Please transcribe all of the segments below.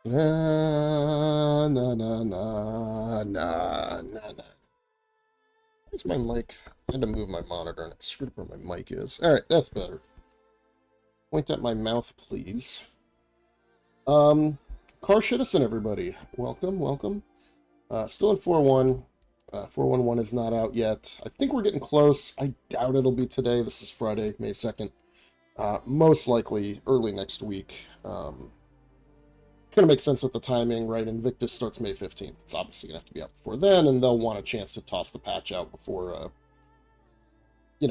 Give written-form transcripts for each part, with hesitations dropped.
Na na na na na na na. Where's my mic? I had to move my monitor and it screwed up where my mic is. Alright, that's better. Point at my mouth, please. Um, Car Citizen, everybody. Welcome, welcome. Still in 4.1. 4.1.1 is not out yet. I think we're getting close. I doubt it'll be today. This is Friday, May 2nd. Most likely early next week. Going to make sense with the timing, right? Invictus starts May 15th. It's obviously going to have to be out before then, and they'll want a chance to toss the patch out before,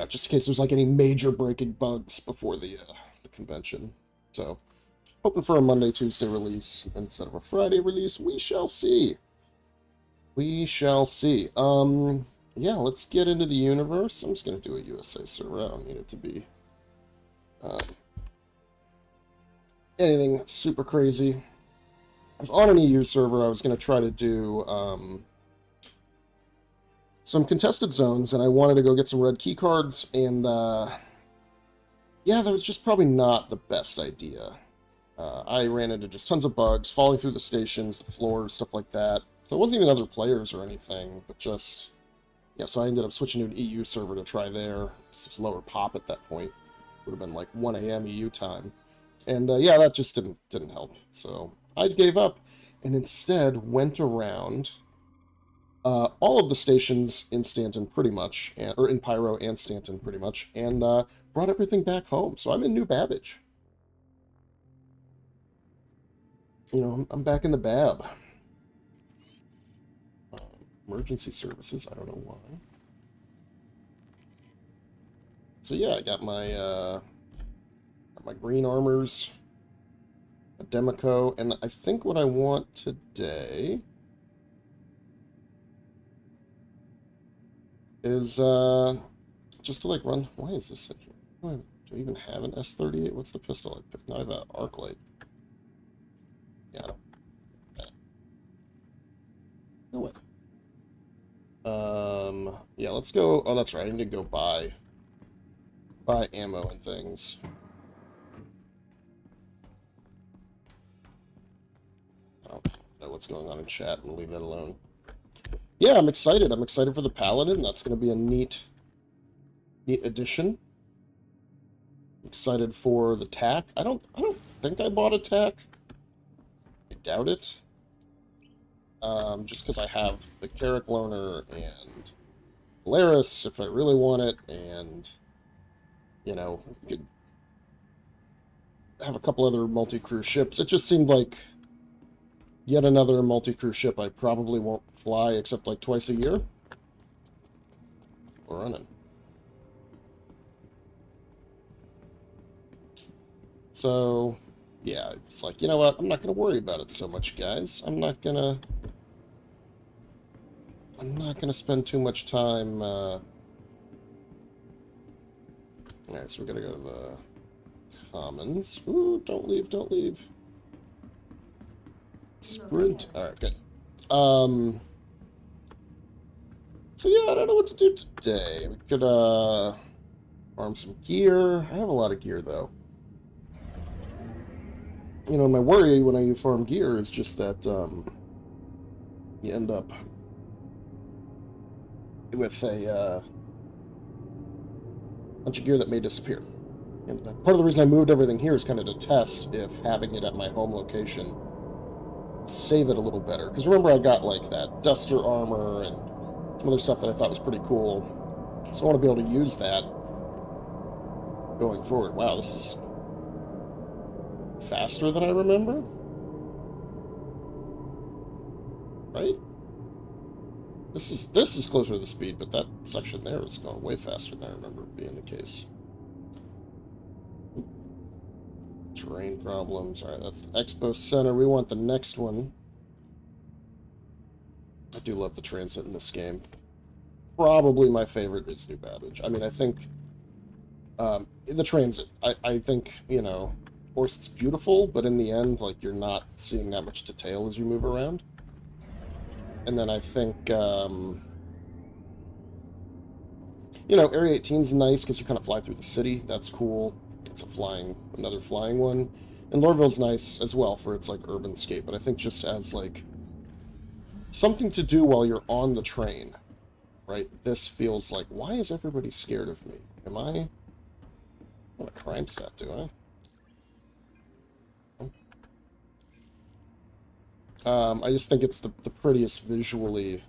just in case there's like any major breaking bugs before the convention. So, hoping for a Monday, Tuesday release instead of a Friday release. We shall see. We shall see. Yeah, let's get into the universe. I'm just going to do a USA server. I don't need it to be anything super crazy. I was on an EU server. I was going to try to do some contested zones, and I wanted to go get some red key cards, and yeah, that was just probably not the best idea. I ran into just tons of bugs, falling through the stations, the floors, stuff like that. So it wasn't even other players or anything, but just, yeah, so I ended up switching to an EU server to try there. It was lower pop at that point. It would have been like 1 a.m. EU time. And yeah, that just didn't help. So I gave up and instead went around all of the stations in Stanton pretty much, or in Pyro and Stanton pretty much, and brought everything back home. So I'm in New Babbage. You know, I'm back in the Bab. Emergency services, I don't know why. So yeah, I got my green armors, a Demico, and I think what I want today is just to like run. Why is this in here? Do I even have an S38? What's the pistol I picked? No, I have an arc light. Yeah. No way. Yeah, let's go. Oh, that's right. I need to go buy ammo and things. I don't know what's going on in chat and leave that alone. Yeah, I'm excited. I'm excited for the Paladin. That's going to be a neat addition. Excited for the tack. I don't think I bought a tack. I doubt it. Just because I have the Carrick Loner and Polaris if I really want it, and could have a couple other multi-crew ships. It just seemed like yet another multi-crew ship I probably won't fly except like twice a year. We're running. So, yeah, it's like, you know what? I'm not going to worry about it so much, guys. I'm not going to spend too much time. Alright, so we're going to go to the commons. Ooh, don't leave, don't leave. Sprint. Alright, good. So yeah, I don't know what to do today. We could, farm some gear. I have a lot of gear, though. You know, my worry when I farm gear is just that, you end up with a, bunch of gear that may disappear. And part of the reason I moved everything here is kind of to test if having it at my home location save it a little better. Because remember, I got like that duster armor and some other stuff that I thought was pretty cool. So I want to be able to use that going forward. Wow, this is faster than I remember. Right? This is closer to the speed, but that section there is going way faster than I remember being the case. Terrain problems. Alright, that's the Expo Center. We want the next one. I do love the transit in this game. Probably my favorite is New Babbage. I mean, I think the transit. I think, of course it's beautiful, but in the end, like, you're not seeing that much detail as you move around. And then I think, Area 18 is nice because you kind of fly through the city. That's cool. It's another flying one. And Lorville's nice as well for its, like, urbanscape, but I think just as, like, something to do while you're on the train, right? This feels like, why is everybody scared of me? Am I... What a crime stat, do I? I just think it's the prettiest visually.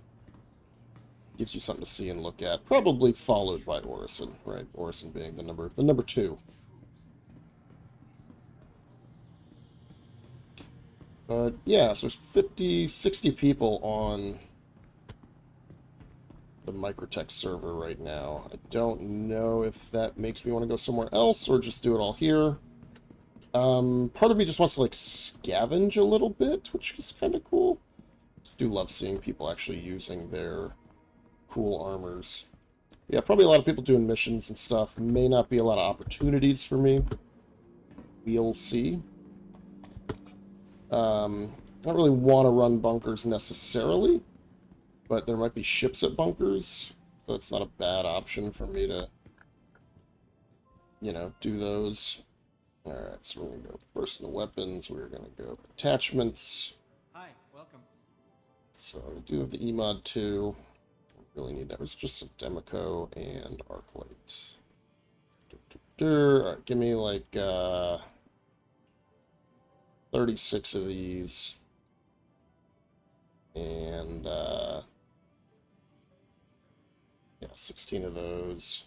Gives you something to see and look at. Probably followed by Orison, right? Orison being the number 2. But yeah, so there's 50, 60 people on the Microtech server right now. I don't know if that makes me want to go somewhere else or just do it all here. Part of me just wants to, like, scavenge a little bit, which is kind of cool. Do love seeing people actually using their cool armors. Yeah, probably a lot of people doing missions and stuff. May not be a lot of opportunities for me. We'll see. I don't really want to run bunkers necessarily, but there might be ships at bunkers, so it's not a bad option for me to, you know, do those. Alright, so we're going to go personal weapons, we're going to go attachments. Hi, welcome. So we do have the EMOD 2. Really need that. There's just some Demico and Arclight. Alright, give me like 36 of these. And yeah, 16 of those.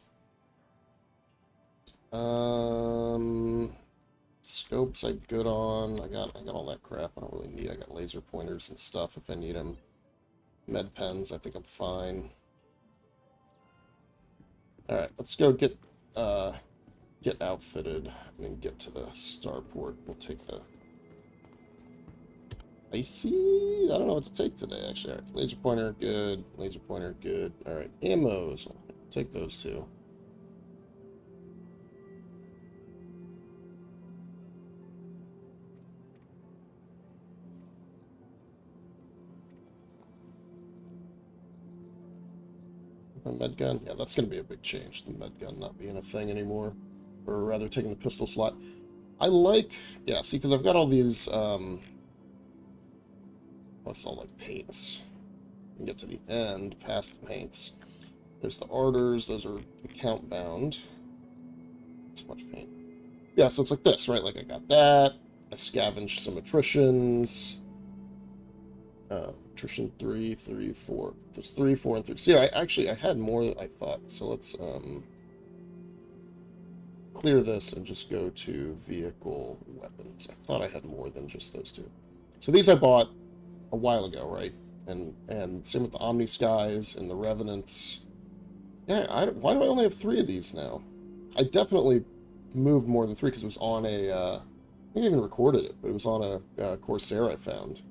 Scopes I'm good on. I got all that crap I don't really need. I got laser pointers and stuff if I need them. Med pens, I think I'm fine. Alright, let's go get outfitted and then get to the starport. We'll take the icy. I don't know what to take today, actually. Alright, laser pointer, good. Laser pointer, good. Alright, ammos. I'll take those two. A med gun? Yeah, that's going to be a big change, the med gun not being a thing anymore. Or rather, taking the pistol slot. I like... Yeah, see, because I've got all these, what's all, like, paints. You can get to the end, past the paints. There's the ardors, those are account bound. That's much paint. Yeah, so it's like this, right? Like, I got that. I scavenged some attritions. Attrition 3, 3, 4. There's 3, 4, and 3. See, I had more than I thought. So let's clear this and just go to vehicle weapons. I thought I had more than just those two. So these I bought a while ago, right? And same with the Omni Skies and the Revenants. Yeah, why do I only have 3 of these now? I definitely moved more than 3 because it was on a... I think I even recorded it, but it was on a Corsair I found.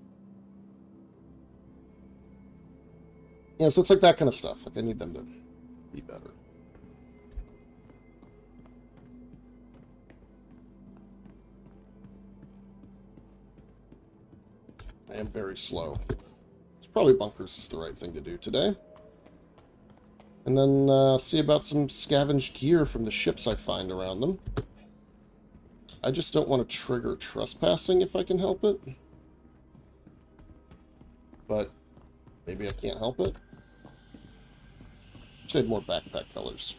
Yeah, so it's like that kind of stuff. Like, I need them to be better. I am very slow. It's probably bunkers is the right thing to do today. And then see about some scavenged gear from the ships I find around them. I just don't want to trigger trespassing if I can help it. But maybe I can't help it. Should have more backpack colors.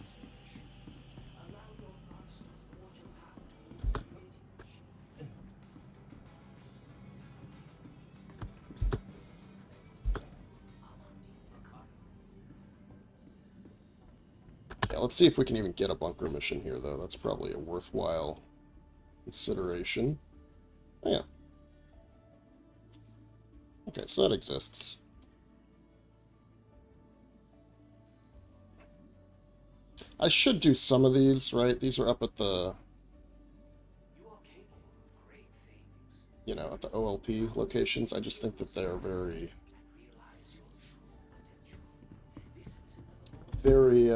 Yeah, let's see if we can even get a bunker mission here, though. That's probably a worthwhile consideration. Oh, yeah. Okay, so that exists. I should do some of these, right? These are up at the... You know, at the OLP locations. I just think that they're very... Very,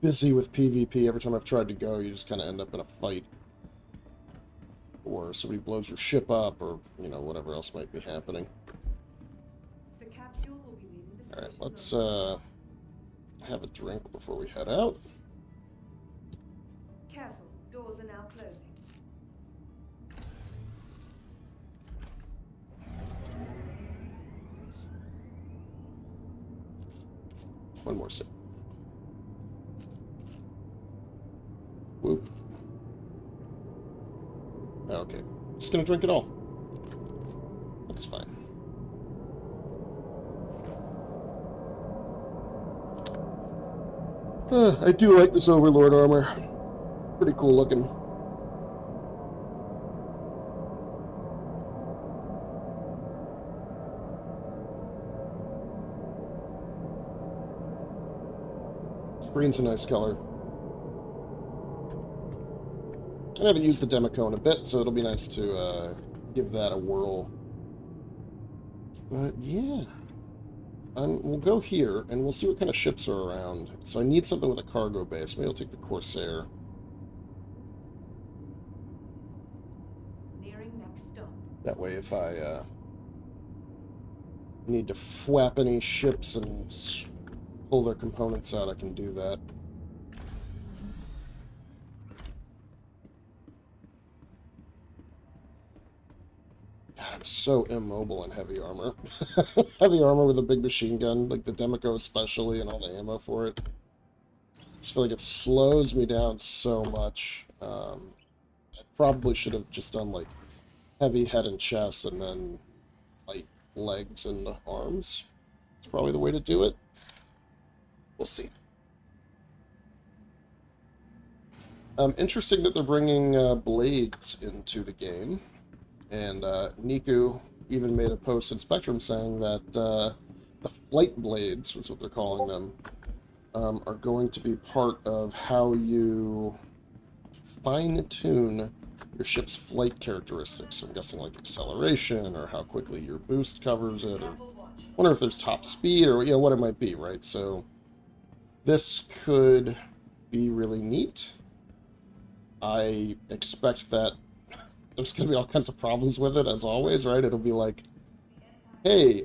busy with PvP. Every time I've tried to go, you just kind of end up in a fight. Or somebody blows your ship up, or, you know, whatever else might be happening. Alright, let's, have a drink before we head out. Careful, doors are now closing. One more sip. Whoop. Okay. Just gonna drink it all. That's fine. I do like this Overlord armor. Pretty cool looking. Green's a nice color. I haven't used the Demico in a bit, so it'll be nice to give that a whirl. But yeah. We'll go here, and we'll see what kind of ships are around. So I need something with a cargo base. Maybe I'll take the Corsair. Nearing next stop. That way, if I need to fwap any ships and pull their components out, I can do that. God, I'm so immobile in heavy armor. Heavy armor with a big machine gun, like the Demico especially, and all the ammo for it. I just feel like it slows me down so much. I probably should have just done, like, heavy head and chest, and then light legs and arms. It's probably the way to do it. We'll see. Interesting that they're bringing blades into the game. And Niku even made a post in Spectrum saying that the flight blades, was what they're calling them, are going to be part of how you fine-tune your ship's flight characteristics. I'm guessing like acceleration, or how quickly your boost covers it, or wonder if there's top speed, or what it might be, right? So this could be really neat. I expect that there's going to be all kinds of problems with it, as always, right? It'll be like, hey,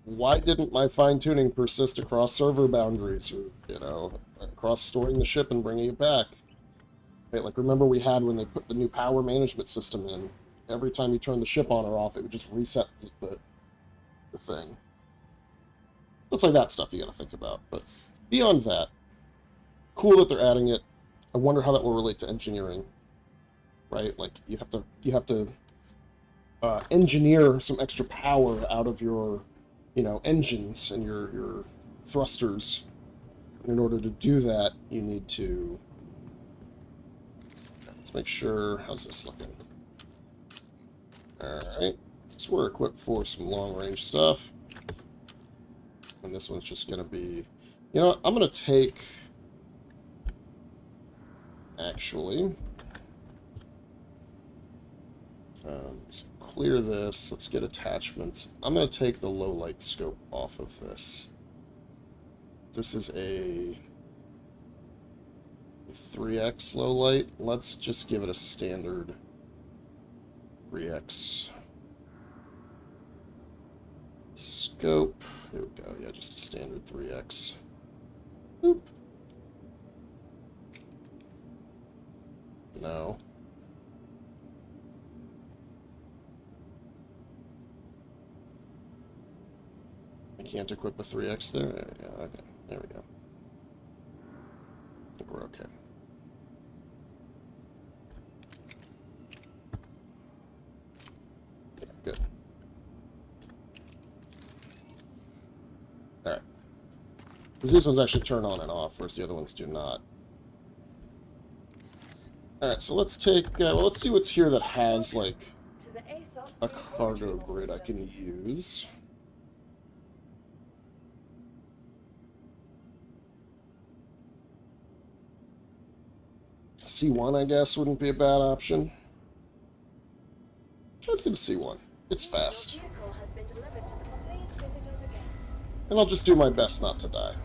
why didn't my fine-tuning persist across server boundaries, or, across storing the ship and bringing it back? Right, like, remember we had when they put the new power management system in, every time you turn the ship on or off, it would just reset the thing. It's like that stuff you got to think about. But beyond that, cool that they're adding it. I wonder how that will relate to engineering. Right, like you have to engineer some extra power out of your, engines and your thrusters. And in order to do that, you need to. Let's make sure. How's this looking? All right, so we're equipped for some long-range stuff, and this one's just going to be. I'm going to take. Actually. So clear this. Let's get attachments. I'm going to take the low light scope off of this. This is a 3x low light. Let's just give it a standard 3x scope. Here we go. Yeah, just a standard 3x. Boop. No. Can't equip a 3x there? Yeah, okay. There we go. I think we're okay. Yeah, good. Alright. Because these ones actually turn on and off, whereas the other ones do not. Alright, so let's take, let's see what's here that has, like, a cargo grid I can use. C1, I guess, wouldn't be a bad option. Let's do the C1. It's fast. And I'll just do my best not to die.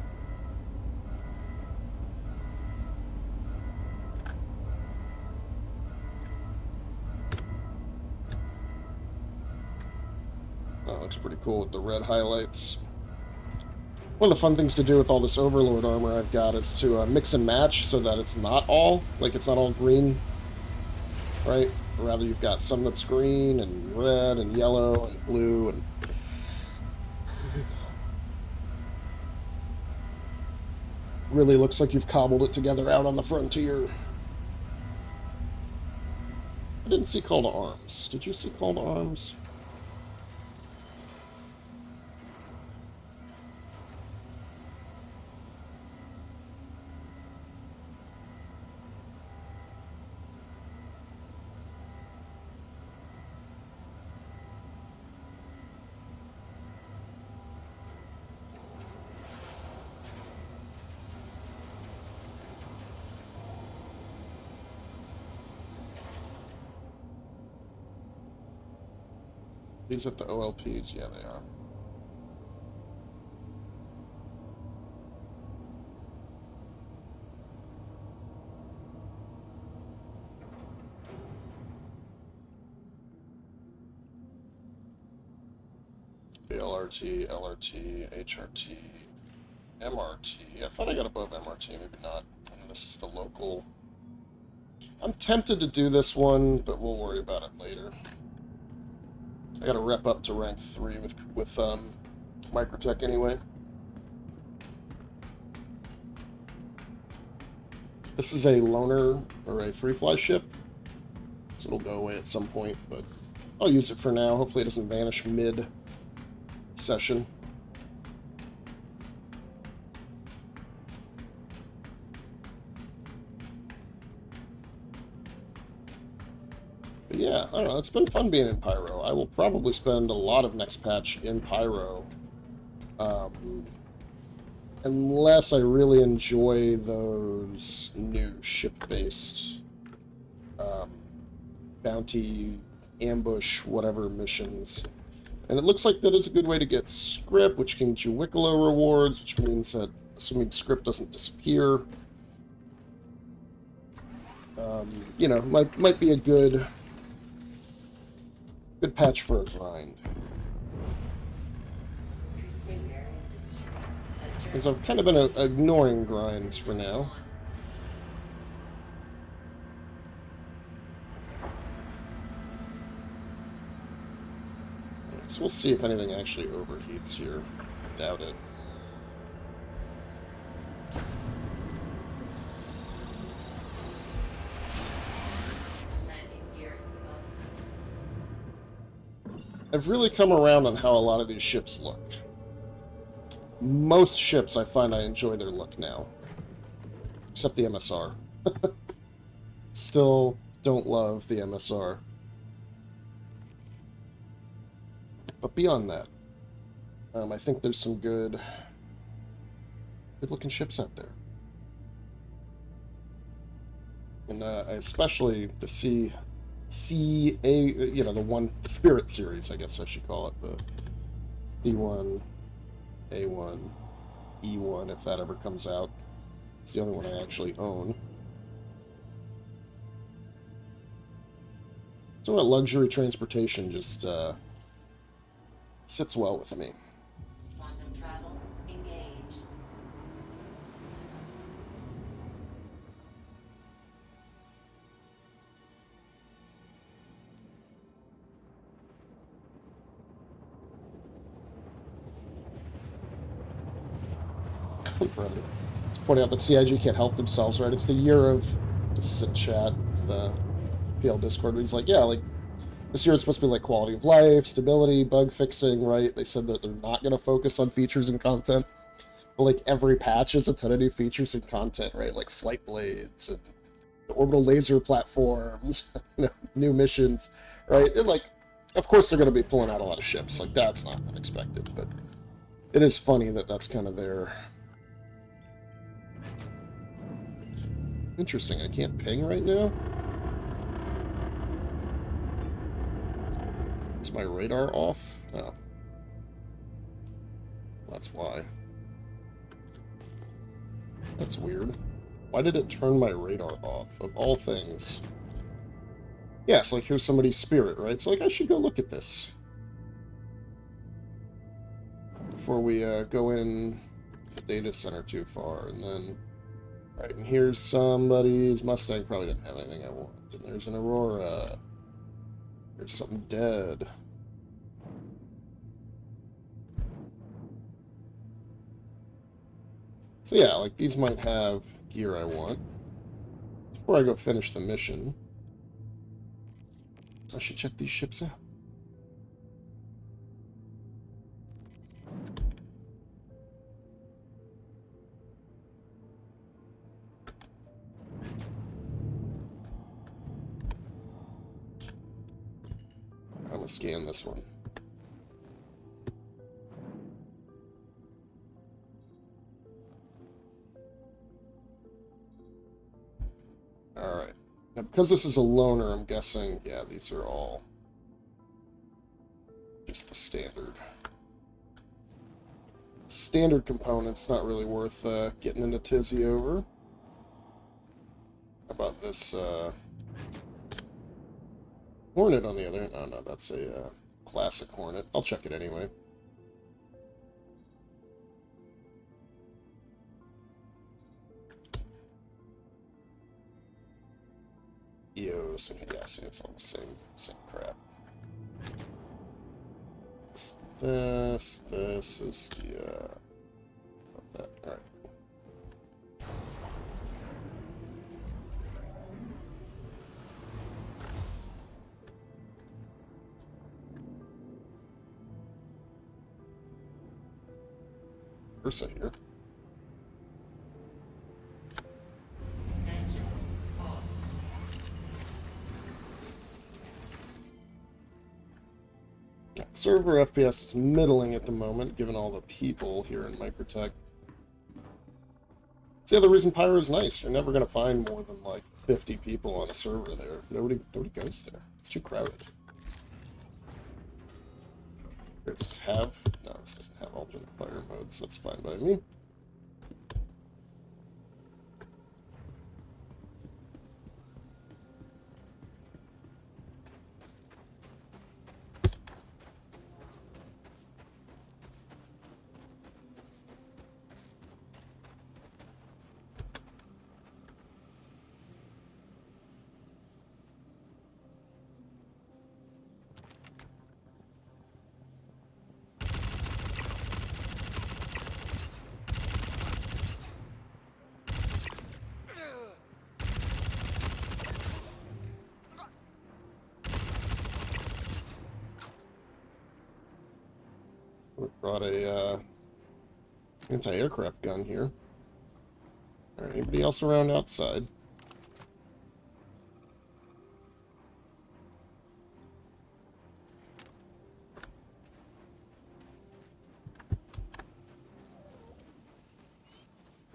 That looks pretty cool with the red highlights. One of the fun things to do with all this Overlord armor I've got is to mix and match so that it's not all green, right? Or rather, you've got some that's green and red and yellow and blue and Really looks like you've cobbled it together out on the frontier. I didn't see Call to Arms. Did you see Call to Arms? These at the OLPs? Yeah, they are. LRT, LRT, HRT, MRT. I thought I got above MRT, maybe not. And this is the local. I'm tempted to do this one, but we'll worry about it later. I gotta rep up to rank 3 with Microtech anyway. This is a loner or a free fly ship, so it'll go away at some point, but I'll use it for now. Hopefully it doesn't vanish mid-session. But yeah, I don't know, it's been fun being in Pyro. I will probably spend a lot of next patch in Pyro. Unless I really enjoy those new ship-based bounty, ambush, whatever missions. And it looks like that is a good way to get script, which can get you Wicklow rewards, which means that, assuming script doesn't disappear, you know, might be a good patch for a grind. Because I've kind of been ignoring grinds for now. Right, so we'll see if anything actually overheats here. I doubt it. I've really come around on how a lot of these ships look. Most ships, I find I enjoy their look now. Except the MSR. Still don't love the MSR. But beyond that, I think there's some good-looking ships out there. And especially the you know, the Spirit series, I guess I should call it. The C1... A1, E1, if that ever comes out. It's the only one I actually own. So that luxury transportation just sits well with me. Quantum travel engaged. Brother. Just pointing out that CIG can't help themselves, right? It's the year of... This is in chat with PL Discord, where he's like, yeah, like, this year is supposed to be like quality of life, stability, bug fixing, right? They said that they're not going to focus on features and content. But, like, every patch is a ton of new features and content, right? Like flight blades and the orbital laser platforms, you know, new missions, right? And, like, of course they're going to be pulling out a lot of ships. Like, that's not unexpected, but it is funny that that's kind of their... Interesting, I can't ping right now? Is my radar off? Oh. That's why. That's weird. Why did it turn my radar off, of all things? Yeah, so like, here's somebody's spirit, right? So like, I should go look at this. Before we go in the data center too far, and then... Right, and here's somebody's Mustang. Probably didn't have anything I want. And there's an Aurora. There's something dead. So yeah, like these might have gear I want. Before I go finish the mission, I should check these ships out. I'm gonna scan this one. Alright. Now, because this is a loner, I'm guessing, yeah, these are all just the standard components, not really worth getting into tizzy over. How about this Hornet on the other hand? Oh no, that's a classic Hornet. I'll check it anyway. EOS, and yeah, see, it's all the same crap. This is the that. All right. Ursa here. Engines off. Yeah, server FPS is middling at the moment, given all the people here in Microtech. It's the other reason Pyro is nice. You're never going to find more than like 50 people on a server there. Nobody goes there. It's too crowded. Does this have? No, this doesn't have alternate fire modes. That's fine by me. We brought a anti-aircraft gun here. Alright, anybody else around outside?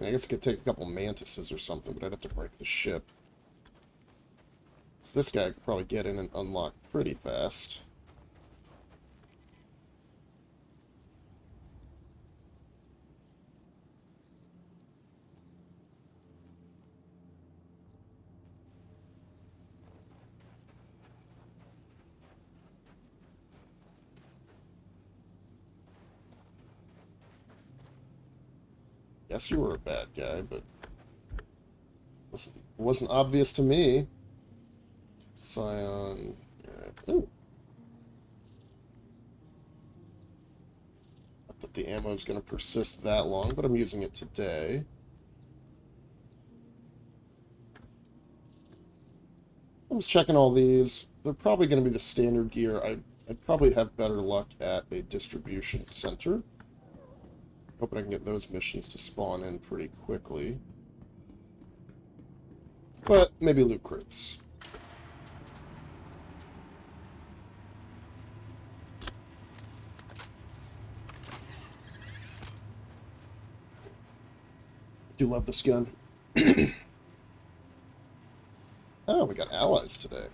I guess I could take a couple mantises or something, but I'd have to break the ship. So this guy could probably get in and unlock pretty fast. Guess you were a bad guy, but wasn't obvious to me. Scion. Ooh. Not that the ammo is going to persist that long, but I'm using it today. I'm just checking all these. They're probably going to be the standard gear. I'd probably have better luck at a distribution center. Hoping I can get those missions to spawn in pretty quickly. But maybe loot crates. Do love this gun. Oh, we got allies today.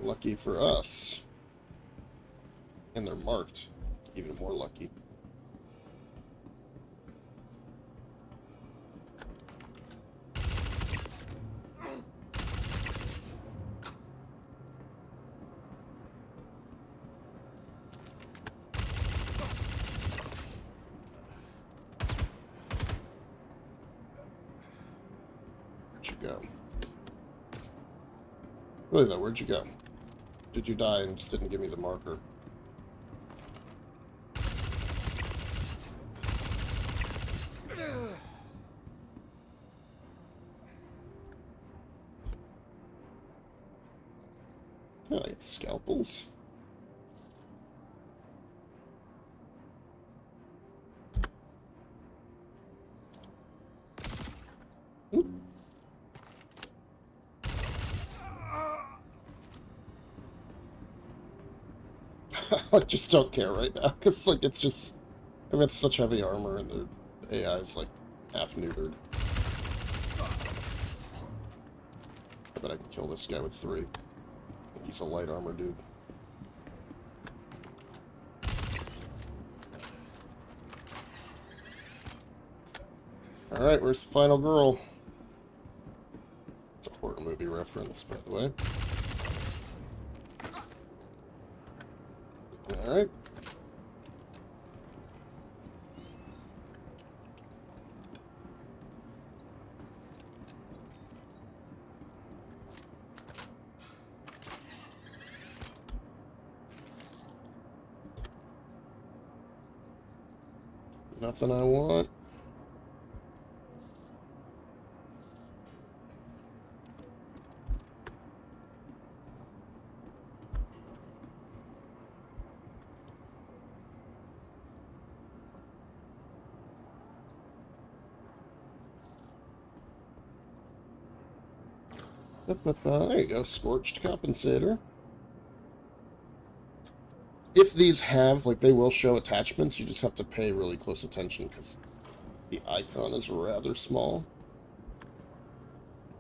Lucky for us. And they're marked. Even more lucky. Where'd you go? Really though, where'd you go? Did you die and just didn't give me the marker? scalpels. Oop. I just don't care right now, because, like, it's just... I've got such heavy armor, and the AI is, like, half neutered. I bet I can kill this guy with 3. I think he's a light armor dude. Alright, where's the final girl? It's a horror movie reference, by the way. Alright. Nothing I want. There you go, Scorched Compensator. If these have, like, they will show attachments, you just have to pay really close attention because the icon is rather small.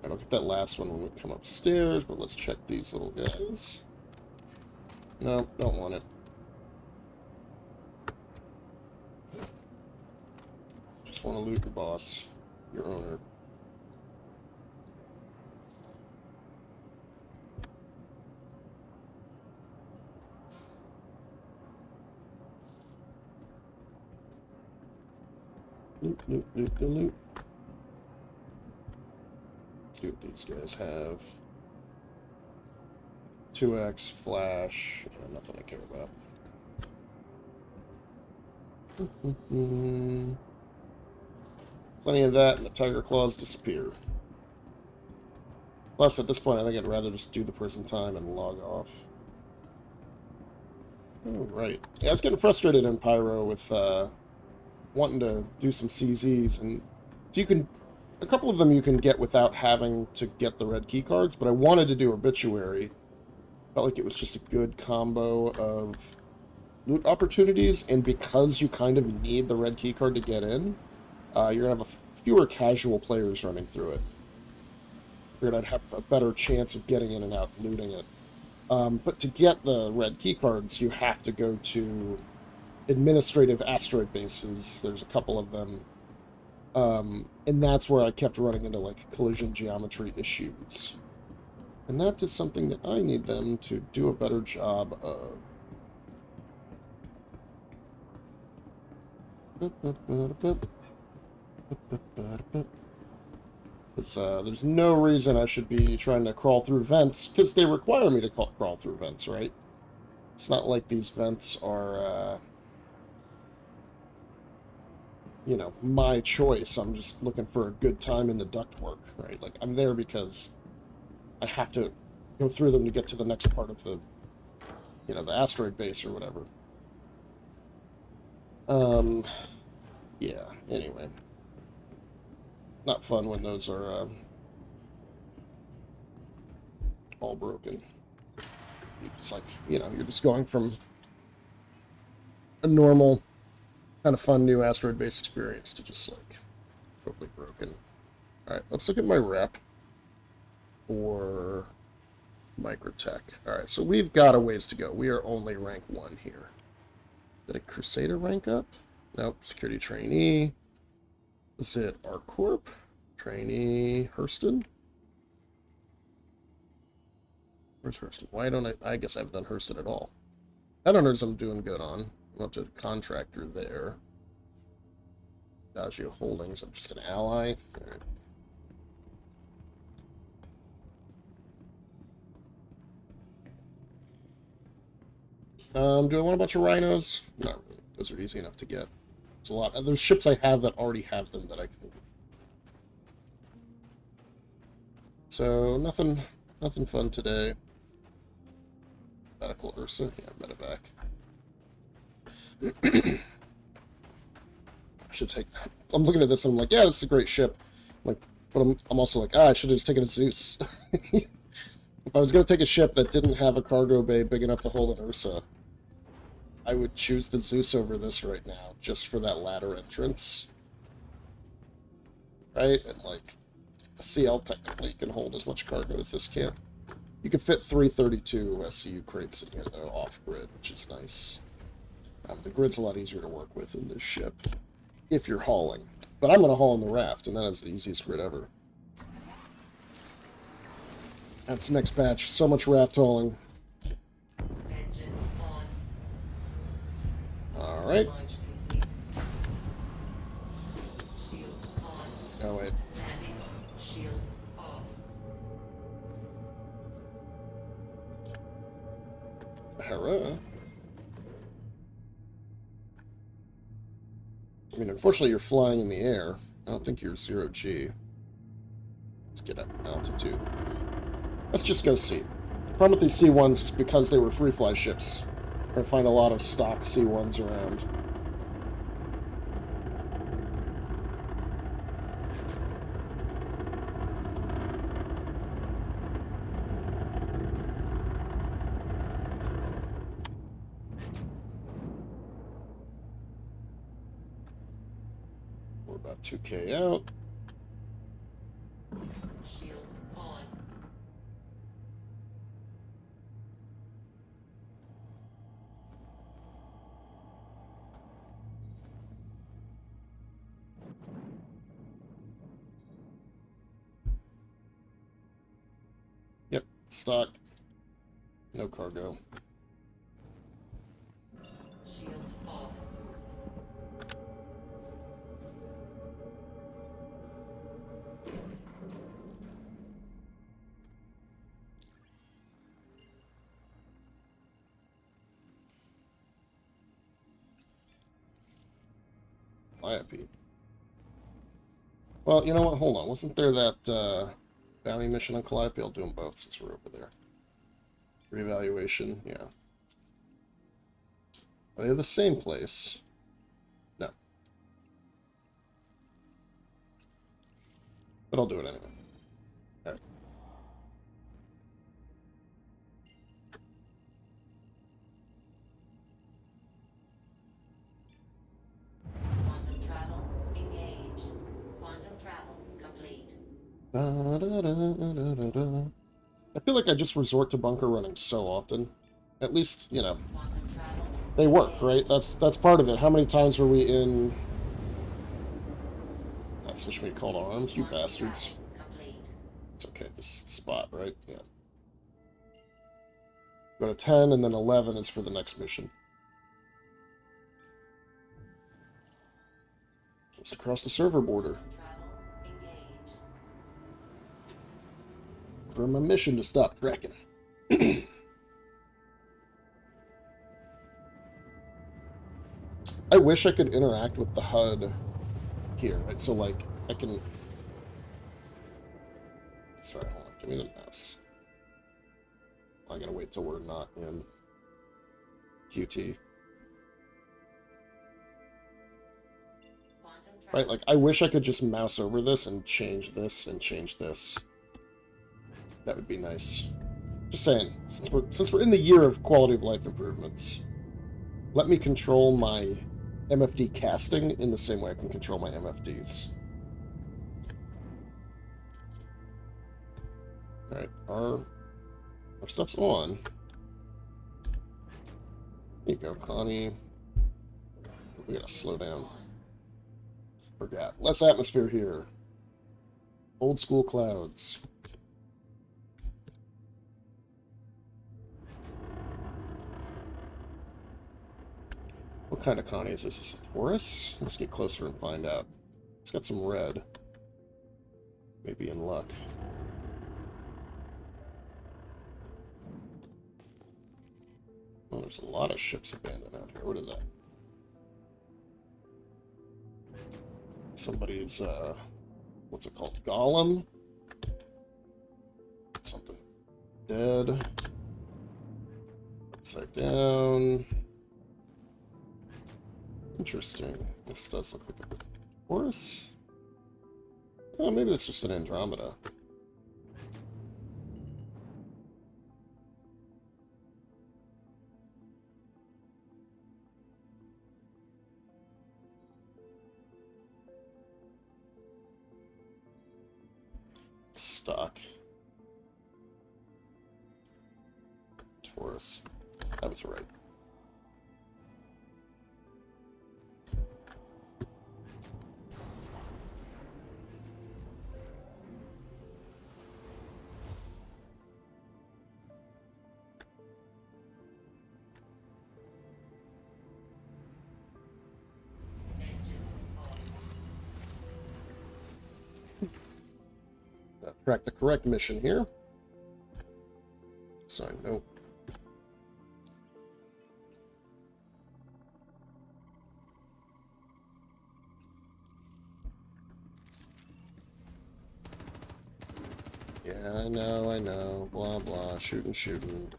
I don't get that last one when we come upstairs, but let's check these little guys. No, don't want it. Just want to loot your boss, your owner. Loot, loot, loot, loot. Let's see what these guys have. 2x, flash, nothing I care about. Plenty of that, and the tiger claws disappear. Plus, at this point, I think I'd rather just do the prison time and log off. Oh, right. Yeah, I was getting frustrated in Pyro with wanting to do some CZs, and so you can, a couple of them you can get without having to get the red key cards, but I wanted to do Obituary. Felt like it was just a good combo of loot opportunities, and because you kind of need the red key card to get in, you're going to have fewer casual players running through it. Figured I'd have a better chance of getting in and out and looting it. But to get the red key cards, you have to go to administrative asteroid bases. There's a couple of them. And that's where I kept running into, like, collision geometry issues. And that is something that I need them to do a better job of. There's no reason I should be trying to crawl through vents, because they require me to crawl through vents, right? It's not like these vents are, you know, my choice. I'm just looking for a good time in the ductwork, right? Like, I'm there because I have to go through them to get to the next part of the, you know, the asteroid base or whatever. Yeah, anyway. Not fun when those are, all broken. It's like, you know, you're just going from a normal, kind of fun new asteroid base experience to just, like, totally broken. Alright, let's look at my rep for Microtech. Alright, so we've got a ways to go. We are only rank 1 here. Did a Crusader rank up? Nope, security trainee. Is it ArcCorp? Trainee Hurston? Where's Hurston? Why don't I guess I haven't done Hurston at all. Headhunters I'm doing good on. I'm up to contractor there. Dagio Holdings, I'm just an ally. Alright. Do I want a bunch of rhinos? Not really. Those are easy enough to get. There's a lot. There's ships I have that already have them that I can. So nothing fun today. Medical Ursa? Yeah, medevac. I should take... I'm looking at this and I'm like, yeah, this is a great ship. Like, but I'm also like, I should have just taken a Zeus. If I was going to take a ship that didn't have a cargo bay big enough to hold an Ursa, I would choose the Zeus over this right now, just for that ladder entrance. Right? And, like, the CL technically can hold as much cargo as this can. You can fit 332 SCU crates in here, though, off-grid, which is nice. The grid's a lot easier to work with in this ship, if you're hauling. But I'm going to haul in the raft, and that is the easiest grid ever. That's next batch. So much raft hauling. Engines on. Alright. Launch complete. Shields on. Oh, wait. Landing. Shields off. Hera. I mean, unfortunately, you're flying in the air. I don't think you're 0G. Let's get up altitude. Let's just go see. The problem with these C1s is because they were free-fly ships. We're going to find a lot of stock C1s around. We're about 2K out. Shields on. Yep, stock. No cargo. Shields off. Calliope. Well, you know what? Hold on. Wasn't there that bounty mission on Calliope? I'll do them both since we're over there. Reevaluation, yeah. Are they the same place? No. But I'll do it anyway. Alright. Quantum travel engaged. Quantum travel complete. Da, da, da, da, da, da. I feel like I just resort to bunker running so often. At least, you know, Quantum travel. they work, right? That's part of it. How many times were we in... Not switch me to call to arms, you Quantum bastards. travel complete. It's okay, this is the spot, right? Yeah. Go to 10, and then 11 is for the next mission. Just across the server border. Travel engaged. For my mission to stop tracking. I wish I could interact with the HUD here, right? So, like, I can... Sorry, hold on. Give me the mouse. I gotta wait till we're not in QT. Quantum travel. Right, like, I wish I could just mouse over this and change this and change this. That would be nice. Just saying, since we're in the year of quality of life improvements, let me control my MFD casting in the same way I can control my MFDs. Alright, our stuff's on. There you go, Connie. We gotta slow down. Forgot. Less atmosphere here. Old school clouds. What kind of Connie is this? Is this a Taurus? Let's get closer and find out. It's got some red. Maybe in luck. Oh, there's a lot of ships abandoned out here. What is that? Somebody's, what's it called? Golem? Something. Dead. Upside down. Interesting. This does look like a Taurus. Oh, maybe that's just an Andromeda. Stock. Taurus. I was right. Engines on. Track the correct mission here. So nope. Yeah, I know. Blah, blah. Shooting.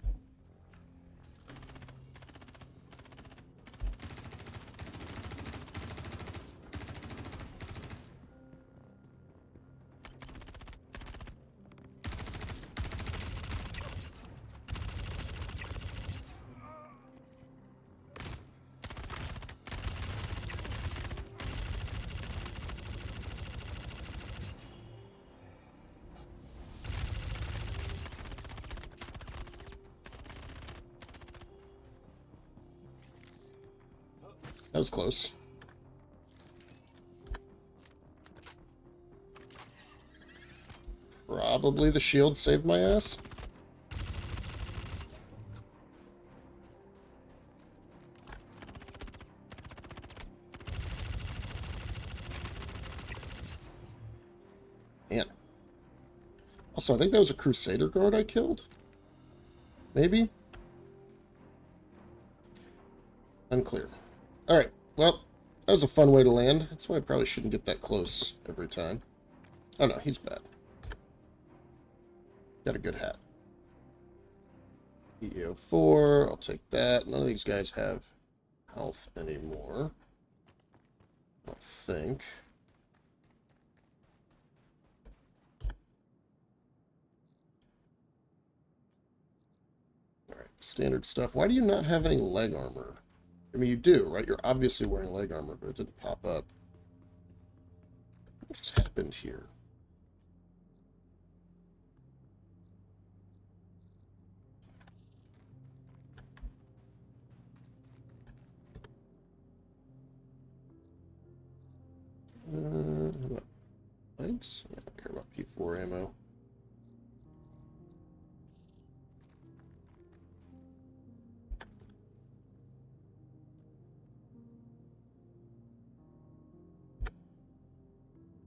That was close. Probably the shield saved my ass. Man. Also, I think that was a Crusader guard I killed. Maybe? Unclear. Alright, well, that was a fun way to land. That's why I probably shouldn't get that close every time. Oh no, he's bad. Got a good hat. EO4, I'll take that. None of these guys have health anymore. I don't think. Alright, standard stuff. Why do you not have any leg armor? I mean, you do, right? You're obviously wearing leg armor, but it didn't pop up. What has happened here? How about legs? I don't care about P4 ammo.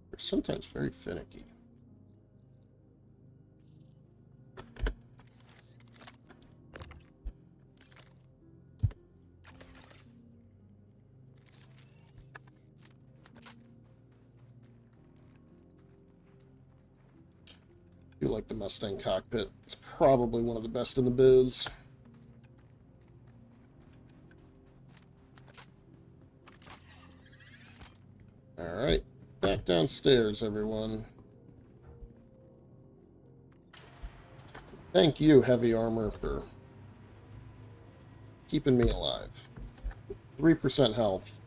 They're sometimes very finicky. I do like the Mustang cockpit. It's probably one of the best in the biz. Alright, back downstairs, everyone. Thank you, heavy armor, for keeping me alive. 3% health.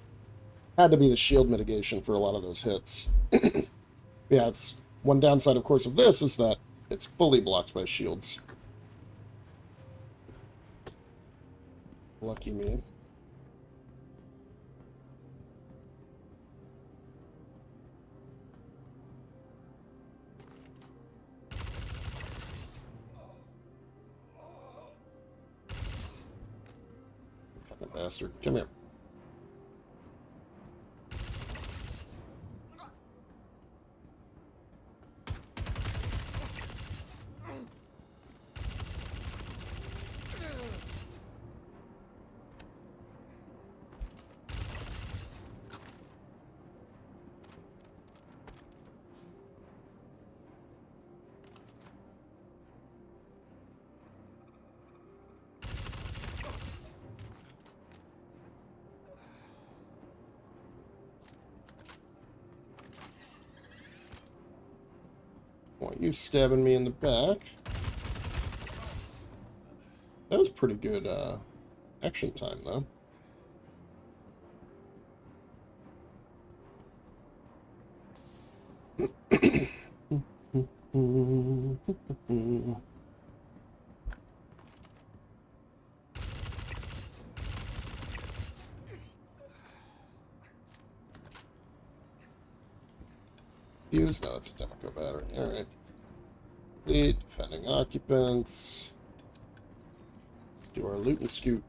Had to be the shield mitigation for a lot of those hits. Yeah, it's one downside, of course, of this is that it's fully blocked by shields. Lucky me. Fucking bastard. Come here. Want you stabbing me in the back. That was pretty good action time, though. Fuse? No, that's a Demico battery. Alright. Lead, defending occupants. Do our loot and scoot.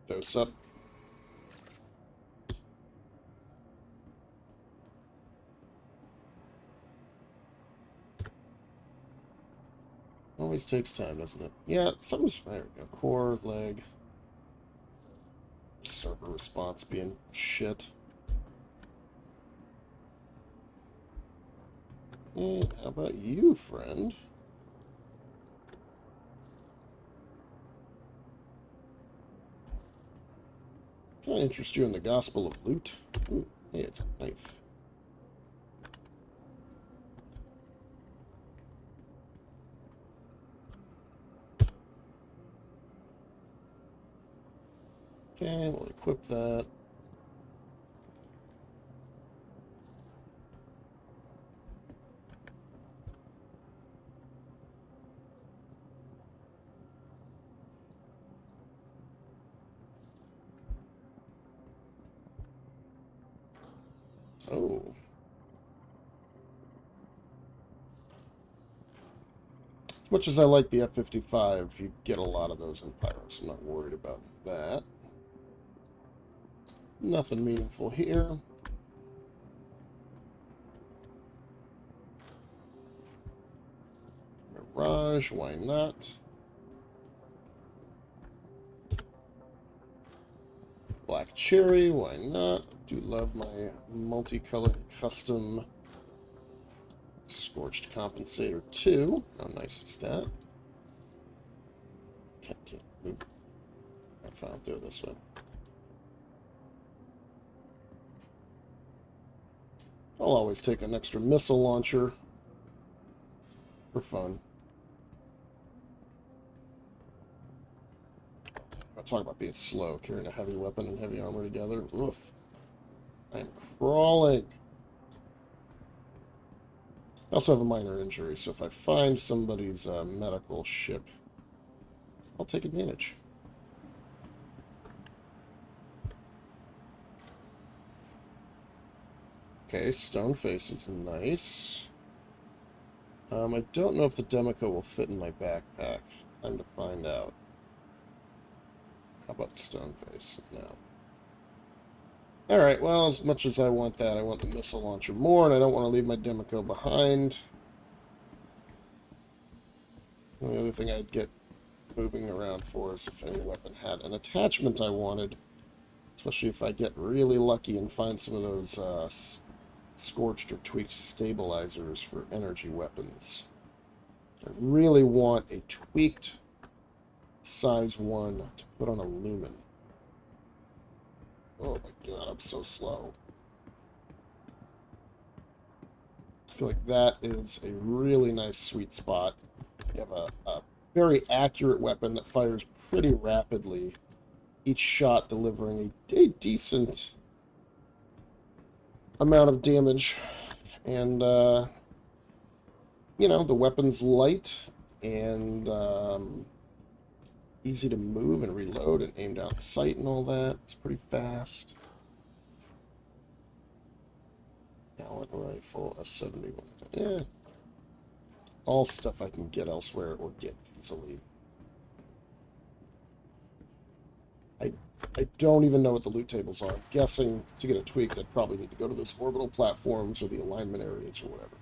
Dose up. Always takes time, doesn't it? Yeah, something's... There we go. Core, leg. Server response being shit. And how about you, friend? Can I interest you in the gospel of loot? Ooh, hey, it's a knife. Okay, we'll equip that. Oh. As much as I like the F-55, you get a lot of those in Pileus. I'm not worried about that. Nothing meaningful here. Mirage, why not? Black Cherry, why not? Do love my multicolored custom Scorched Compensator 2. How nice is that? Can't move. I found through this one. I'll always take an extra missile launcher for fun. I'll talk about being slow, carrying a heavy weapon and heavy armor together. Oof. I am crawling. I also have a minor injury, so if I find somebody's medical ship, I'll take advantage. Okay, stone face is nice. I don't know if the Demico will fit in my backpack. Time to find out. How about the stone face? No. Alright, well, as much as I want that, I want the missile launcher more, and I don't want to leave my Demico behind. The only other thing I'd get moving around for is if any weapon had an attachment I wanted. Especially if I get really lucky and find some of those scorched or tweaked stabilizers for energy weapons. I really want a tweaked size 1 to put on a lumen. Oh my god, I'm so slow. I feel like that is a really nice sweet spot. You have a very accurate weapon that fires pretty rapidly, each shot delivering a decent amount of damage. And, you know, the weapon's light and easy to move and reload and aim down sight and all that. It's pretty fast. Gallant rifle, a 71. Yeah. All stuff I can get elsewhere or get easily. I don't even know what the loot tables are. I'm guessing to get a tweak, I'd probably need to go to those orbital platforms or the alignment areas or whatever.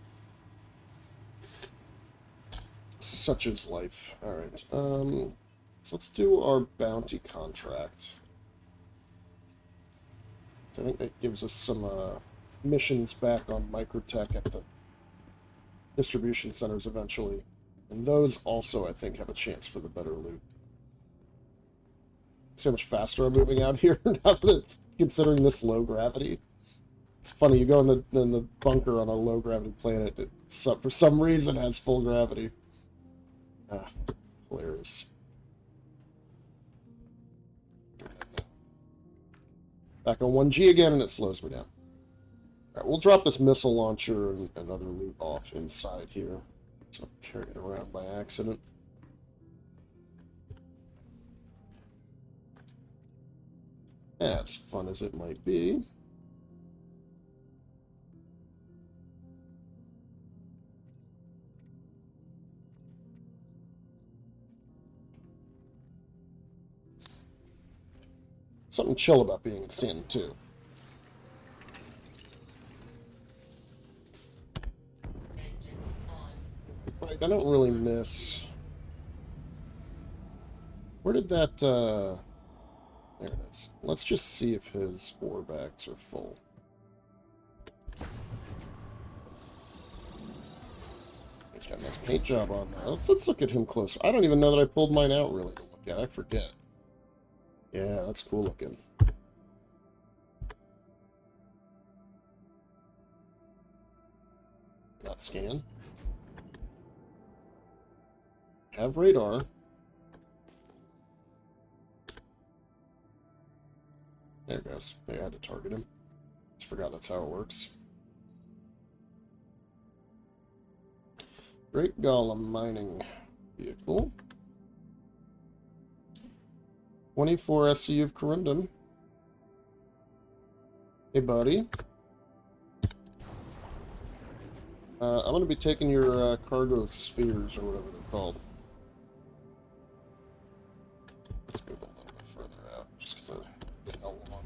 Such is life. Alright, so let's do our bounty contract. I think that gives us some missions back on Microtech at the distribution centers eventually. And those also, I think, have a chance for the better loot. See how much faster I'm moving out here now that it's considering this low gravity. It's funny, you go in the bunker on a low gravity planet, it for some reason has full gravity. Ah, hilarious. Back on 1G again, and it slows me down. Alright, we'll drop this missile launcher and other loot off inside here. So I'm carrying it around by accident. As fun as it might be. Something chill about being in Stanton 2. Right, I don't really miss... Where did that, There it is. Let's just see if his ore bags are full. He's got a nice paint job on there. Let's look at him closer. I don't even know that I pulled mine out, really, to look at. I forget. Yeah, that's cool looking. Got scan. Have radar. There it goes. They had to target him. Just forgot that's how it works. Great Golem mining vehicle. 24 SCU of Corundum. Hey, buddy. I'm going to be taking your cargo spheres, or whatever they're called. Let's move a little bit further out, just because I get hell long.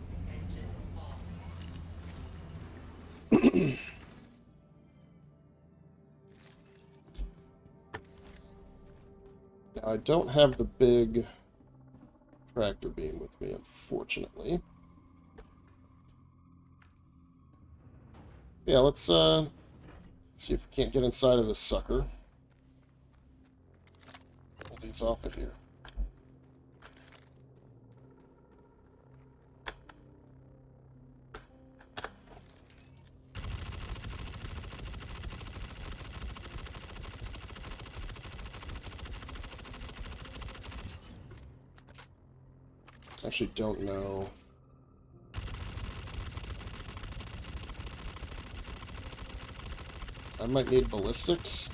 Now, I don't have the big tractor beam with me, unfortunately. Yeah, let's see if we can't get inside of this sucker. Pull these off of here. Actually don't know. I might need ballistics.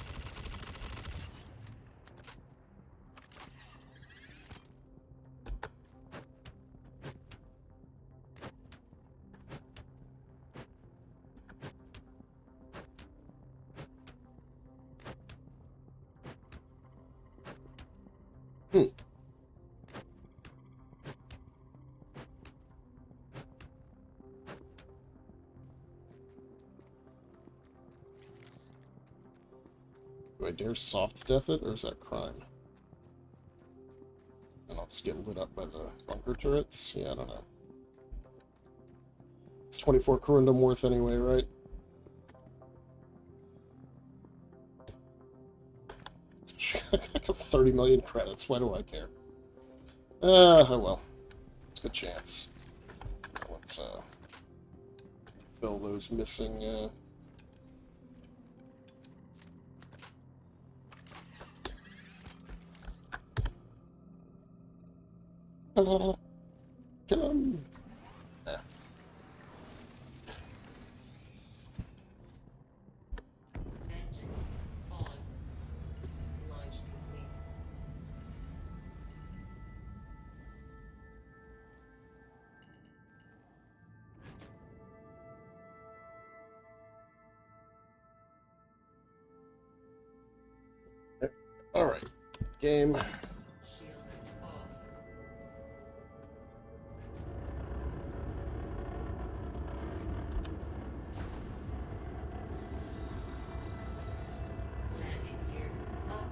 Do I dare soft death it, or is that crime? And I'll just get lit up by the bunker turrets? Yeah, I don't know. It's 24 corundum worth anyway, right? I got 30 million credits. Why do I care? Oh well. It's a good chance. Let's fill those missing Kill him! Yeah. Engines on. Launch complete. Alright. Game. Shields off. Landing gear up.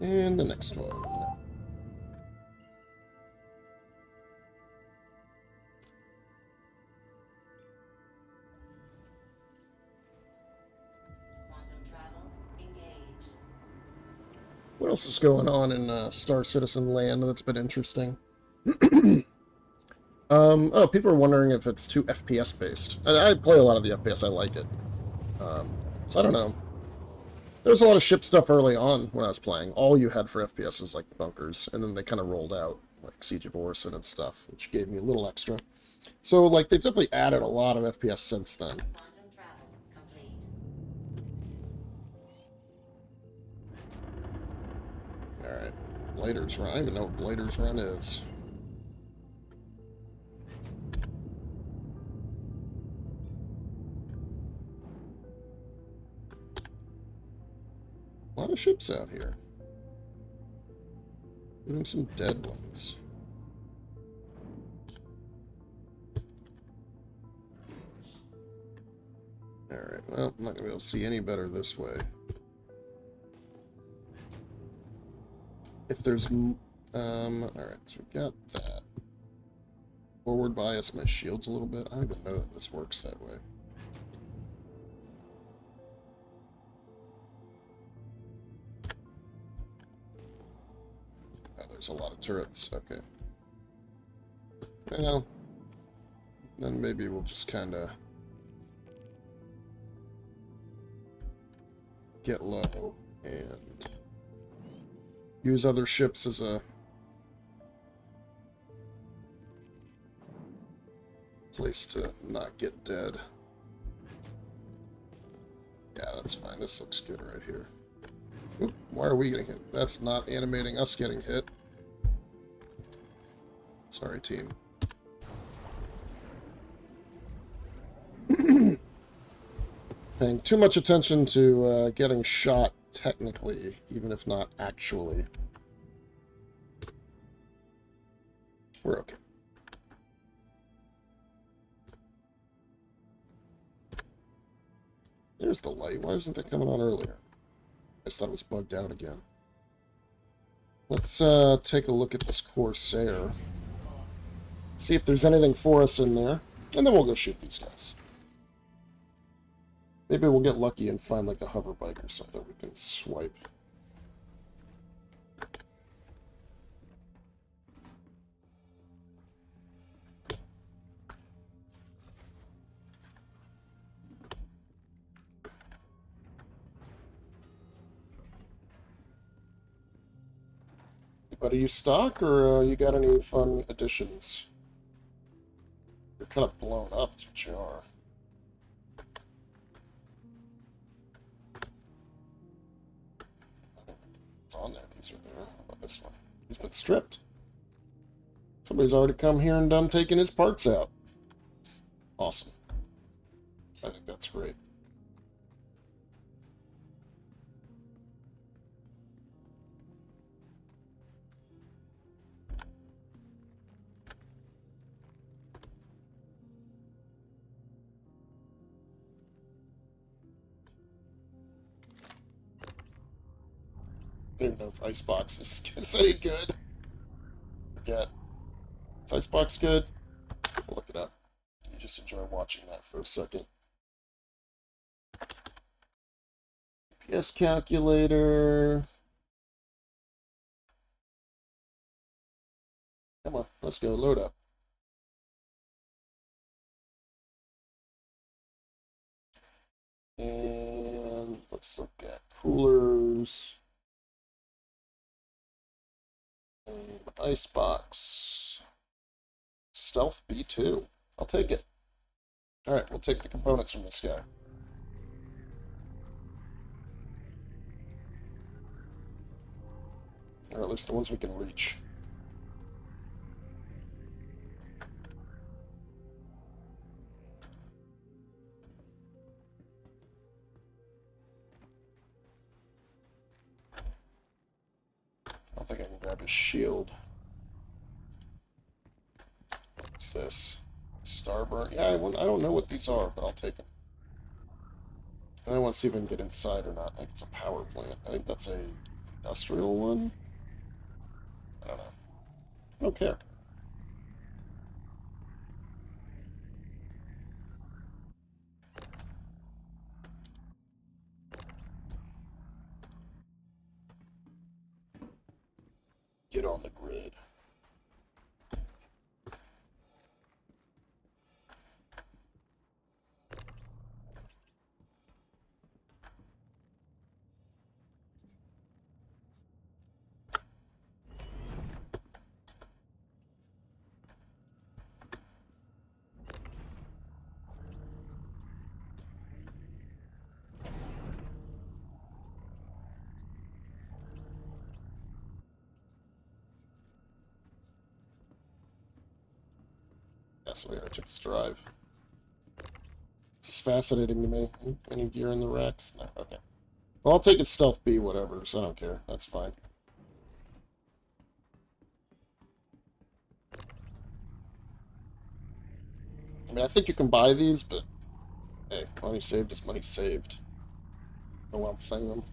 And the next one. What else is going on in Star Citizen land that's been interesting? Oh, people are wondering if it's too FPS based. I play a lot of the FPS. I like it. So I don't know. There was a lot of ship stuff early on when I was playing. All you had for FPS was like bunkers, and then they kind of rolled out like Siege of Orison and stuff, which gave me a little extra. So like they've definitely added a lot of FPS since then. Quantum travel complete. All right, Bladers Run. I don't even know what Bladers Run is. A lot of ships out here. Even some dead ones. Alright, well, I'm not going to be able to see any better this way. If there's... alright, so we got that. Forward bias my shields a little bit. I don't even know that this works that way. Oh, there's a lot of turrets. Okay. Well, then maybe we'll just kind of get low and use other ships as a place to not get dead. Yeah, that's fine. This looks good right here. Oop, why are we getting hit? That's not animating us getting hit. Sorry, team. Paying too much attention to getting shot technically, even if not actually. We're okay. There's the light. Why isn't that coming on earlier? I just thought it was bugged out again. Let's take a look at this Corsair. See if there's anything for us in there. And then we'll go shoot these guys. Maybe we'll get lucky and find like a hover bike or something we can swipe. But are you stock, or you got any fun additions? You're kind of blown up, is what you are. It's on there. These are there. How about this one? He's been stripped. Somebody's already come here and done taking his parts out. Awesome. I think that's great. I don't even know if Icebox is any good. Forget. Is Icebox good? We'll look it up. You just enjoy watching that for a second. PS calculator. Come on, let's go. Load up. And let's look at coolers. And Icebox. Stealth B2. I'll take it. Alright, we'll take the components from this guy. Or at least the ones we can reach. I don't think I can grab his shield. What's this? Starburn? Yeah, I don't know what these are, but I'll take them. I don't want to see if I can get inside or not. I think it's a power plant. I think that's a industrial one? I don't know. I don't care. Get on the grid. That's the way I took this drive. This is fascinating to me. Any gear in the Rex? No, okay. Well, I'll take it stealth B, whatever, so I don't care. That's fine. I mean, I think you can buy these, but hey, money saved is money saved. No, I'm playing them.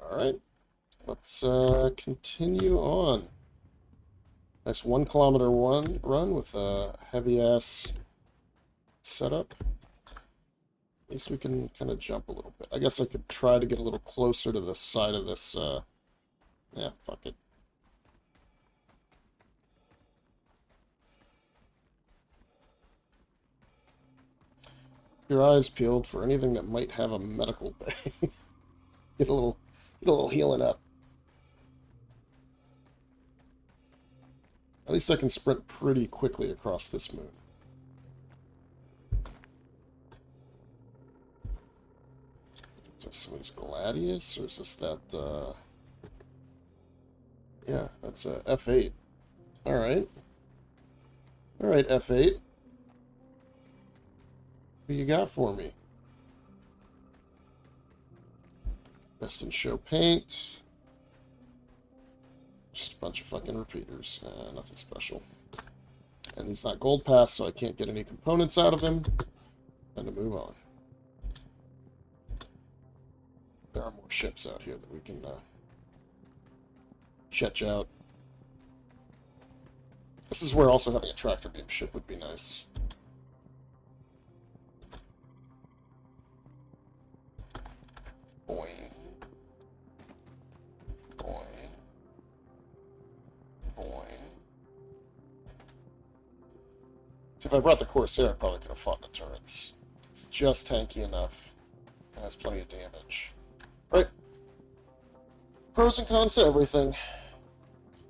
Alright. Let's continue on. Next 1 kilometer run with a heavy-ass setup. At least we can kind of jump a little bit. I guess I could try to get a little closer to the side of this, yeah, fuck it. Your eyes peeled for anything that might have a medical bay. Get a little healing up. At least I can sprint pretty quickly across this moon. Is this somebody's Gladius, or is this that, yeah, that's a F8. Alright. Alright, F8. What you got for me? Best in show paint. Just a bunch of fucking repeaters. Nothing special. And he's not gold pass, so I can't get any components out of him. Time to move on. There are more ships out here that we can check out. This is where also having a tractor beam ship would be nice. Boing. Boing. Boing. See, if I brought the Corsair, I probably could have fought the turrets. It's just tanky enough. And has plenty of damage. Right. Pros and cons to everything.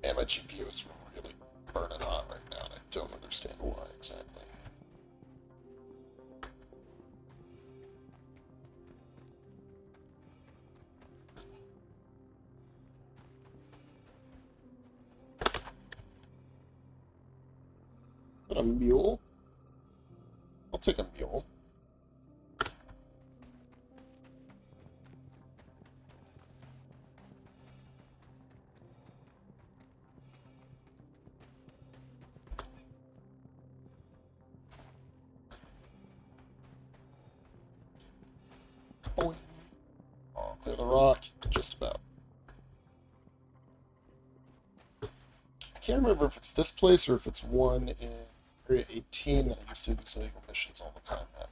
And my GPU is really burning hot right now, and I don't understand why exactly. But a mule? I'll take a mule. Boy. Oh, clear the rock. Just about. I can't remember if it's this place or if it's one in Area 18 that I used to do these illegal missions all the time at.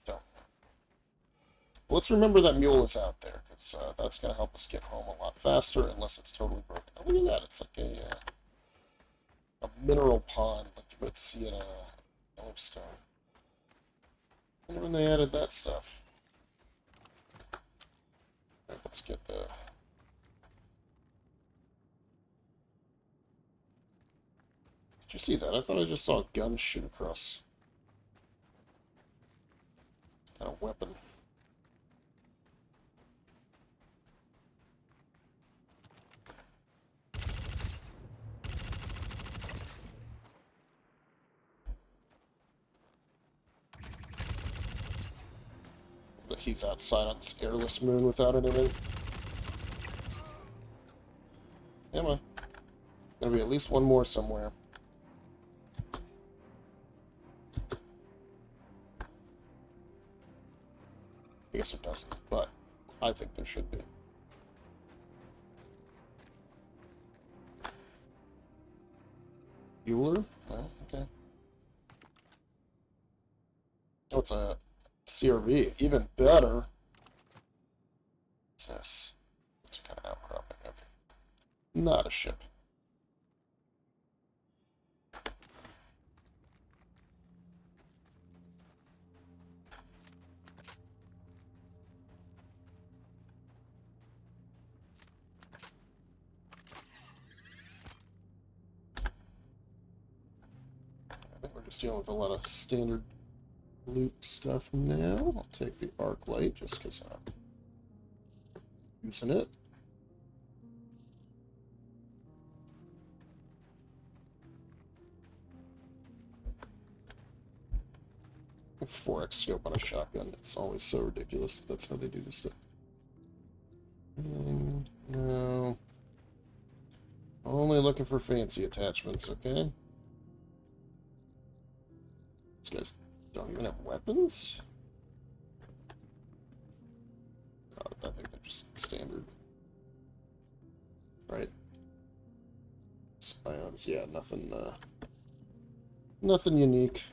Don't know. Let's remember that mule is out there, because that's going to help us get home a lot faster, unless it's totally broken. Oh, look at that. It's like a mineral pond like you might see in a Yellowstone. I wonder when they added that stuff. Alright, let's get the... Did you see that? I thought I just saw a gun shoot across. Kind of weapon. That he's outside on this airless moon without anything. Come on. Gonna be at least one more somewhere. I guess it doesn't, but I think there should be. Bueller? Oh, okay. Oh, that's a CRV. Even better. What's this? It's kind of outcropping. Okay. Not a ship. I think we're just dealing with a lot of standard loot stuff now. I'll take the arc light just because I'm using it. A 4x scope on a shotgun. It's always so ridiculous. That's how they do this stuff. No. Only looking for fancy attachments, okay? These guys don't even have weapons? Oh, I think they're just standard. Right? Ions, yeah, nothing, nothing unique.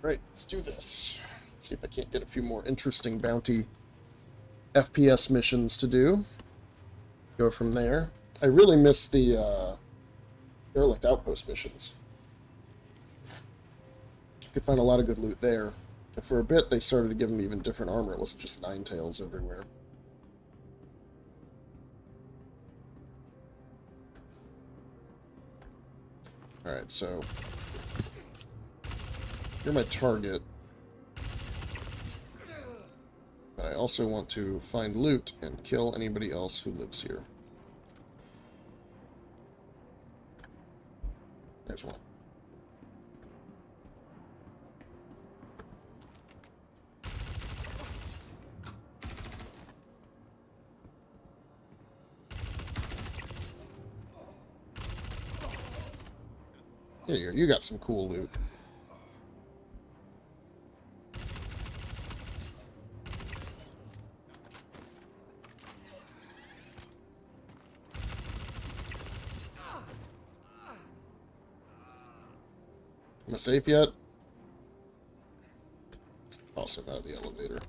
Right, let's do this. See if I can't get a few more interesting bounty FPS missions to do. Go from there. I really miss the derelict outpost missions. You could find a lot of good loot there. And for a bit, they started to give them even different armor. It wasn't just nine tails everywhere. Alright, so you're my target. But I also want to find loot and kill anybody else who lives here. There's one. Here, you got some cool loot. Am I safe yet? Also out of the elevator.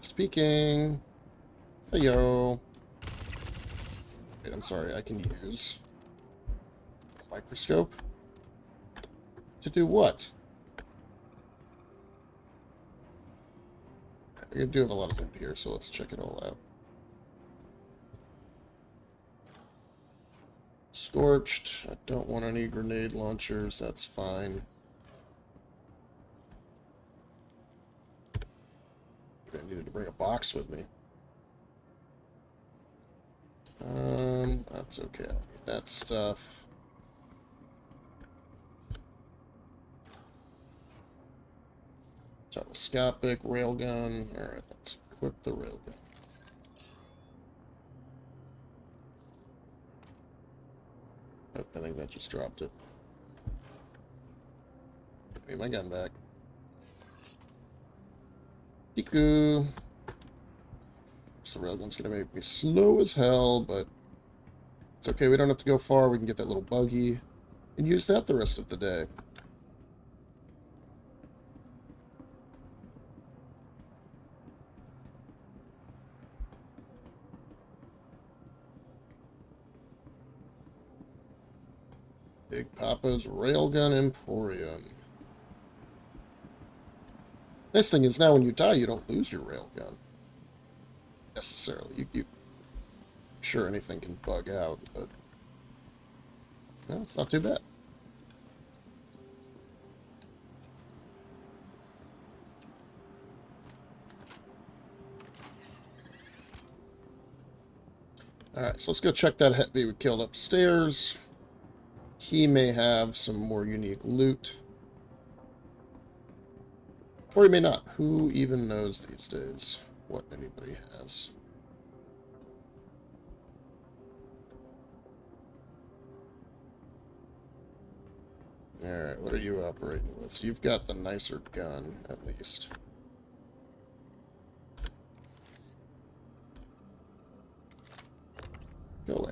Speaking. Heyo. Wait, I'm sorry. I can use a microscope to do what? We do have a lot of loot here, so let's check it all out. Scorched. I don't want any grenade launchers. That's fine. I needed to bring a box with me. That's okay. I don't need that stuff. Telescopic, railgun. Alright, let's equip the railgun. Oh, I think that just dropped it. Give me my gun back. Iku. So the railgun's gonna make me slow as hell, but it's okay. We don't have to go far. We can get that little buggy and use that the rest of the day. Big Papa's Railgun Emporium. Nice thing is now when you die, you don't lose your railgun. Necessarily. Sure, anything can bug out, but no, it's not too bad. Alright, so let's go check that heavy we killed upstairs. He may have some more unique loot. Or he may not. Who even knows these days what anybody has? Alright, what are you operating with? So you've got the nicer gun, at least. Go away.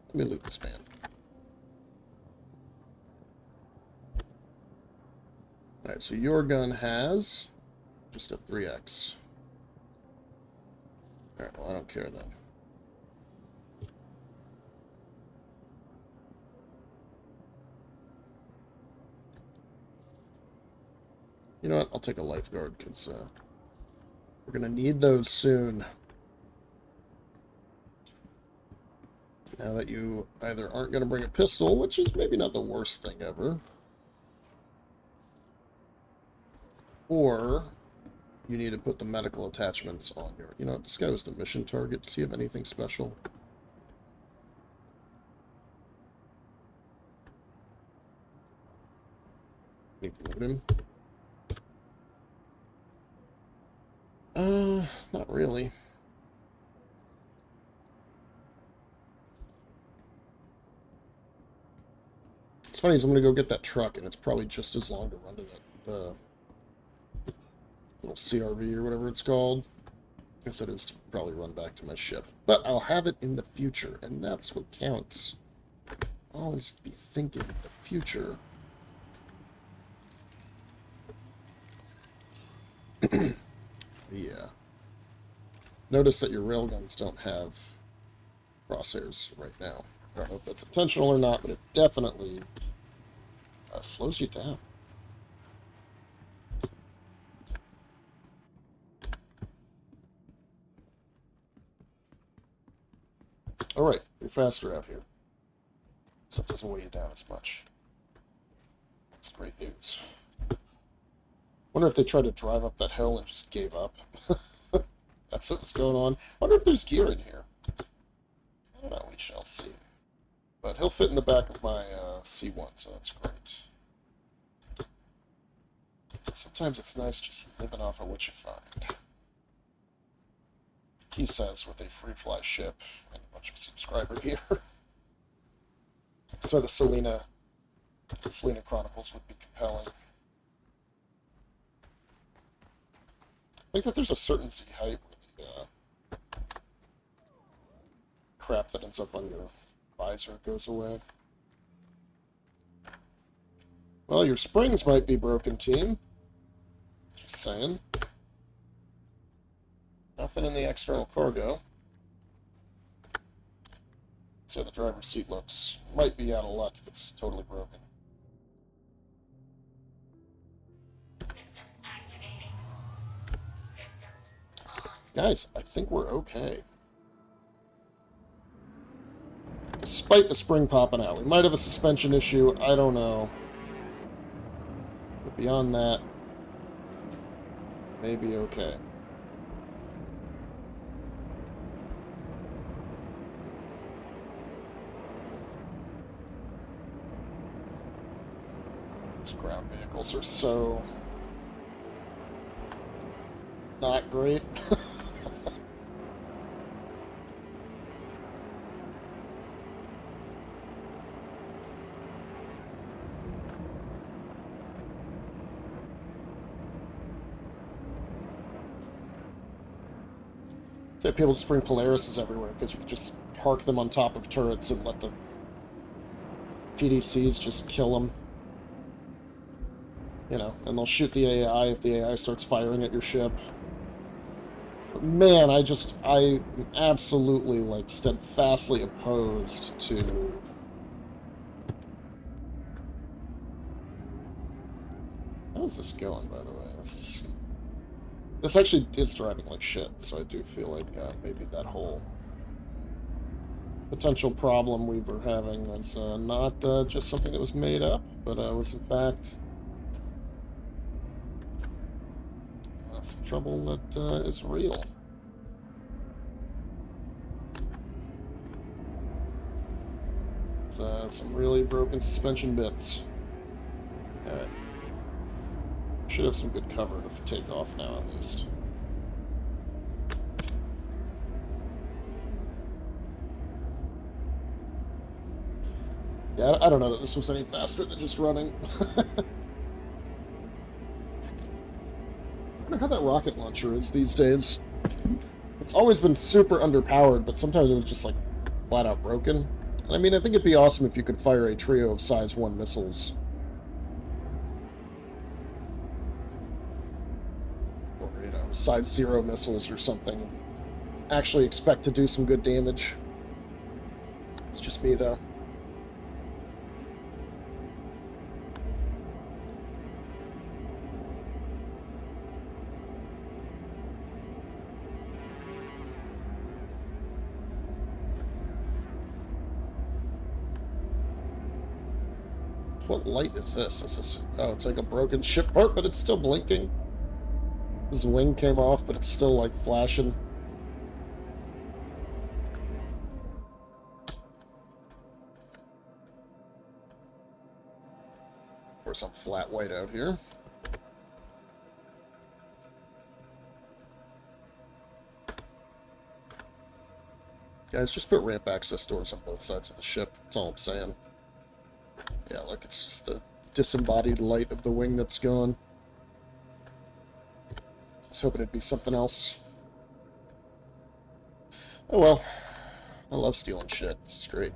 Let me loot this man. Alright, so your gun has just a 3x. Alright, well, I don't care then. You know what? I'll take a lifeguard, because we're going to need those soon. Now that you either aren't going to bring a pistol, which is maybe not the worst thing ever, or you need to put the medical attachments on your... You know what? This guy was the mission target. Does he have anything special? Need to loot him? Not really. It's funny, is I'm going to go get that truck, and it's probably just as long to run to the little CRV or whatever it's called as it is to probably run back to my ship. But I'll have it in the future, and that's what counts. Always be thinking of the future. Yeah. Notice that your railguns don't have crosshairs right now. I don't know if that's intentional or not, but it definitely slows you down. Alright, you're faster out here. So it doesn't weigh you down as much. That's great news. Wonder if they tried to drive up that hill and just gave up. That's what's going on. Wonder if there's gear in here. I don't know, we shall see. But he'll fit in the back of my C1, so that's great. Sometimes it's nice just living off of what you find. He says with a free fly ship and a bunch of subscriber gear. That's why the Selena Chronicles would be compelling. I think that there's a certain Z height where the crap that ends up on your visor goes away. Well, your springs might be broken, team. Just saying. Nothing in the external cargo. So the driver's seat might be out of luck if it's totally broken. Systems activating. Systems on. Guys, I think we're okay. Despite the spring popping out. We might have a suspension issue, I don't know. But beyond that, maybe okay. These ground vehicles are so not great. So people just bring Polaris everywhere because you can just park them on top of turrets and let the PDCs just kill them. You know, and they'll shoot the AI if the AI starts firing at your ship. But man, I am absolutely, like, steadfastly opposed to... How's this going, by the way? This actually is driving like shit, so I do feel like maybe that whole potential problem we were having was not just something that was made up, but was in fact some trouble that is real. It's some really broken suspension bits. Alright. Should have some good cover to take off now, at least. Yeah, I don't know that this was any faster than just running. I wonder how that rocket launcher is these days. It's always been super underpowered, but sometimes it was just, like, flat out broken. And I mean, I think it'd be awesome if you could fire a trio of size 1 missiles. Or, you know, size 0 missiles or something. And actually expect to do some good damage. It's just me, though. What light is this? This is... Oh, it's like a broken ship part, but it's still blinking. His wing came off, but it's still, like, flashing. Of course, I'm flat white out here. Guys, just put ramp access doors on both sides of the ship. That's all I'm saying. Yeah, look, it's just the disembodied light of the wing that's gone. I was hoping it'd be something else. Oh well. I love stealing shit. This is great.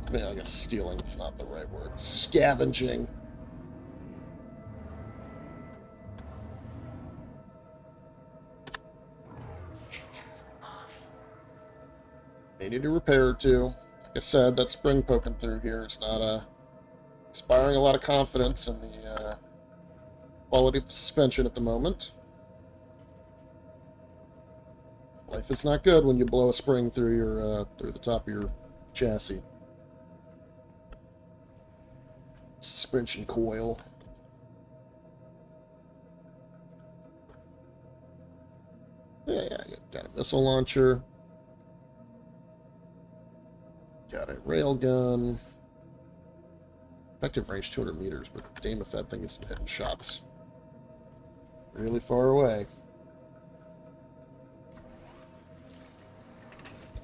I mean, I guess stealing is not the right word. Scavenging. Systems off. May need a repair or two. Like I said, that spring poking through here is not inspiring a lot of confidence in the quality of the suspension at the moment. Life is not good when you blow a spring through your through the top of your chassis. Suspension coil. Yeah, got a missile launcher. Got a railgun. Effective range 200 meters, but damn if that thing isn't hitting shots really far away.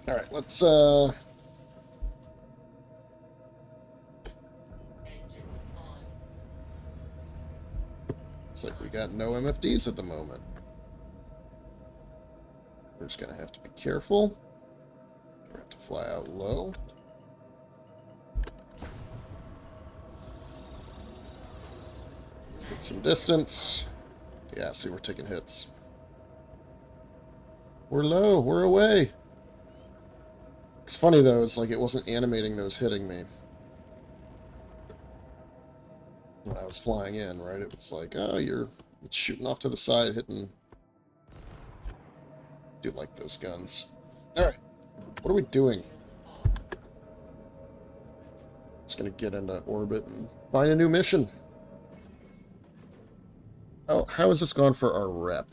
Alright, let's Engines on. looks like we got no MFDs at the moment. We're just gonna have to be careful. We're gonna have to fly out low. Get some distance. Yeah, see, we're taking hits. We're low. We're away. It's funny, though. It's like it wasn't animating those hitting me when I was flying in, right? It was like, oh, it's shooting off to the side, hitting... Do like those guns. Alright. What are we doing? Just gonna get into orbit and find a new mission. Oh, how has this gone for our rep?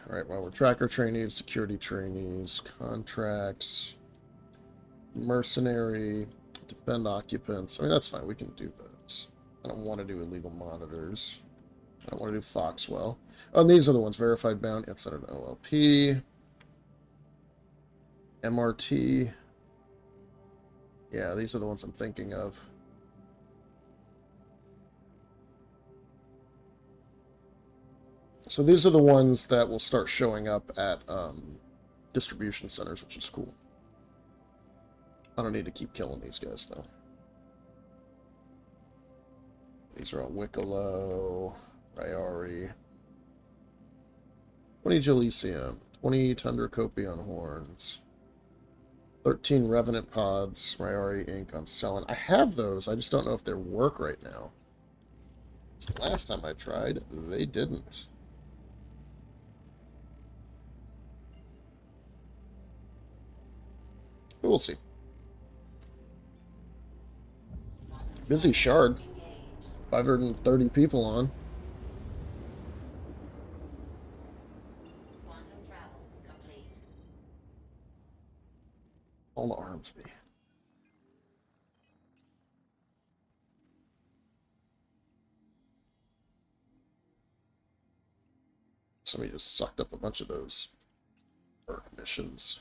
Alright, well, we're tracker trainees, security trainees, contracts, mercenary, defend occupants. I mean, that's fine. We can do those. I don't want to do illegal monitors. I don't want to do Foxwell. Oh, and these are the ones. Verified bounty. That's not an OLP. MRT. Yeah, these are the ones I'm thinking of. So these are the ones that will start showing up at distribution centers, which is cool. I don't need to keep killing these guys, though. These are all Wicklow, Ryari. 20 Gelisium, 20 Tundra Copion Horns, 13 Revenant Pods, Ryari Ink on Selin. I have those, I just don't know if they work right now. So last time I tried, they didn't. But we'll see. Busy Shard. 530 people on. Quantum All arms me. Somebody just sucked up a bunch of those missions.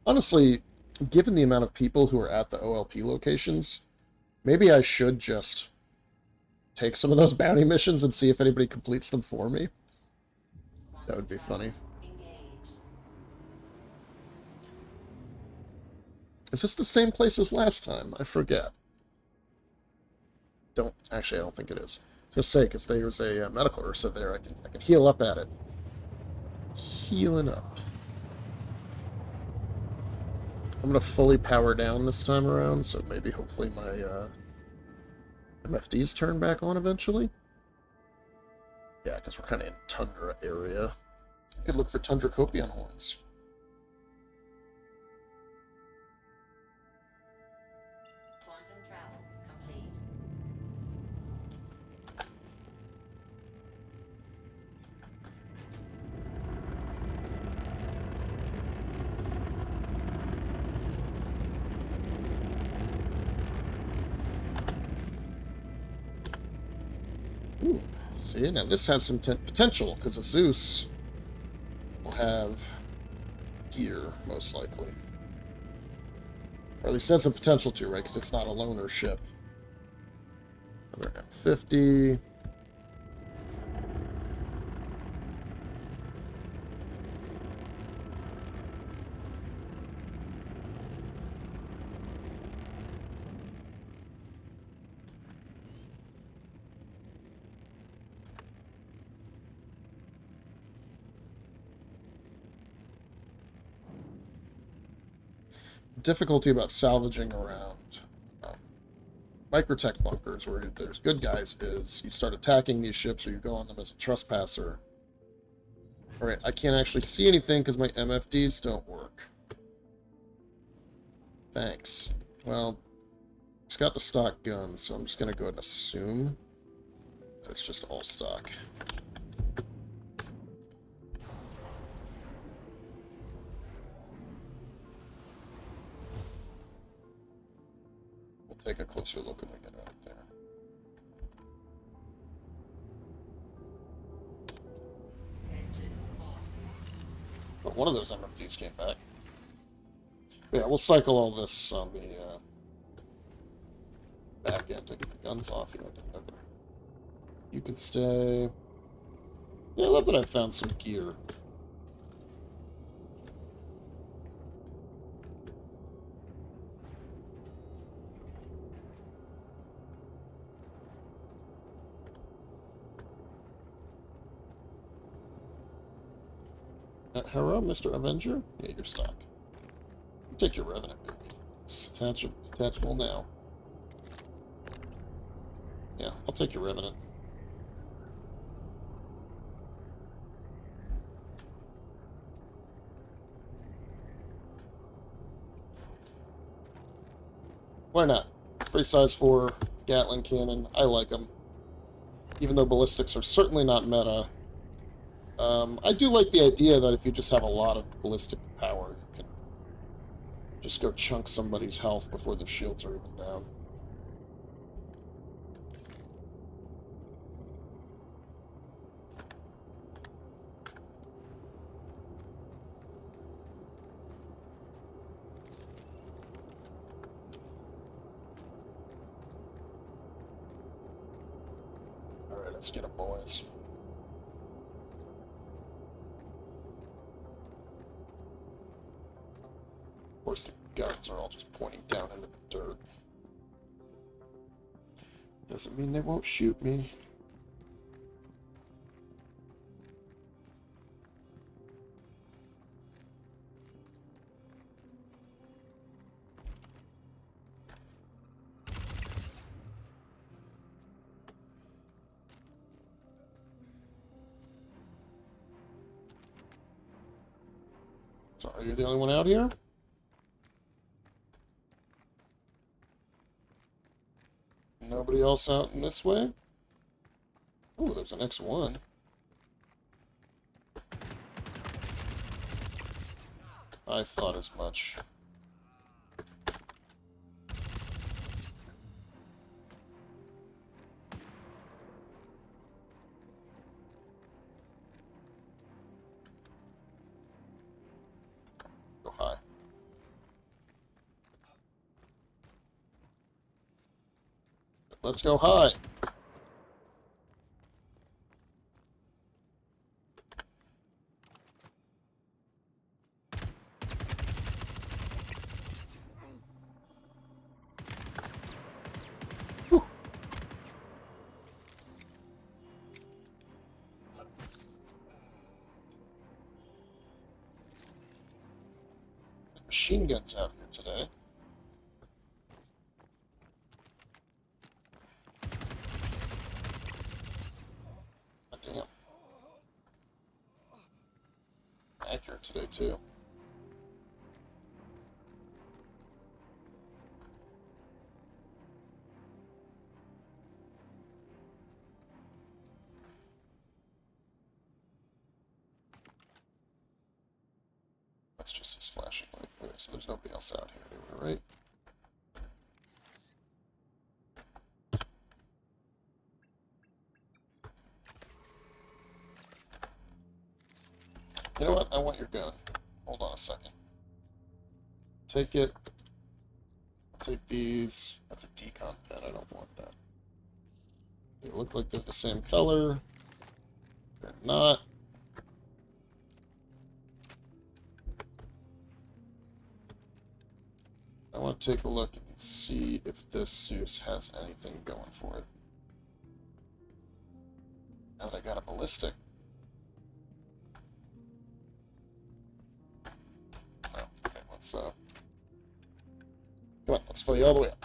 Honestly, given the amount of people who are at the OLP locations, maybe I should just take some of those bounty missions and see if anybody completes them for me. That would be funny. Is this the same place as last time? I forget. Actually, I don't think it is. I was going to say, because there's a medical Ursa there. I can heal up at it. Healing up. I'm going to fully power down this time around, so maybe hopefully my MFDs turn back on eventually. Yeah, because we're kind of in tundra area. Could look for Tundra Copion horns. Quantum travel complete. Ooh, see, now this has some potential, because Zeus will have gear, most likely. Or at least has some potential to, right? Because it's not a loner ship. Another M50. Difficulty about salvaging around Microtech bunkers where there's good guys is you start attacking these ships or you go on them as a trespasser. Alright, I can't actually see anything because my MFDs don't work. Thanks. Well, it's got the stock guns, so I'm just going to go ahead and assume that it's just all stock. Take a closer look when we get out there. But one of those MFDs came back. Yeah, we'll cycle all this on the back end to get the guns off. You can stay. Yeah, I love that I found some gear. Hello, Mr. Avenger? Yeah, you're stock. You take your Revenant, baby. It's attachable now. Yeah, I'll take your Revenant. Why not? Free size 4 Gatling cannon. I like them. Even though ballistics are certainly not meta. I do like the idea that if you just have a lot of ballistic power, you can just go chunk somebody's health before the shields are even down. Alright, let's get them, boys. Of course, the guns are all just pointing down into the dirt. Doesn't mean they won't shoot me. So, are you the only one out here? Nobody else out in this way? Oh, there's an X1. I thought as much. Let's go high. Whew. Machine guns out here today. God damn. Accurate today, too. That's just his flashing light. Okay, so there's nobody else out here anywhere, right? You know what? I want your gun. Hold on a second. Take it. Take these. That's a decon pen. I don't want that. They look like they're the same color. They're not. I want to take a look and see if this Zeus has anything going for it. Now that I got a ballistic. Oh, okay, let's come on, let's fill you all the way up.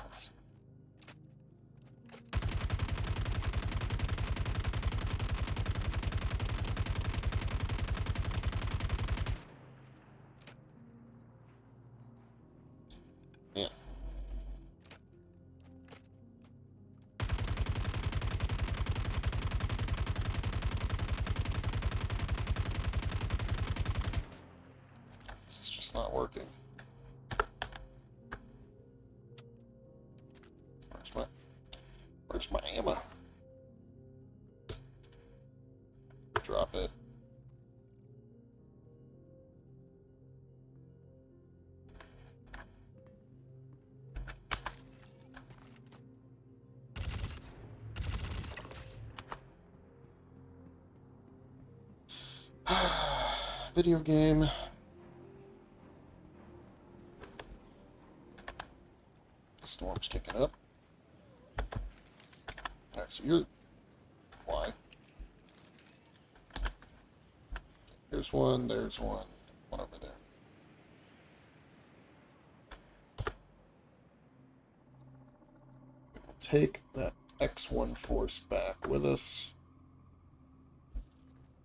Yeah. This is just not working. Where's my ammo? Drop it. Video game. Storm's kicking up. Alright, so you're... Why? Here's one, there's one. One over there. We'll take that X1 force back with us.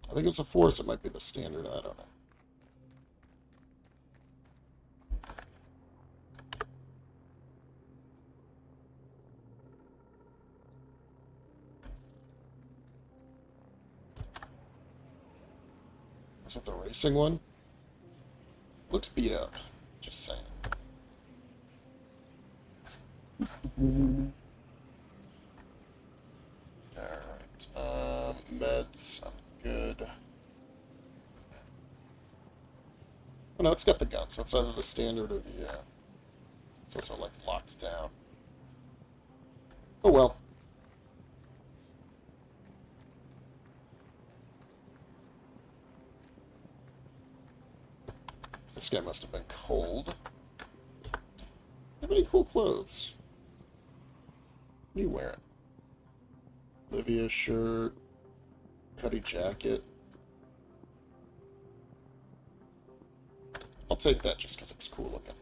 I think it's a force, it might be the standard, I don't know. Is it the racing one? Looks beat up. Just saying. Alright. Meds. I'm good. Oh no, it's got the gun, so it's either the standard or the, it's also, like, locked down. Oh well. This guy must have been cold. Have any cool clothes? What are you wearing? Livia shirt, Cuddy jacket. I'll take that just because it's cool looking.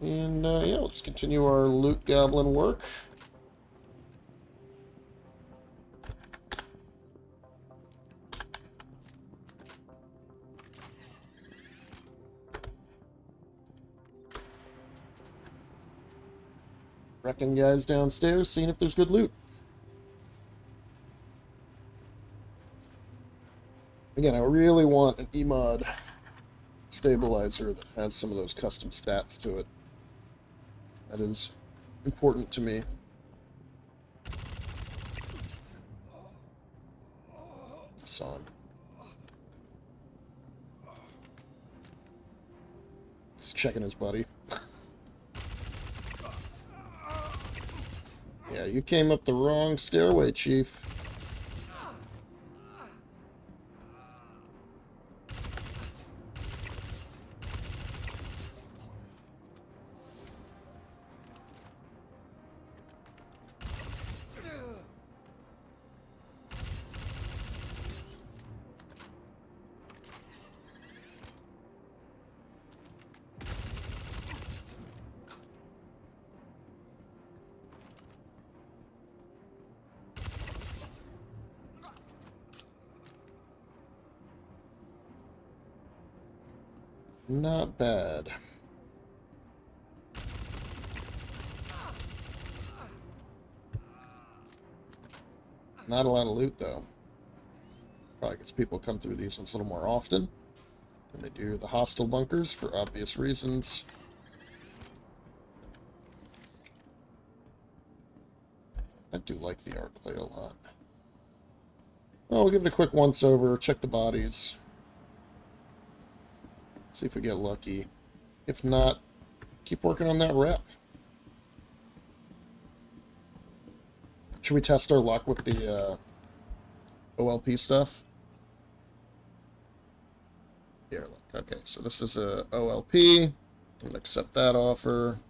And yeah, we'll just continue our loot goblin work. Wrecking guys downstairs, seeing if there's good loot. Again, I really want an E-mod stabilizer that has some of those custom stats to it. That is important to me. I saw him. He's checking his buddy. you came up the wrong stairway, Chief. Not bad. Not a lot of loot, though. Probably because people come through these ones a little more often than they do the hostile bunkers, for obvious reasons. I do like the arc light a lot. Oh, we'll give it a quick once-over, check the bodies. See if we get lucky. If not, keep working on that rep. Should we test our luck with the OLP stuff? Here, look. Okay, so this is a OLP. I'm going to accept that offer.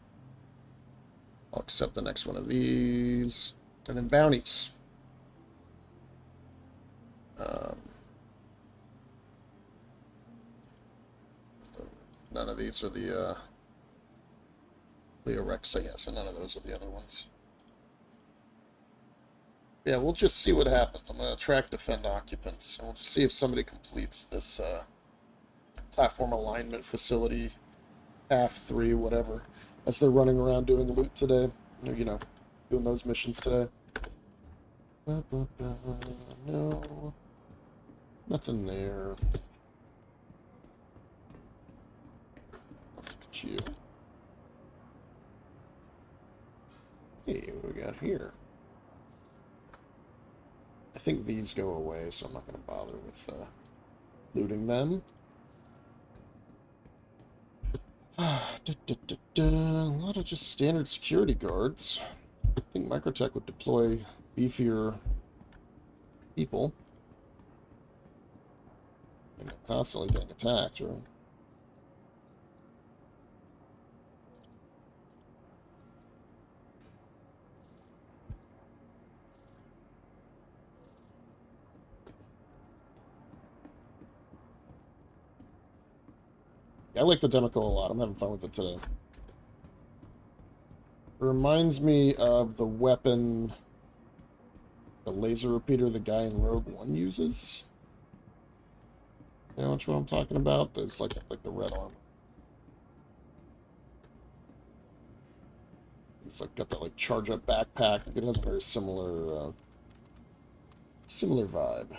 I'll accept the next one of these. And then bounties. None of these are the Leo Rexa, yes, and none of those are the other ones. Yeah, we'll just see what happens. I'm going to track defend occupants, and we'll just see if somebody completes this platform alignment facility, half 3, whatever, as they're running around doing loot today. You know, doing those missions today. No. Nothing there. Let's look at you. Hey, what do we got here? I think these go away, so I'm not going to bother with looting them. A lot of just standard security guards. I think Microtech would deploy beefier people. And they're constantly getting attacked, right? I like the Demico a lot. I'm having fun with it today. It reminds me of the weapon, the laser repeater the guy in Rogue One uses. You know which one I'm talking about? It's like the red armor. It's like got that like charge up backpack. It has a very similar vibe.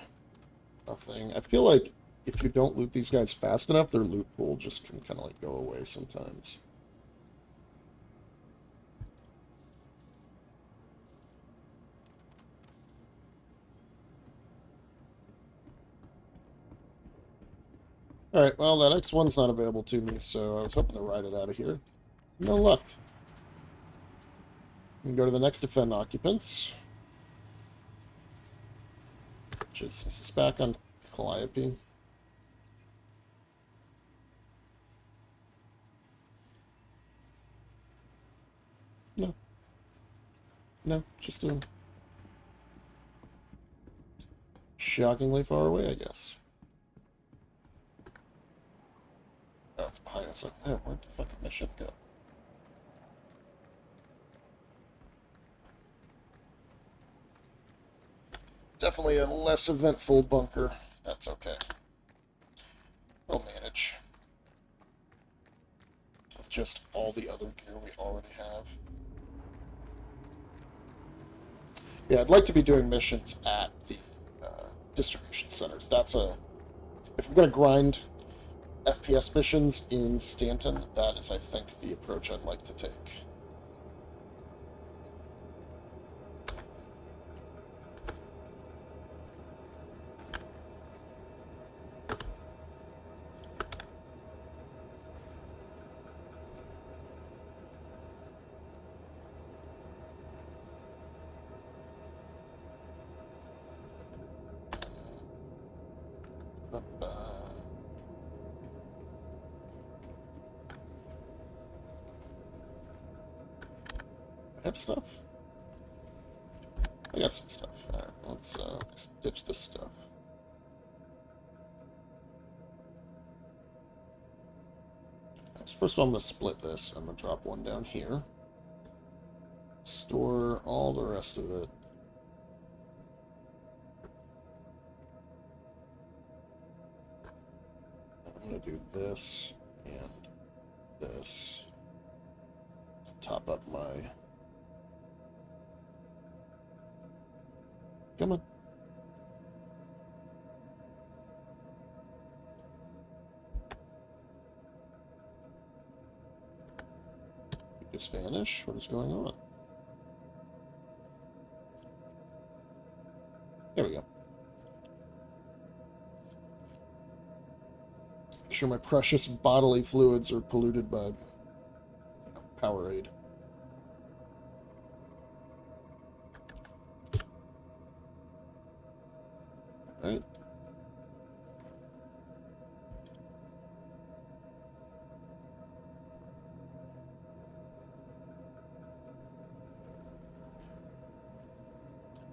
Nothing. I feel like if you don't loot these guys fast enough, their loot pool just can kind of like go away sometimes. Alright, well, that X1's not available to me, so I was hoping to ride it out of here. No luck. We can go to the next defend occupants. Which is this back on Calliope? No. No, just doing shockingly far away, I guess. Oh, it's behind us. Like, oh, where'd the fuck did my ship go? Definitely a less eventful bunker. That's okay. We'll manage. With just all the other gear we already have. Yeah, I'd like to be doing missions at the distribution centers. That's a... If I'm going to grind FPS missions in Stanton, that is, I think, the approach I'd like to take. I have stuff? I got some stuff. Alright, let's ditch this stuff. So first of all, I'm going to split this. I'm going to drop one down here. Store all the rest of it. I'm going to do this and this to top up my... Come on. You just vanish? What is going on? There we go. Make sure my precious bodily fluids are polluted by Powerade. Alright.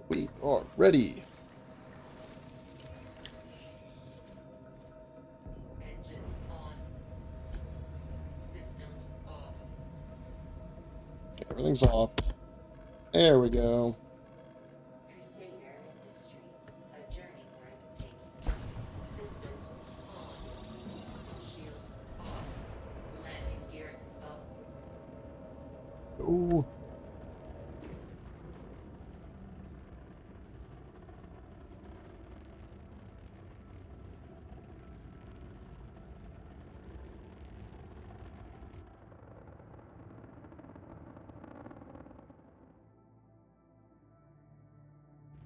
We are ready. Engines on. Systems off. Okay, everything's off. There we go. Crusader Industries. A journey worth taking. Systems on. Shields off. Landing gear up. Ooh.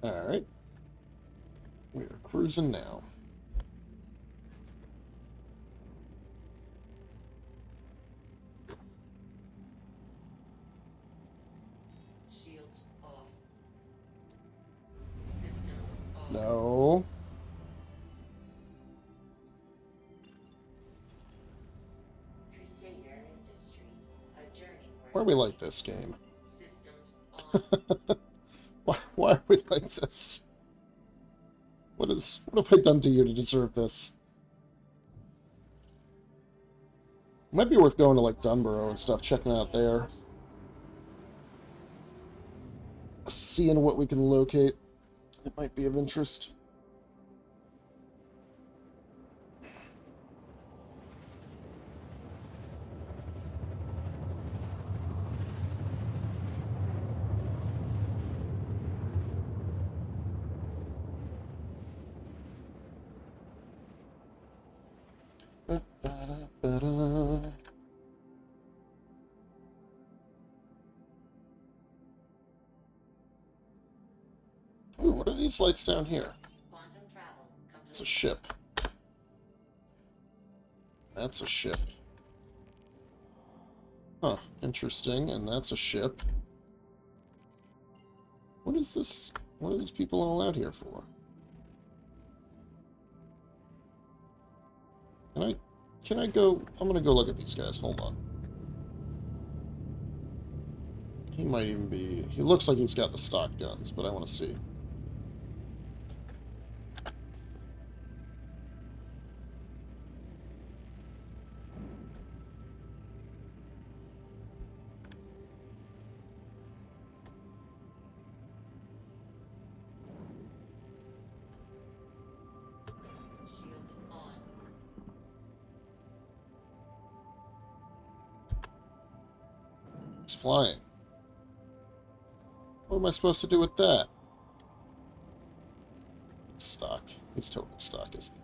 Alright. We are cruising now. Shields off. Systems off. No. Crusader Industries. A journey worth Why are we like this game? Systems on. Why are we like this? What have I done to you to deserve this? Might be worth going to like Dunborough and stuff, checking out there. Seeing what we can locate. It might be of interest. Ba-da-ba-da. Ooh, what are these lights down here? Quantum travel complete. It's a ship. That's a ship. Huh, interesting, and that's a ship. What is this? What are these people all out here for? Can I go? I'm gonna go look at these guys. Hold on. He might even be... He looks like he's got the stock guns, but I want to see. Shields on. He's flying. What am I supposed to do with that? Stock. He's totally stock, isn't he?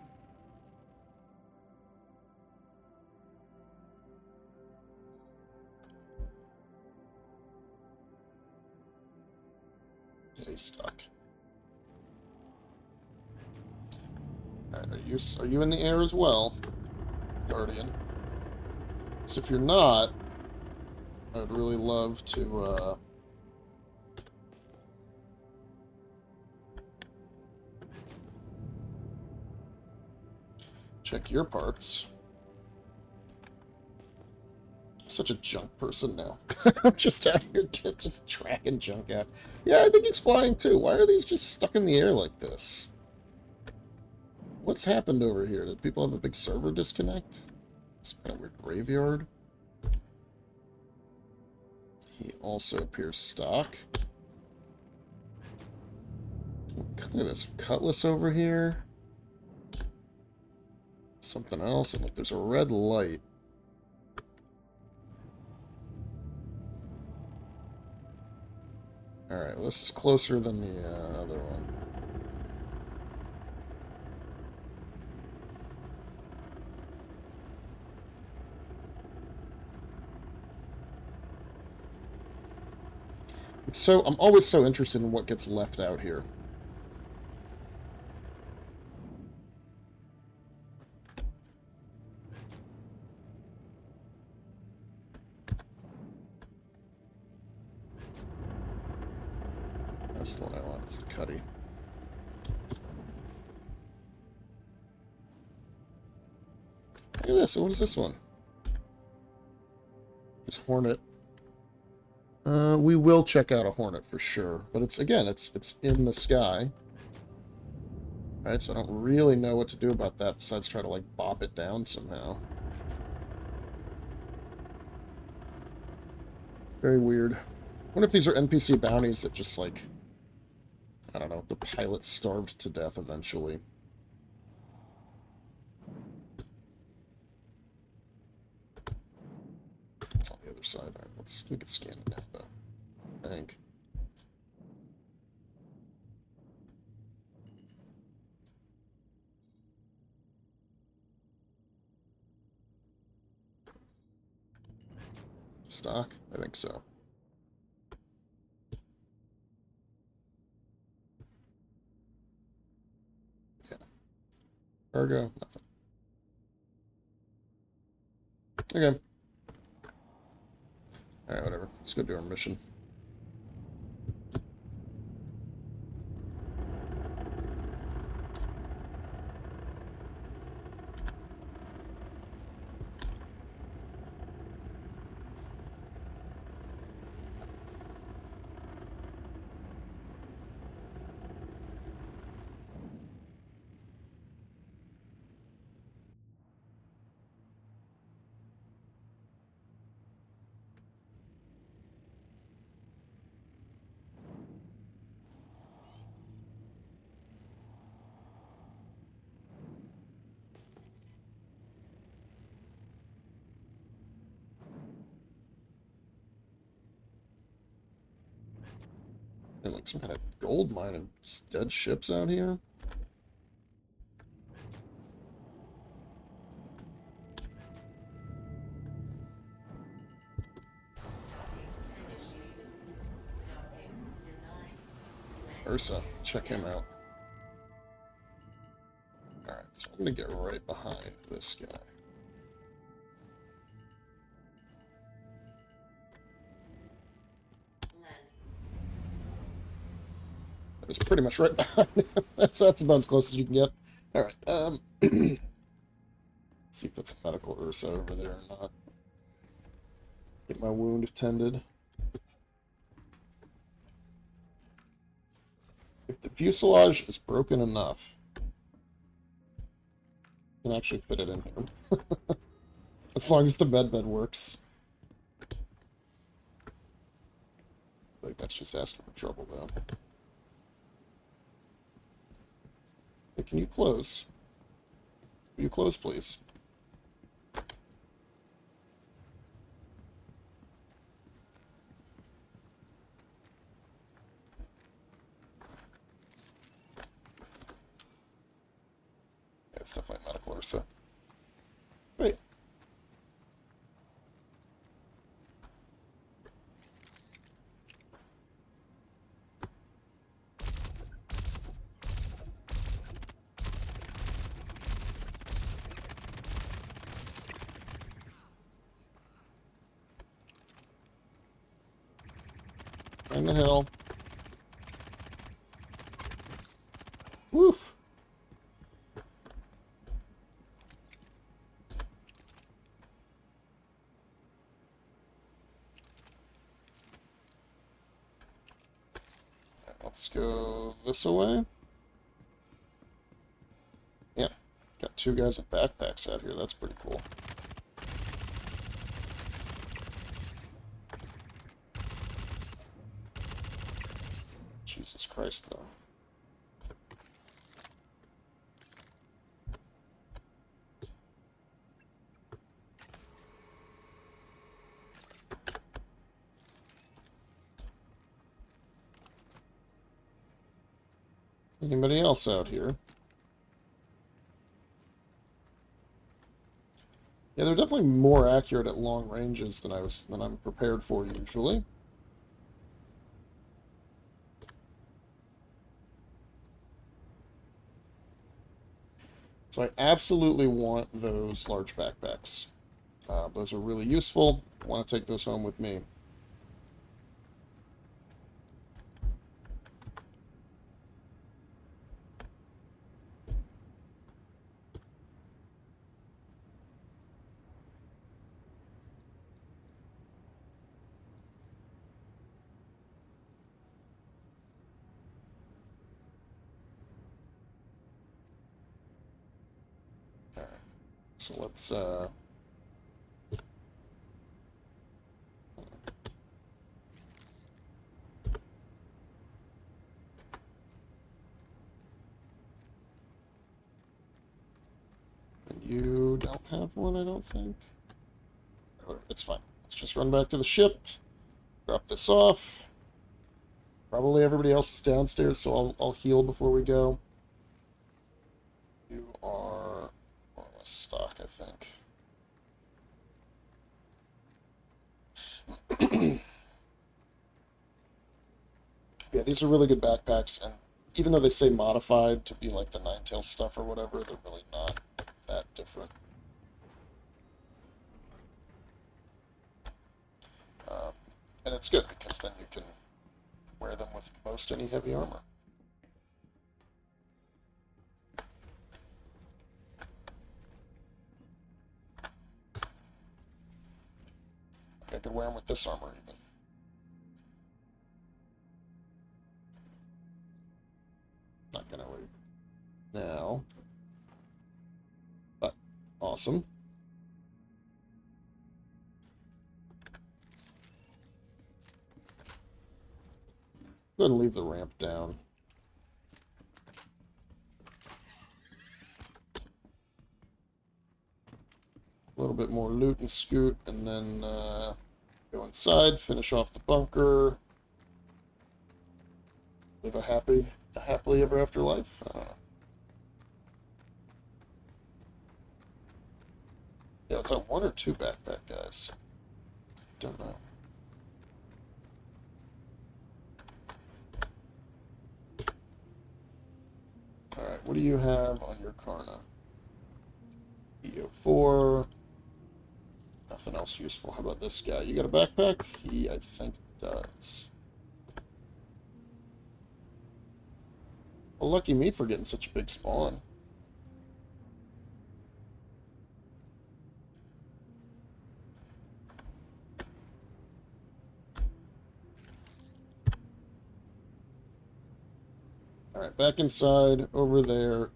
Yeah, he's stuck. Alright, are you in the air as well, Guardian? So if you're not, I'd really love to, Check your parts. I'm such a junk person now. I'm just out here just tracking junk out. Yeah, I think he's flying too. Why are these just stuck in the air like this? What's happened over here? Did people have a big server disconnect? It's kind of weird graveyard. He also appears stock. Look at this cutlass over here. Something else, and look, there's a red light. Alright, well, this is closer than the other one. I'm always so interested in what gets left out here. That's the one I want, is the Cuddy. Look at this, what is this one? It's Hornet. We will check out a Hornet for sure, but it's in the sky. Alright, so I don't really know what to do about that besides try to, like, bop it down somehow. Very weird. I wonder if these are NPC bounties that just, like, I don't know, the pilot starved to death eventually. It's on the other side. Alright, we can scan it now, though. I think. Stock? I think so. Yeah. Cargo? Nothing. Okay. Alright, whatever. Let's go do our mission. There's like some kind of gold mine and just dead ships out here. Ursa, check him out. Alright, so I'm gonna get right behind this guy. That is pretty much right behind him. That's about as close as you can get. Alright, see if that's a medical Ursa over there or not. Get my wound tended. If the fuselage is broken enough, you can actually fit it in here. As long as the med bed works. Like, that's just asking for trouble, though. Hey, can you close? Will you close, please? Yeah, it's definitely medical Ursa. Wait. In the hill. Woof. Let's go this way. Yeah, got two guys with backpacks out here. That's pretty cool. Jesus Christ, though. Anybody else out here? Yeah, they're definitely more accurate at long ranges than I'm prepared for usually. So I absolutely want those large backpacks. Those are really useful. I want to take those home with me. Alright, so let's and you don't have one, I don't think. It's fine. Let's just run back to the ship, drop this off. Probably everybody else is downstairs, so I'll heal before we go. You are more or less stock, I think. Yeah, these are really good backpacks, and even though they say modified to be like the Ninetales stuff or whatever, they're really not that different. And it's good because then you can wear them with most any heavy armor. I could wear them with this armor even. Not gonna wait now, but awesome. Go ahead and leave the ramp down. A little bit more loot and scoot, and then go inside, finish off the bunker, live a happily ever after life. I don't know. Yeah, was that one or two backpack guys? Don't know. Alright, what do you have on your Karna? EO4. Nothing else useful. How about this guy? You got a backpack? He, I think, does. Well, lucky me for getting such a big spawn. Alright, back inside, over there.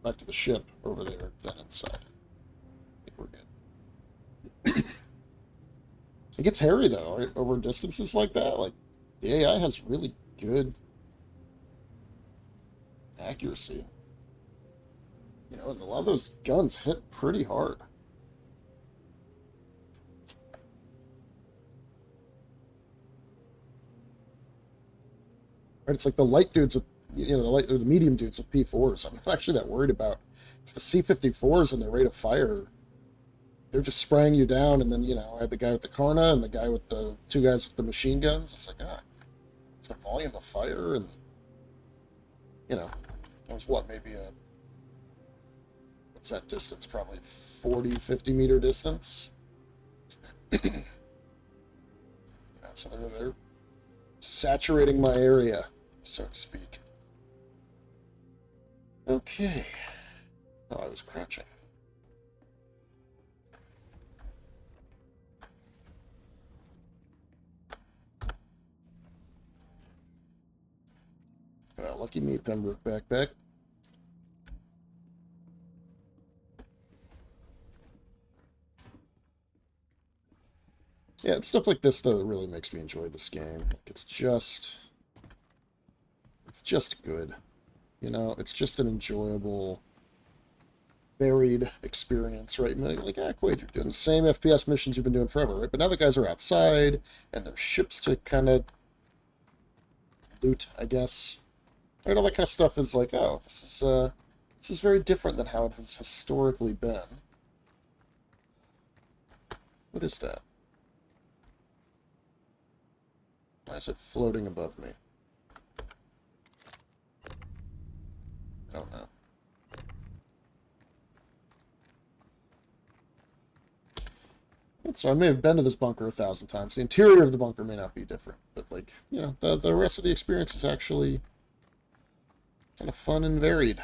Back to the ship, over there, then inside. I think we're good. It gets hairy, though, right? Over distances like that. Like, the AI has really good accuracy. You know, and a lot of those guns hit pretty hard. Right? It's like the light dudes with, you know, the light or the medium dudes with P4s. I'm not actually that worried about. It's the C54s and the rate of fire. They're just spraying you down, and then, you know, I had the guy with the Karna and the guy with the two guys with the machine guns. It's like, it's the volume of fire, and, you know, it was what, maybe what's that distance? Probably 40, 50 meter distance. Yeah, so they're saturating my area, so to speak. Okay. Oh, I was crouching. Lucky me, Pembroke backpack. Yeah, it's stuff like this, though, that really makes me enjoy this game. Like, it's just good. You know, it's just an enjoyable, varied experience, right? And like, Quade, you're doing the same FPS missions you've been doing forever, right? But now the guys are outside, and there's ships to kind of loot, I guess. Right, all that kind of stuff is like, oh, this is very different than how it has historically been. What is that? Why is it floating above me? I don't know. And so I may have been to this bunker 1,000 times. The interior of the bunker may not be different, but, like, you know, the rest of the experience is actually kind of fun and varied.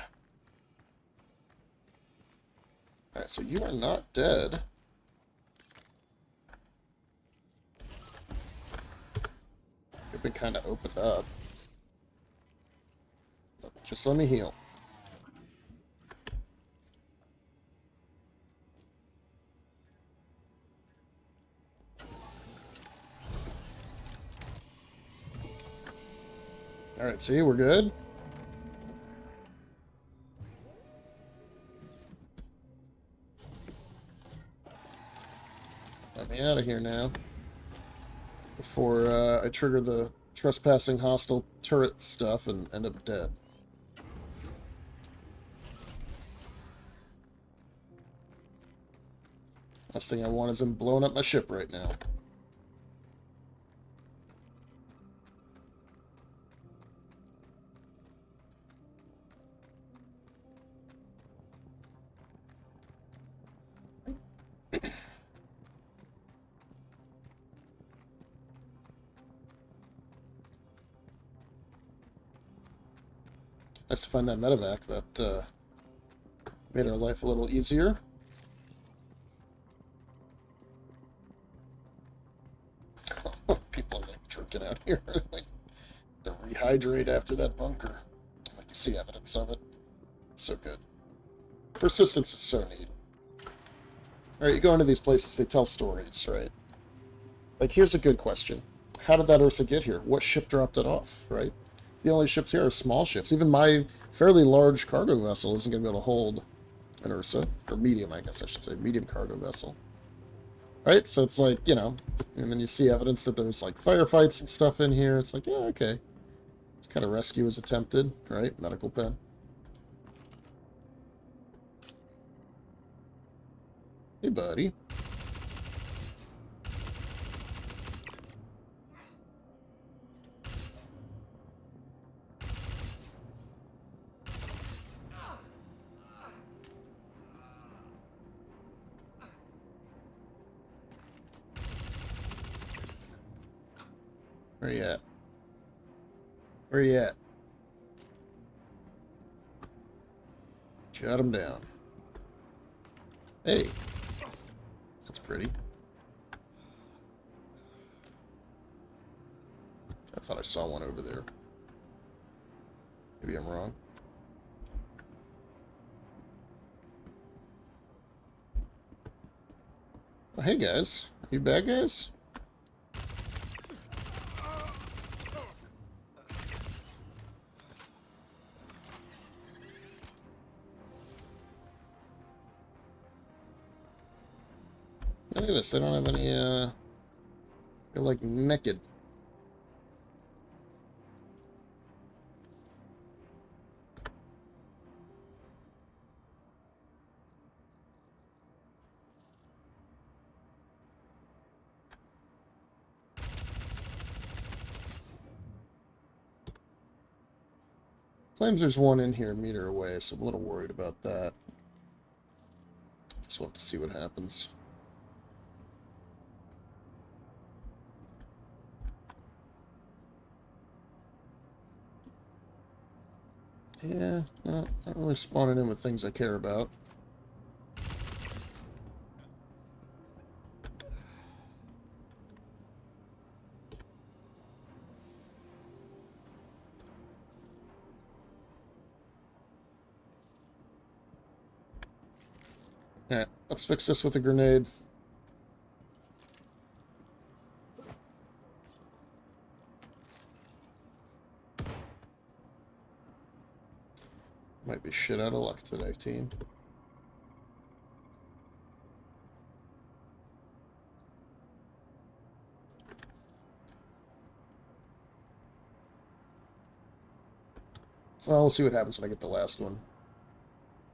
Alright, so you are not dead. You've been kind of opened up. Just let me heal. Alright, see, we're good. Let me out of here now. Before I trigger the trespassing hostile turret stuff and end up dead. Last thing I want is him blowing up my ship right now. Nice to find that medevac. That made our life a little easier. People are like drinking out here. Like, to rehydrate after that bunker. Like, you see evidence of it. It's so good. Persistence is so neat. Alright, you go into these places, they tell stories, right? Like, here's a good question. How did that Ursa get here? What ship dropped it off, right? The only ships here are small ships. Even my fairly large cargo vessel isn't going to be able to hold an Ursa. Or medium, I guess I should say. Medium cargo vessel. Right? So it's like, you know, and then you see evidence that there's like firefights and stuff in here. It's like, yeah, okay. This kind of rescue was attempted, right? Medical pen. Hey, buddy. Where you at? Where you at? Shut him down. Hey. That's pretty. I thought I saw one over there. Maybe I'm wrong. Oh, hey guys. You bad guys? Look at this. They don't have any, they're like naked. Claims there's one in here a meter away, so I'm a little worried about that. Guess we'll have to see what happens. Yeah, not really spawning in with things I care about. Alright, let's fix this with a grenade. Might be shit out of luck today, team. Well, we'll see what happens when I get the last one.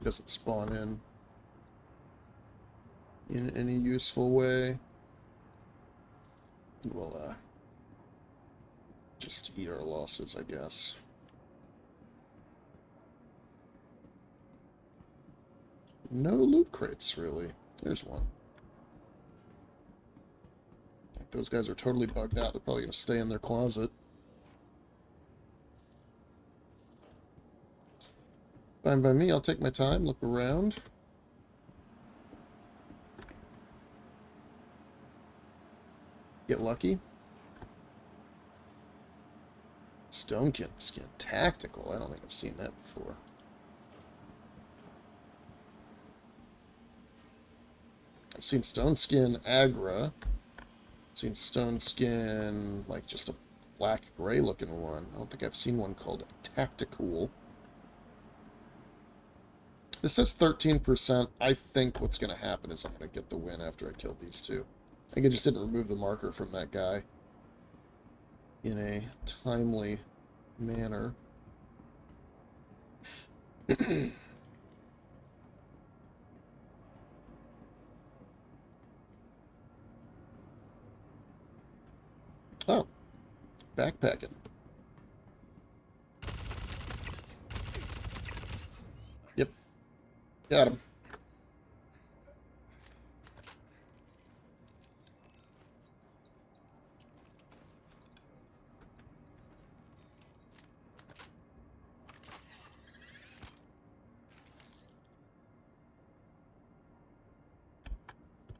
It doesn't spawn in any useful way. We'll just eat our losses, I guess. No loot crates, really. There's one. Those guys are totally bugged out. They're probably going to stay in their closet. Fine by me. I'll take my time, look around. Get lucky. Stone skin. Tactical. I don't think I've seen that before. I've seen stone skin agra. I've seen stone skin, like just a black-gray looking one. I don't think I've seen one called tactical. This says 13%. I think what's going to happen is I'm going to get the win after I kill these two. I think I just didn't remove the marker from that guy in a timely manner. Oh, backpacking. Yep, got him.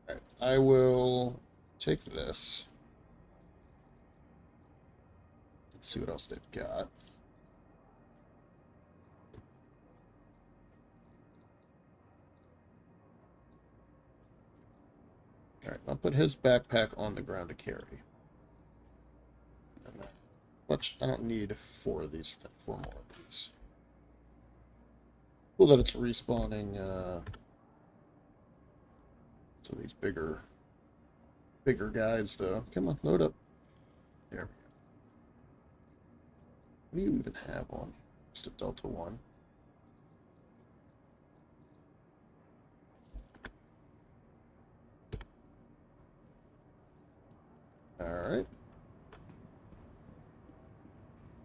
Alright, I will take this. Let's see what else they've got. Alright, I'll put his backpack on the ground to carry. And then, which I don't need four of these, four more of these. Cool that it's respawning, so these bigger guys, though. Come on, load up. There we go. What do you even have on? Just a Delta 1. Alright.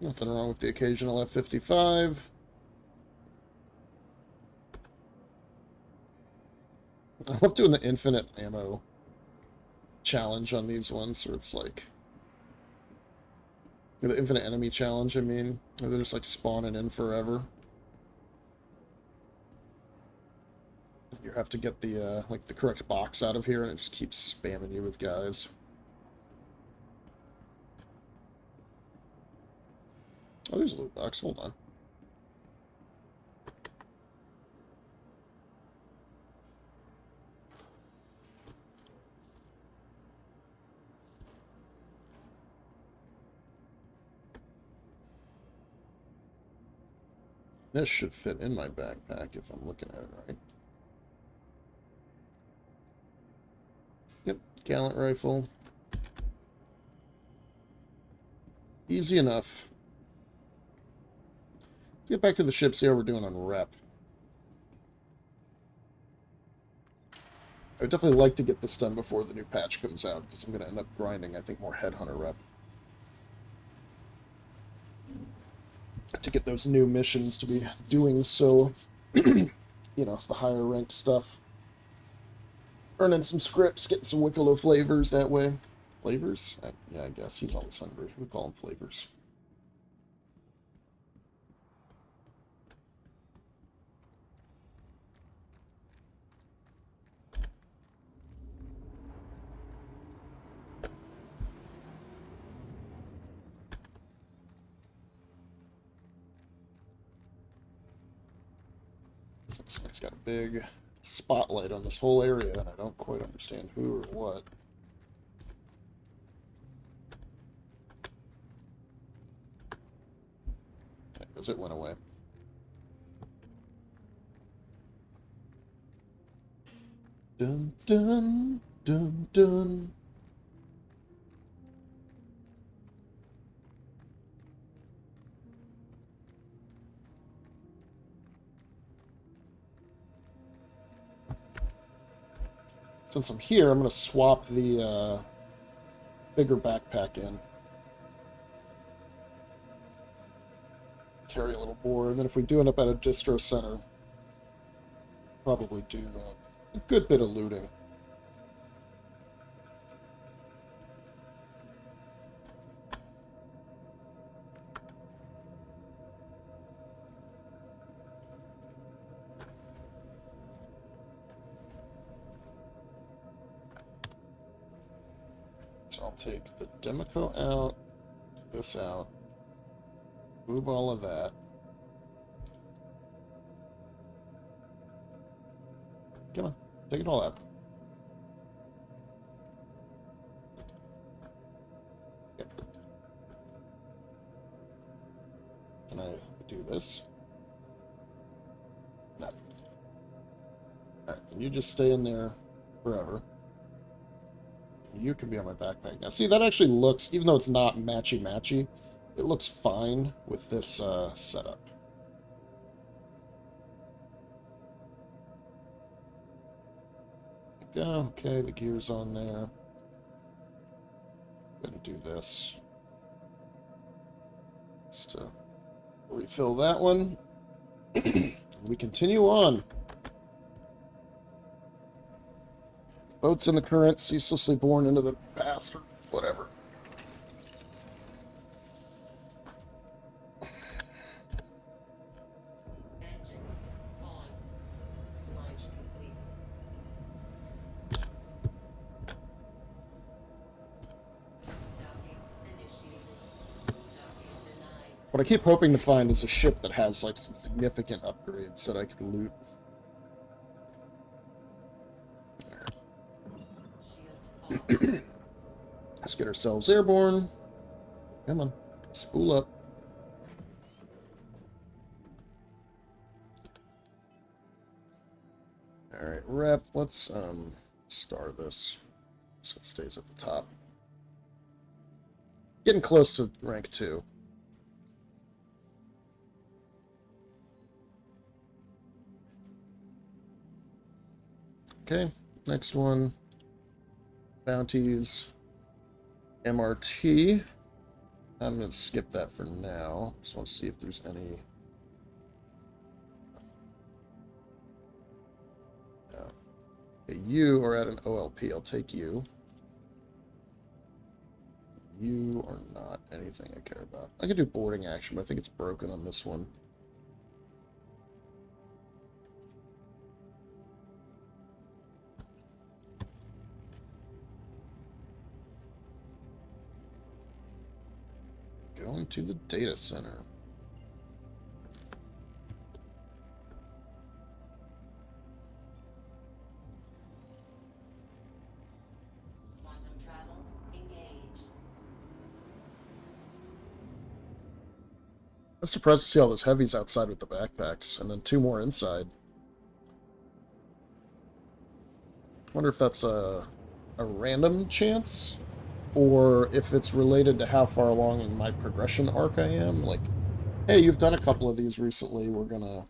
Nothing wrong with the occasional F-55. I love doing the infinite ammo challenge on these ones, where it's like... The infinite enemy challenge, I mean. Where they're just like spawning in forever. You have to get the, like, the correct box out of here, and it just keeps spamming you with guys. Oh, there's a loot box. Hold on. This should fit in my backpack if I'm looking at it right. Yep, gallant rifle. Easy enough. Get back to the ship, see how we're doing on rep. I would definitely like to get this done before the new patch comes out, because I'm going to end up grinding, I think, more headhunter rep. To get those new missions to be doing so, you know, the higher ranked stuff. Earning some scripts, getting some Wicklow flavors that way. Flavors? Yeah, I guess. He's always hungry. We call them flavors. He's got a big spotlight on this whole area, and I don't quite understand who or what. Because it went away. Dun dun dun dun. Since I'm here, I'm going to swap the bigger backpack in. Carry a little more, and then if we do end up at a distro center, probably do a good bit of looting. So I'll take the Demico out, this out, move all of that. Come on, take it all out. Yep. Can I do this? No. Alright, then you just stay in there forever. You can be on my backpack. Now, see, that actually looks, even though it's not matchy-matchy, it looks fine with this setup. Okay, the gear's on there. Go ahead and do this. Just to refill that one. We continue on. Boats in the current, ceaselessly borne into the past, or whatever. Engines on. Launch complete. Docking initiated. Docking denied. What I keep hoping to find is a ship that has like some significant upgrades that I can loot. Shields on. Let's get ourselves airborne. Come on, spool up. Alright, rep, let's star this so it stays at the top. Getting close to rank 2. Okay, next one. Bounties. MRT. I'm going to skip that for now. Just want to see if there's any... No. Okay, you are at an OLP. I'll take you. You are not anything I care about. I could do boarding action, but I think it's broken on this one. Going to the data center. Quantum travel engaged. I was surprised to see all those heavies outside with the backpacks, and then 2 more inside. Wonder if that's a random chance, or if it's related to how far along in my progression arc I am. Like, hey, you've done a couple of these recently, we're gonna...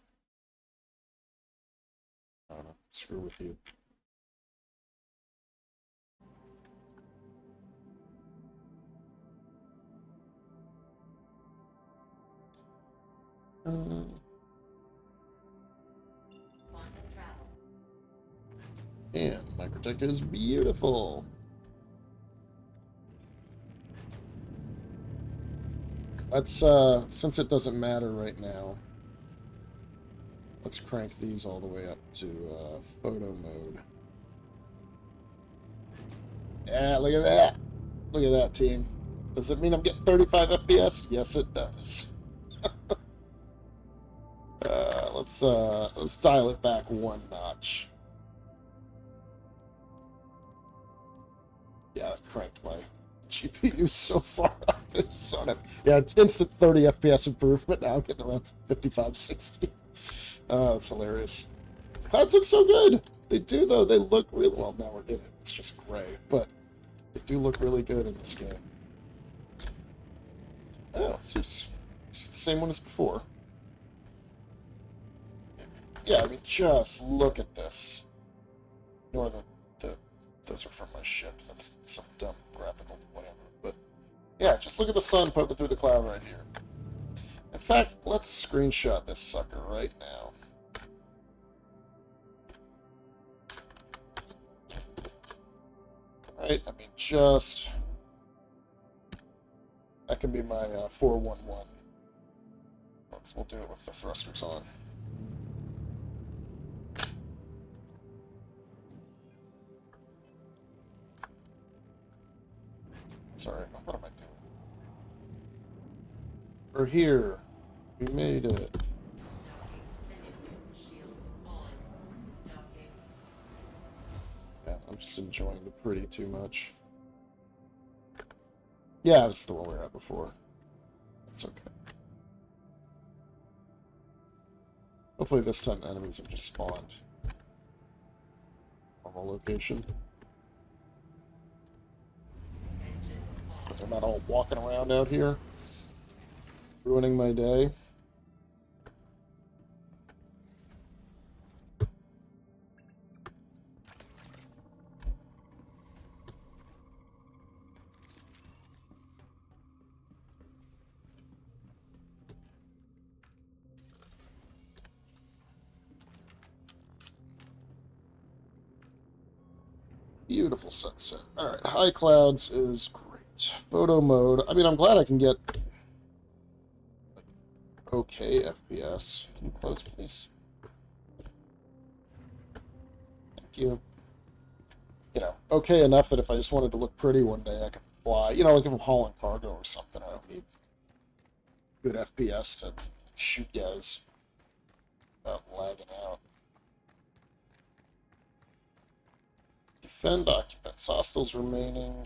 I don't know, screw with you. Quantum travel. And Microtech is beautiful. Let's, since it doesn't matter right now, let's crank these all the way up to photo mode. Yeah, look at that. Look at that, team. Does it mean I'm getting 35 FPS? Yes, it does. Let's dial it back 1 notch. Yeah, that cranked my GPU so far up. It's so heavy. Yeah, instant 30 FPS improvement. Now I'm getting around 55, 60. That's hilarious. Clouds look so good. They do, though. They look really well. Now we're in it. It's just gray, but they do look really good in this game. Oh, so it's just the same one as before. Yeah, I mean, just look at this. Ignore the those are from my ship. That's some dumb graphical whatever. But yeah, just look at the sun poking through the cloud right here. In fact, let's screenshot this sucker right now. Right? I mean, just... That can be my 411. We'll do it with the thrusters on. Sorry, what am I doing? We're here. We made it. Yeah, I'm just enjoying the pretty too much. Yeah, this is the one we were at before. That's okay. Hopefully this time the enemies have just spawned. Normal location. They're not all walking around out here, ruining my day. Beautiful sunset. Alright, high clouds is great. Photo mode. I mean, I'm glad I can get like, okay FPS. Can you close, please? Thank you. You know, okay enough that if I just wanted to look pretty one day, I could fly. You know, like if I'm hauling cargo or something, I don't need good FPS to shoot guys without lagging out. Defend occupants. Hostiles remaining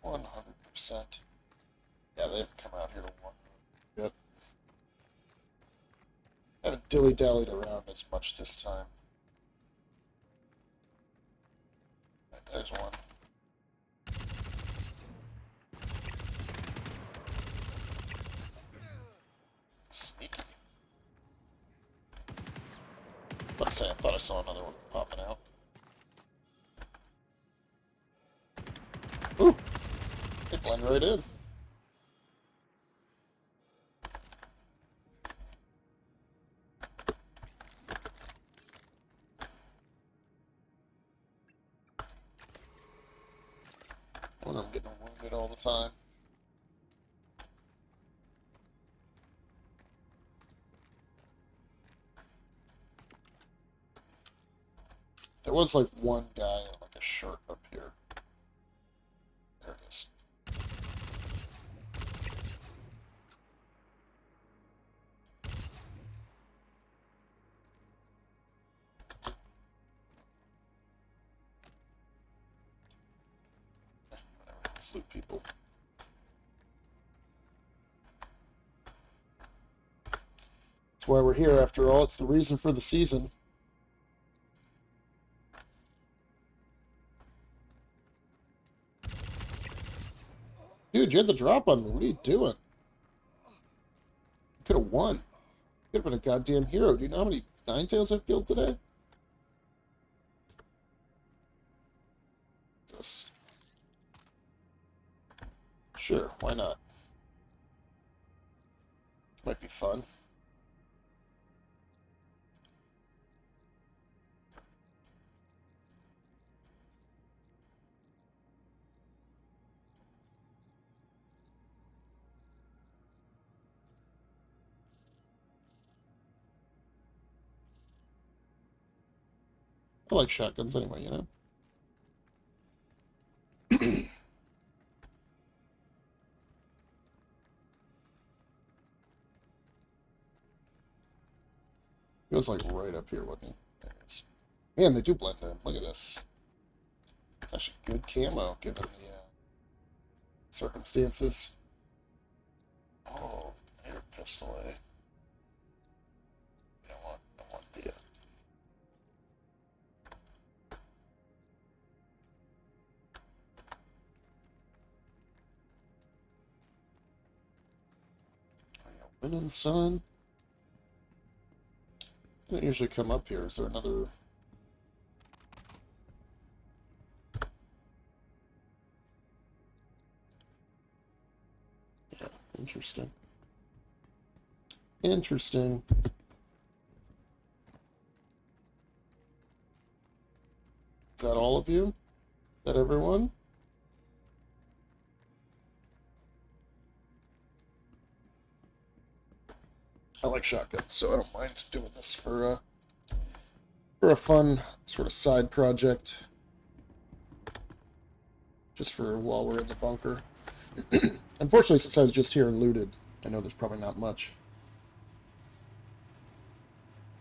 100%. Yeah, they haven't come out here to warn me yet. I haven't dilly-dallied around as much this time. Right, there's one. Sneaky. I thought I saw another one popping out. Ooh! They blend right in. When I'm getting wounded all the time. There was like one guy in like a shirt up here. There it is. Whatever, let's loot people. That's why we're here after all. It's the reason for the season. Dude, you had the drop on me. What are you doing? You could have won. You could have been a goddamn hero. Do you know how many Ninetales I've killed today? Just... Sure, why not? Might be fun. I like shotguns anyway, you know? He was like right up here, wasn't he? There he is. Man, they do blend in. Look at this. It's actually good camo given the circumstances. Oh, air pistol, eh? I want the. Winning sun. They don't usually come up here. Is there another? Yeah, interesting. Interesting. Is that all of you? Is that everyone? I like shotguns, so I don't mind doing this for a fun sort of side project. Just for while we're in the bunker. Unfortunately, since I was just here and looted, I know there's probably not much.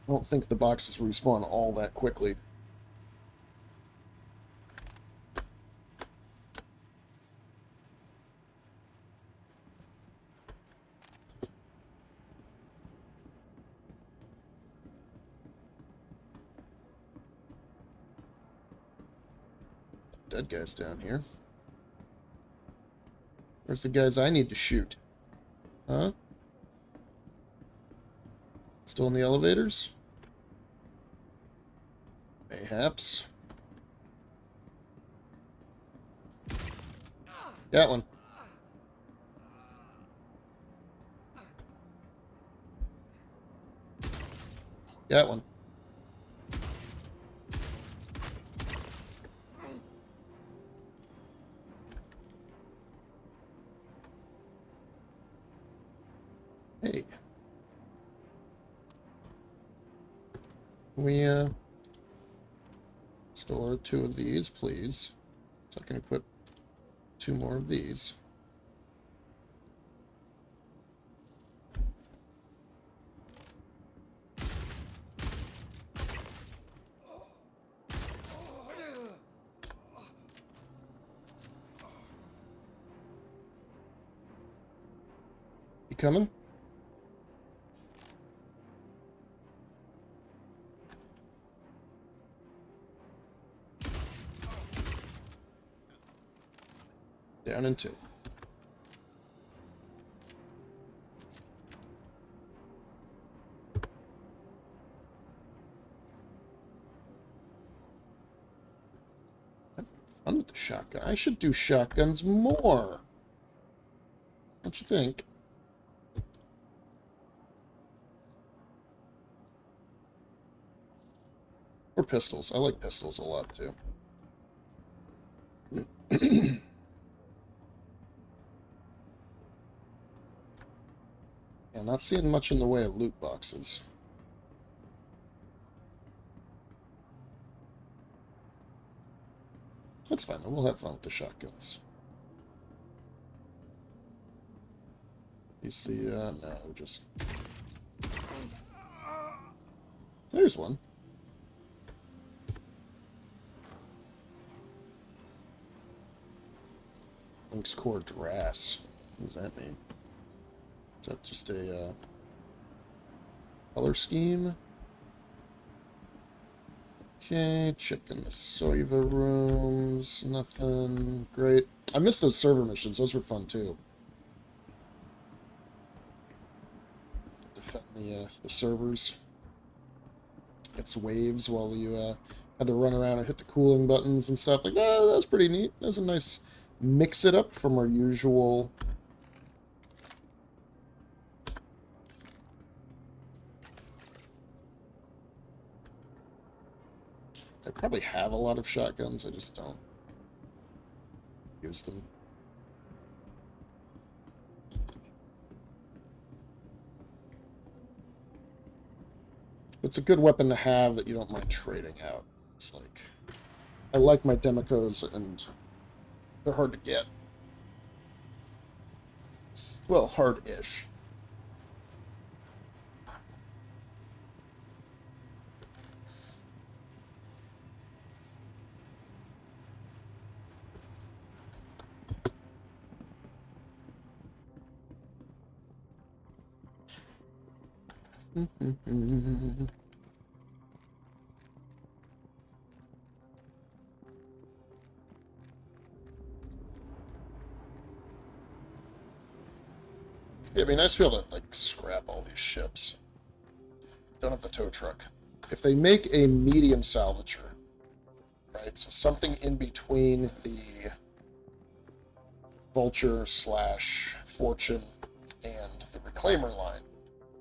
I don't think the boxes respawn all that quickly. Dead guys down here. Where's the guys I need to shoot? Huh? Still in the elevators? Mayhaps. Got one. Got one. Hey. We, store 2 of these, please. So I can equip 2 more of these. You coming? Down in 2. Fun with the shotgun. I should do shotguns more. Don't you think? Or pistols. I like pistols a lot, too. Yeah, not seeing much in the way of loot boxes. That's fine, we'll have fun with the shotguns. You see, no, just... There's one. Link's Core Drass. What does that mean? Is that just a, color scheme? Okay, checking the Soiva rooms. Nothing. Great. I missed those server missions. Those were fun, too. Defend the servers. Gets waves while you, had to run around and hit the cooling buttons and stuff. Like, that was pretty neat. That was a nice mix it up from our usual... I probably have a lot of shotguns, I just don't use them. It's a good weapon to have that you don't mind trading out. It's like... I like my Demicos, and they're hard to get. Well, hard-ish. It'd be nice to be able to, like, scrap all these ships. Don't have the tow truck. If they make a medium salvager, right, so something in between the Vulture / Fortune and the Reclaimer line,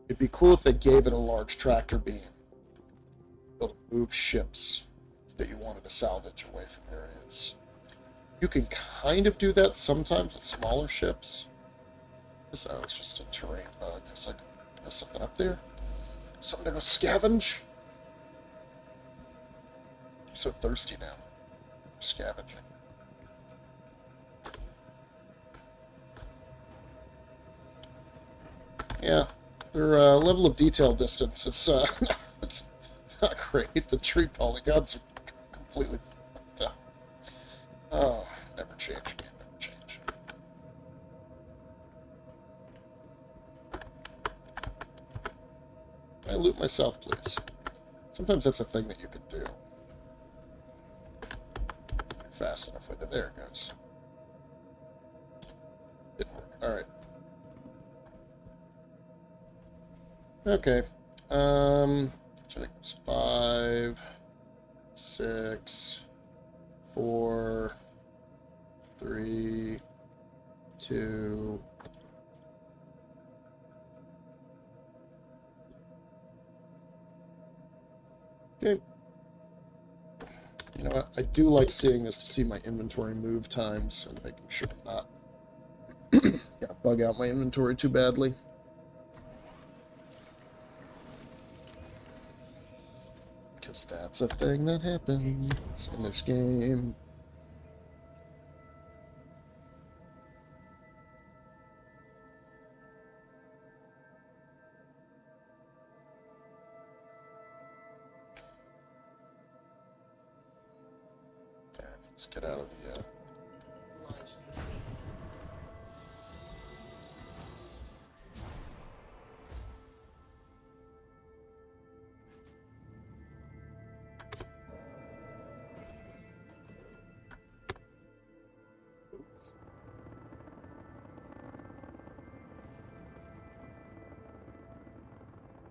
it'd be cool if they gave it a large tractor beam. Able to move ships that you wanted to salvage away from areas. You can kind of do that sometimes with smaller ships. Oh, it's just a terrain bug. It's like, there's something up there? Something to go scavenge? I'm so thirsty now. Scavenging. Yeah, their level of detail distance is it's not great. The tree polygons are completely fucked up. Oh, never change again, never change. Can I loot myself, please? Sometimes that's a thing that you can do. Fast enough with it. There it goes. Didn't work. Alright. Okay. So I think it was 5, 6, 4, 3, 2. Okay. You know what? I do like seeing this to see my inventory move times and making sure I'm not gonna bug out my inventory too badly. Because that's a thing that happens in this game. Alright, let's get out of the Launch complete.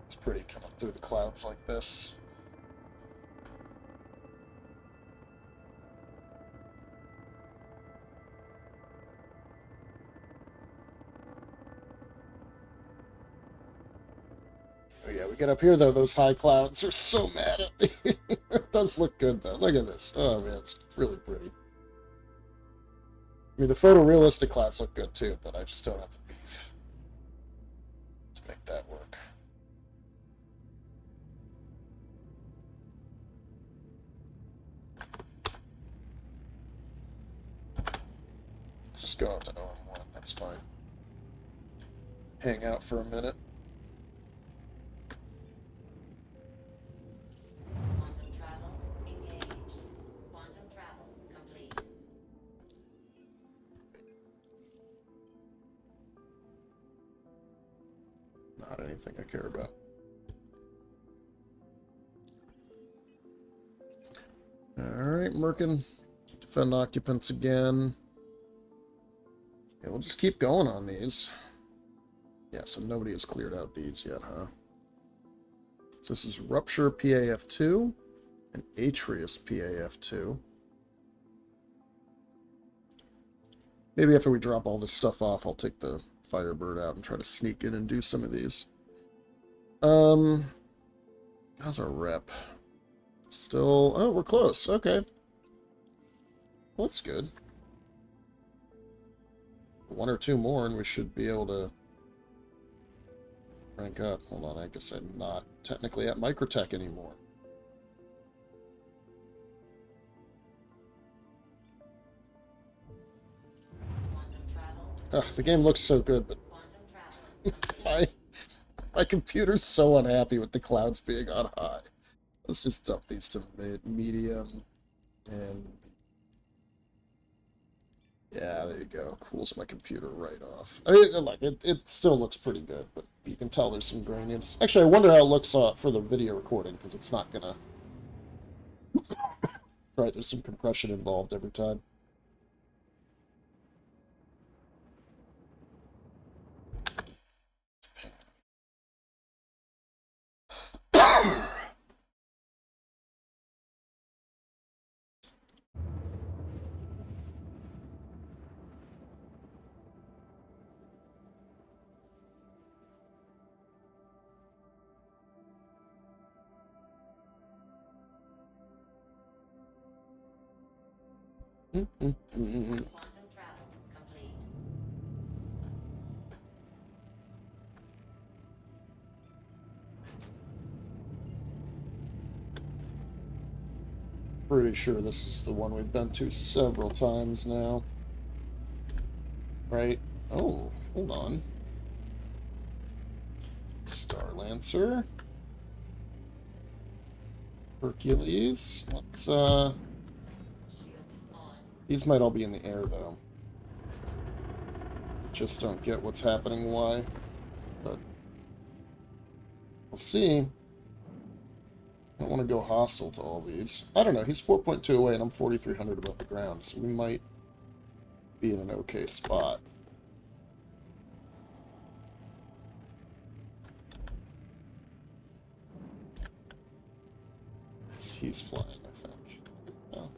It's pretty coming through the clouds like this. Oh yeah, we get up here though, those high clouds are so mad at me. It does look good though. Look at this. Oh man, it's really pretty. I mean, the photorealistic clouds look good too, but I just don't have the beef to make that work. Just go out to OM1, that's fine. Hang out for a minute. Quantum travel engaged. Quantum travel complete. Not anything I care about. Alright, Merkin. Defend occupants again. Yeah, we'll just keep going on these. Yeah, so nobody has cleared out these yet, huh? So this is Rupture PAF2 and Atreus PAF2. Maybe after we drop all this stuff off, I'll take the Firebird out and try to sneak in and do some of these. How's our rep? Still... Oh, we're close. Okay. Well, that's good. 1 or 2 more and we should be able to rank up. Hold on, I guess I'm not technically at Microtech anymore. Quantum travel. Ugh, the game looks so good, but Quantum travel complete. my computer's so unhappy with the clouds being on high. Let's just dump these to medium and Yeah, there you go. Cools my computer right off. I mean, like it still looks pretty good, but you can tell there's some graininess. Actually, I wonder how it looks for the video recording because it's not gonna. Right, there's some compression involved every time. Quantum travel complete. Pretty sure this is the one we've been to several times now. Right? Oh, hold on. Star Lancer. Hercules. Let's, Shields on. these might all be in the air, though. Just don't get what's happening, why. But we'll see. I don't want to go hostile to all these. I don't know. He's 4.2 away, and I'm 4,300 above the ground, so we might be in an okay spot. He's flying, I think. Oh.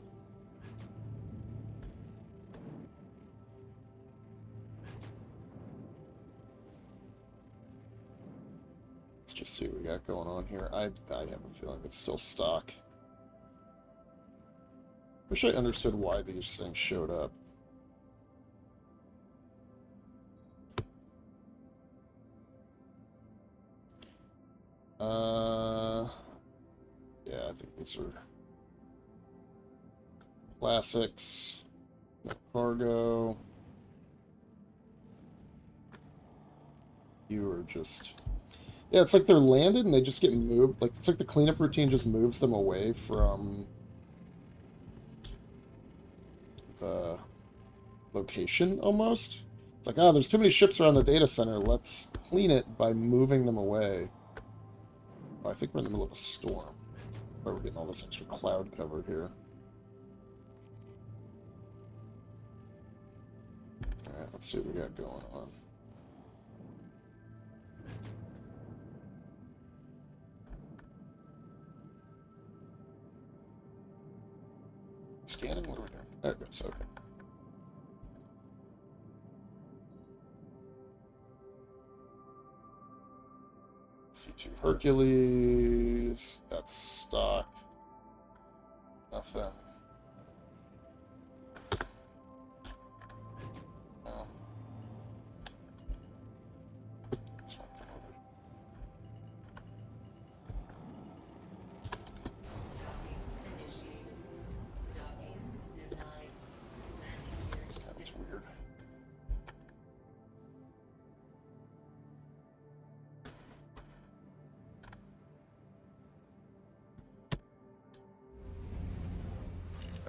Let's just see what we got going on here. I have a feeling it's still stock. Wish I understood why these things showed up. Yeah, I think these are classics. No cargo. You are just... Yeah, it's like they're landed and they just get moved. Like, it's like the cleanup routine just moves them away from the location, almost. It's like, oh, there's too many ships around the data center. Let's clean it by moving them away. Oh, I think we're in the middle of a storm. Why we're getting all this extra cloud cover here. Alright, let's see what we got going on. Scanning? What are we doing? There it goes, okay. C2 Hercules. That's stock. Nothing. No. This one come over. Docking initiated. Docking denied. Landing gear. That was weird.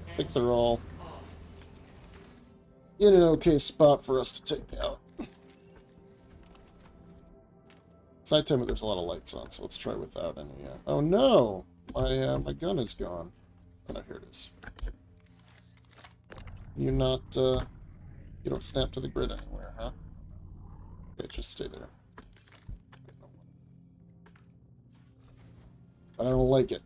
I think they're all Off. in an okay spot for us to take out. It's nighttime, but there's a lot of lights on, so let's try without any. Oh no! My gun is gone. Oh no, here it is. You're not, you don't snap to the grid anywhere, huh? Okay, just stay there. I don't like it.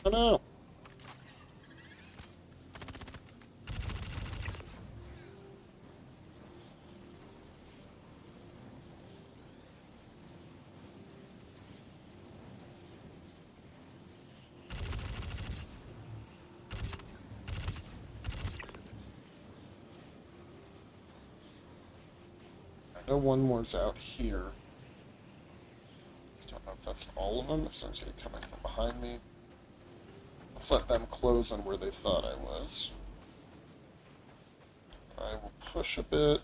Oh no! I know one more's out here. Just don't know if that's all of them, if someone's going to come in from behind me. Let's let them close on where they thought I was. I will push a bit.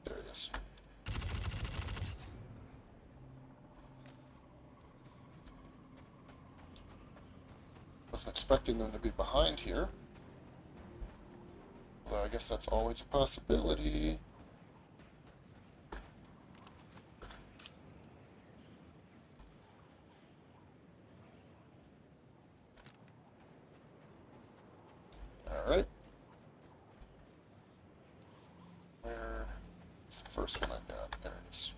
There he is. Wasn't expecting them to be behind here. Although I guess that's always a possibility. Alright. Where's the first one I got? There it is.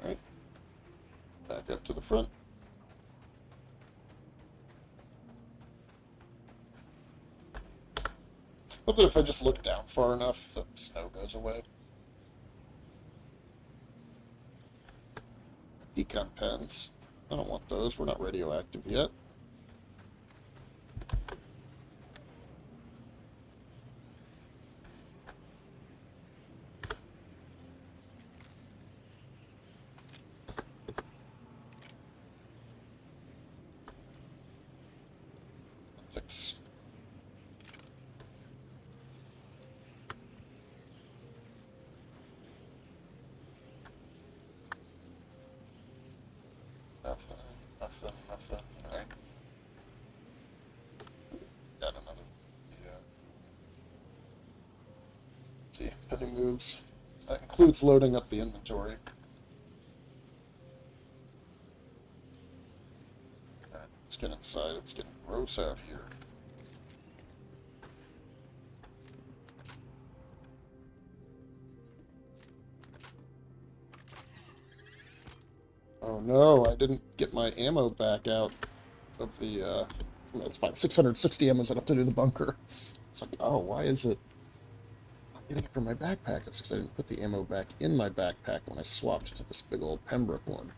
Alright. Back up to the front. Hope that if I just look down far enough, the snow goes away. Decon pens. I don't want those. We're not radioactive yet. Optics. Nothing, nothing. Alright. Got another. Yeah. See, pending moves. That includes loading up the inventory. Alright, let's get inside. It's getting gross out here. Oh no, I didn't get my ammo back out of the, that's fine. 660 ammo is enough to do the bunker. It's like, oh, why is it not getting it from my backpack? It's because I didn't put the ammo back in my backpack when I swapped to this big old Pembroke one.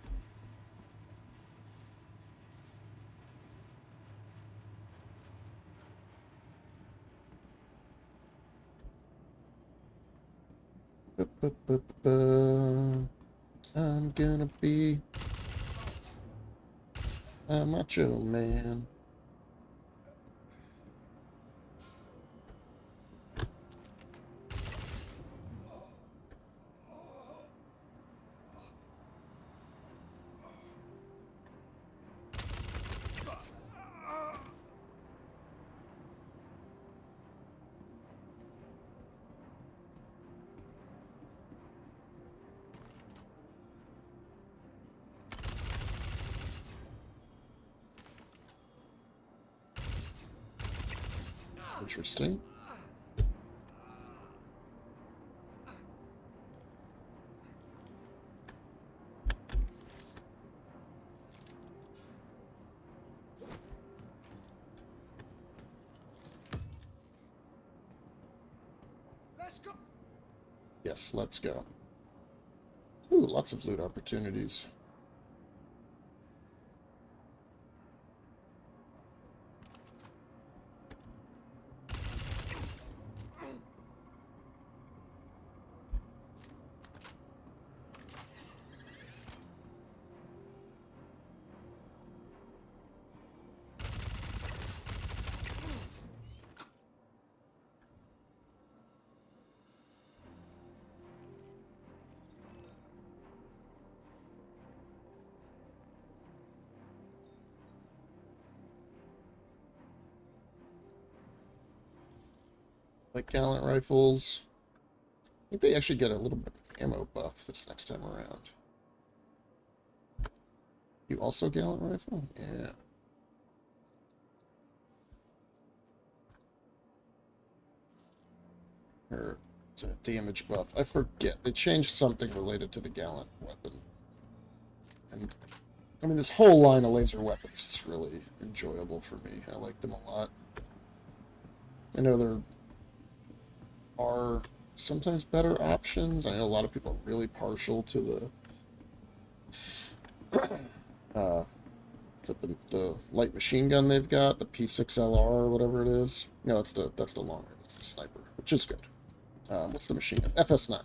I'm gonna be a macho man. Interesting. Let's go. Yes, let's go. Ooh, lots of loot opportunities. Like gallant rifles. I think they actually get a little bit of ammo buff this next time around. You also gallant rifle? Yeah. Or Is it a damage buff? I forget. They changed something related to the Gallant weapon. And, I mean, this whole line of laser weapons is really enjoyable for me. I like them a lot. I know there are sometimes better options. I know a lot of people are really partial to the is that the light machine gun they've got, the P6LR or whatever it is. No, that's the long range. It's the sniper, which is good. What's the machine gun? FS9.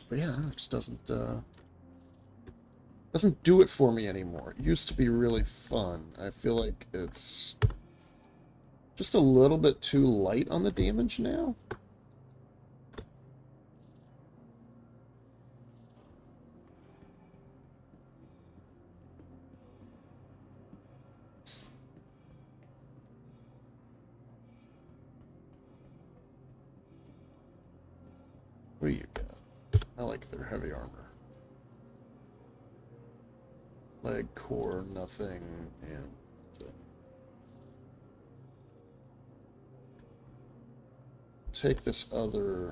But yeah, it just doesn't do it for me anymore. It used to be really fun. I feel like it's just a little bit too light on the damage now. What do you got? I like their heavy armor. Leg, core, nothing, and... take this other...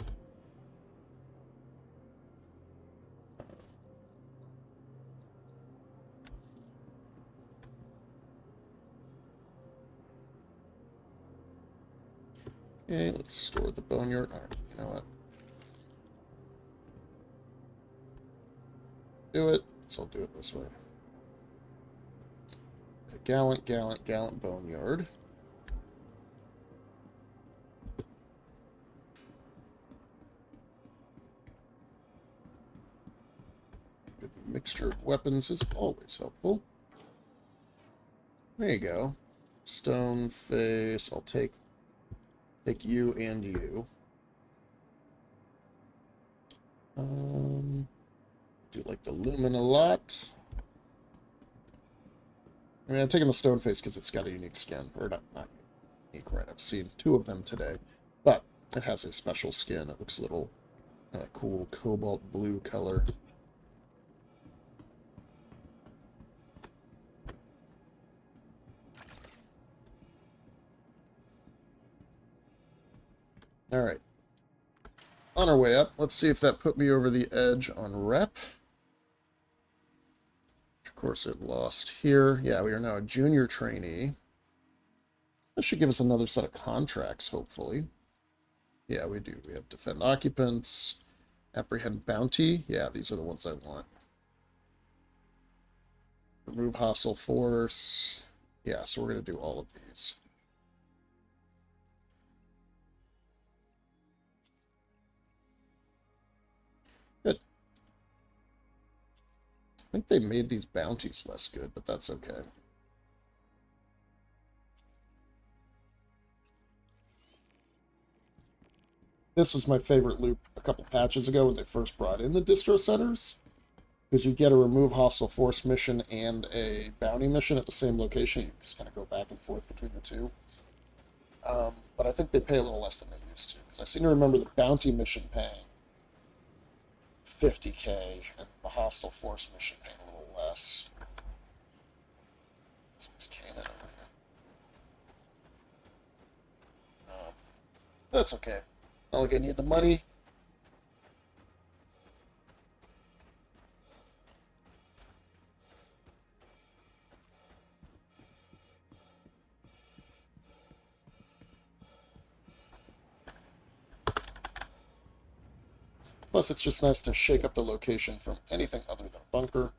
Okay, let's store the boneyard. Alright, you know what? Do it. So I'll do it this way. A gallant boneyard. Good mixture of weapons is always helpful. There you go. Stone face. I'll take you and you. Do like the lumen a lot. I mean, I'm taking the stone face because it's got a unique skin. Or not unique, right? I've seen 2 of them today. But it has a special skin. It looks a little cool cobalt blue color. Alright. On our way up, let's see if that put me over the edge on rep. Of course, it lost here. Yeah, we are now a junior trainee. That should give us another set of contracts, hopefully. Yeah, we do. We have defend occupants, apprehend bounty. Yeah, these are the ones I want. Remove hostile force. Yeah, so we're going to do all of these. Good. I think they made these bounties less good, but that's okay. This was my favorite loop a couple patches ago when they first brought in the distro centers. Because you get a remove hostile force mission and a bounty mission at the same location. You just kind of go back and forth between the two. But I think they pay a little less than they used to. Because I seem to remember the bounty mission paying $50K and the hostile force mission paying a little less. There's cannon over here. That's okay. Not like I need the money. Plus, it's just nice to shake up the location from anything other than a bunker.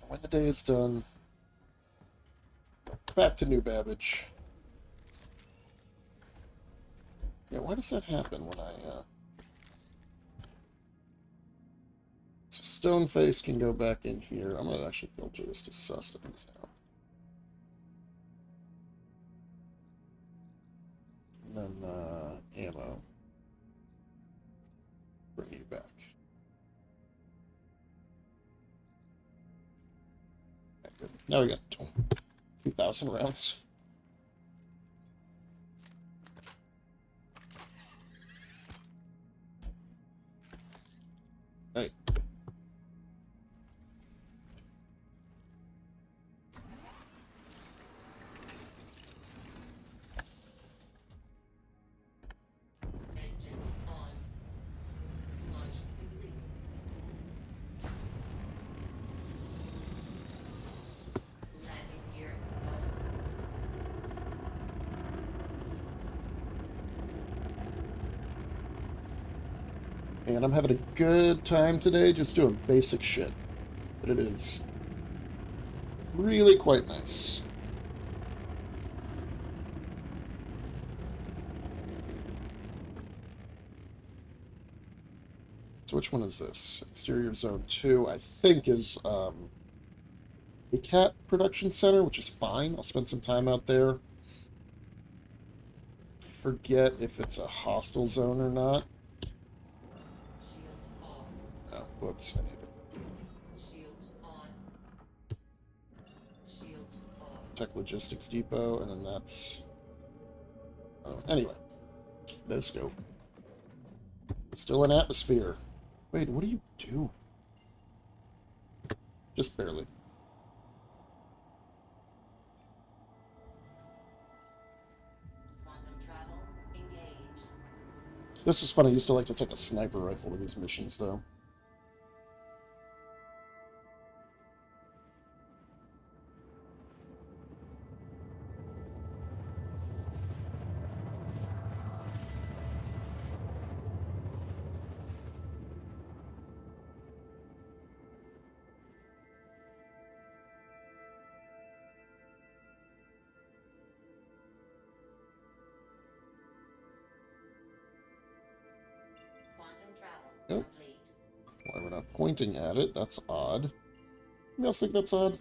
When the day is done, back to New Babbage. Yeah, why does that happen when I, So Stoneface can go back in here. I'm going to actually filter this to sustenance now. And then, ammo. Bring you back. Okay, good. Now we got 2,000 rounds. Hey. And I'm having a good time today just doing basic shit. But it is really quite nice. So which one is this? Exterior Zone 2, I think, is a cat production center, which is fine. I'll spend some time out there. I forget if it's a hostile zone or not. Shields off. Oh, whoops, I need to Shields on. Shields off. check Logistics Depot, and then that's... Oh, anyway, let's go. Still in atmosphere. Wait, what are you doing? Just barely. Quantum travel engaged. This is fun. I used to like to take a sniper rifle to these missions, though. Quantum travel Nope. complete. Why we're not pointing at it? That's odd. Anybody else think that's odd?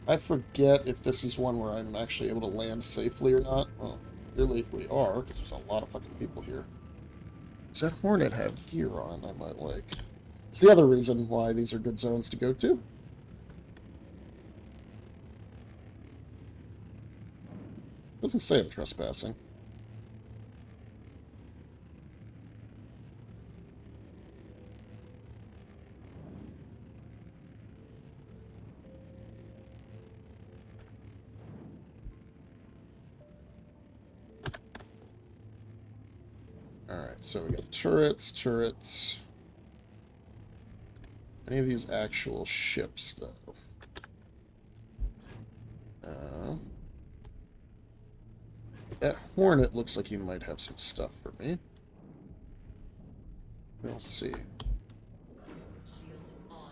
I forget if this is one where I'm actually able to land safely or not. Well, clearly we are, because there's a lot of fucking people here. Does that Hornet have gear on I might like? It's the other reason why these are good zones to go to. Doesn't say I'm trespassing. Alright, so we got turrets, turrets. Any of these actual ships, though? That Hornet looks like he might have some stuff for me. We'll see. Shields on.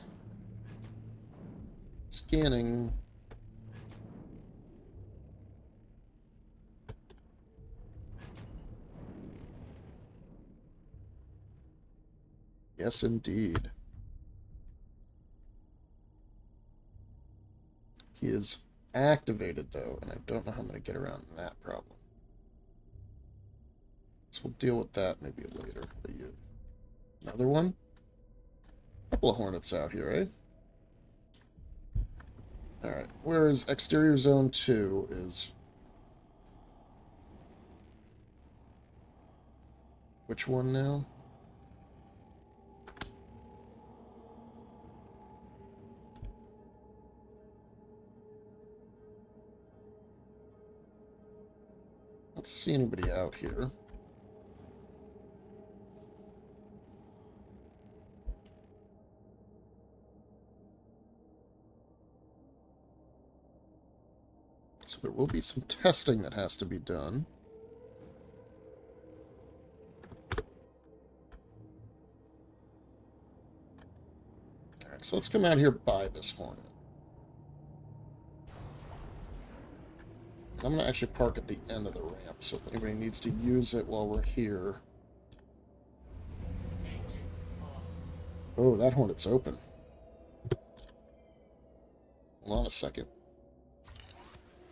Scanning. Yes, indeed. He is activated, though, and I don't know how I'm going to get around that problem. So we'll deal with that maybe later. Another one? Couple of Hornets out here, eh? Alright, whereas Exterior Zone 2 is... Which one now? I don't see anybody out here. So there will be some testing that has to be done. Alright, so let's come out here by this Hornet. I'm going to actually park at the end of the ramp, so if anybody needs to use it while we're here... Engines off. Oh, that Hornet's open. Hold on a second.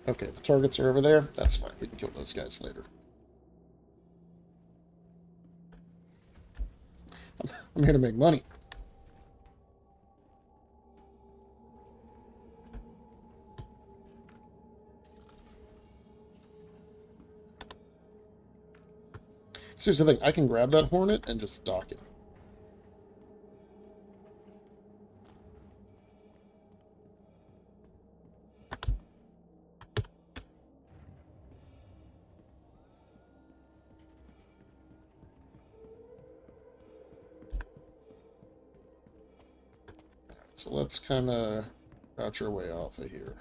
Okay, the targets are over there. That's fine. We can kill those guys later. I'm here to make money. So here's the thing. I can grab that Hornet and just dock it. So let's kind of crouch our way off of here.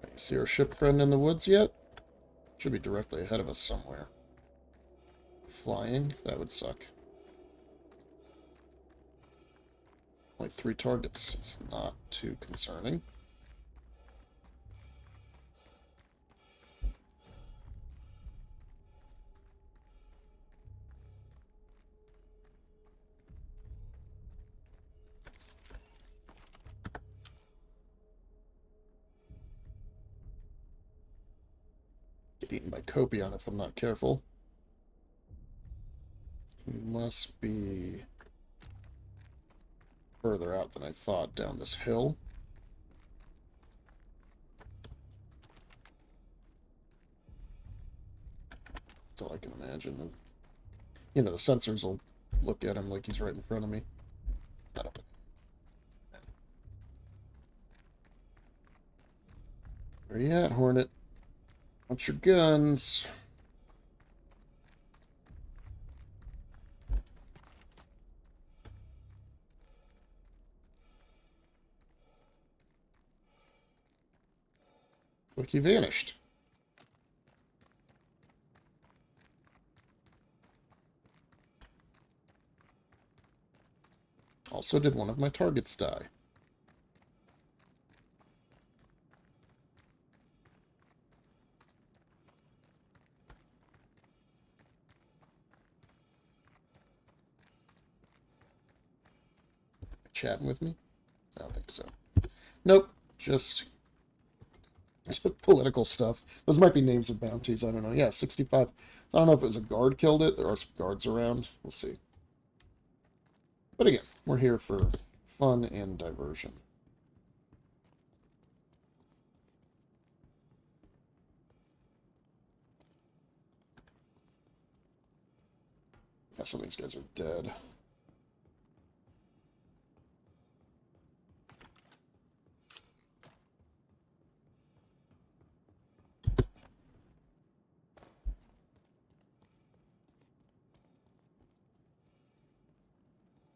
You see our ship friend in the woods yet? Should be directly ahead of us somewhere. Flying? That would suck. Only 3 targets. It's not too concerning. Get eaten by Copion if I'm not careful. He must be further out than I thought down this hill. That's all I can imagine. You know, the sensors will look at him like he's right in front of me. Where you at, Hornet? Want your guns? Look, he vanished. Also, did one of my targets die? Chatting with me? I don't think so. Nope, just political stuff. Those might be names of bounties, I don't know. Yeah, 65. I don't know if it was a guard killed it. There are some guards around. We'll see. But again, we're here for fun and diversion. Yeah, some of these guys are dead.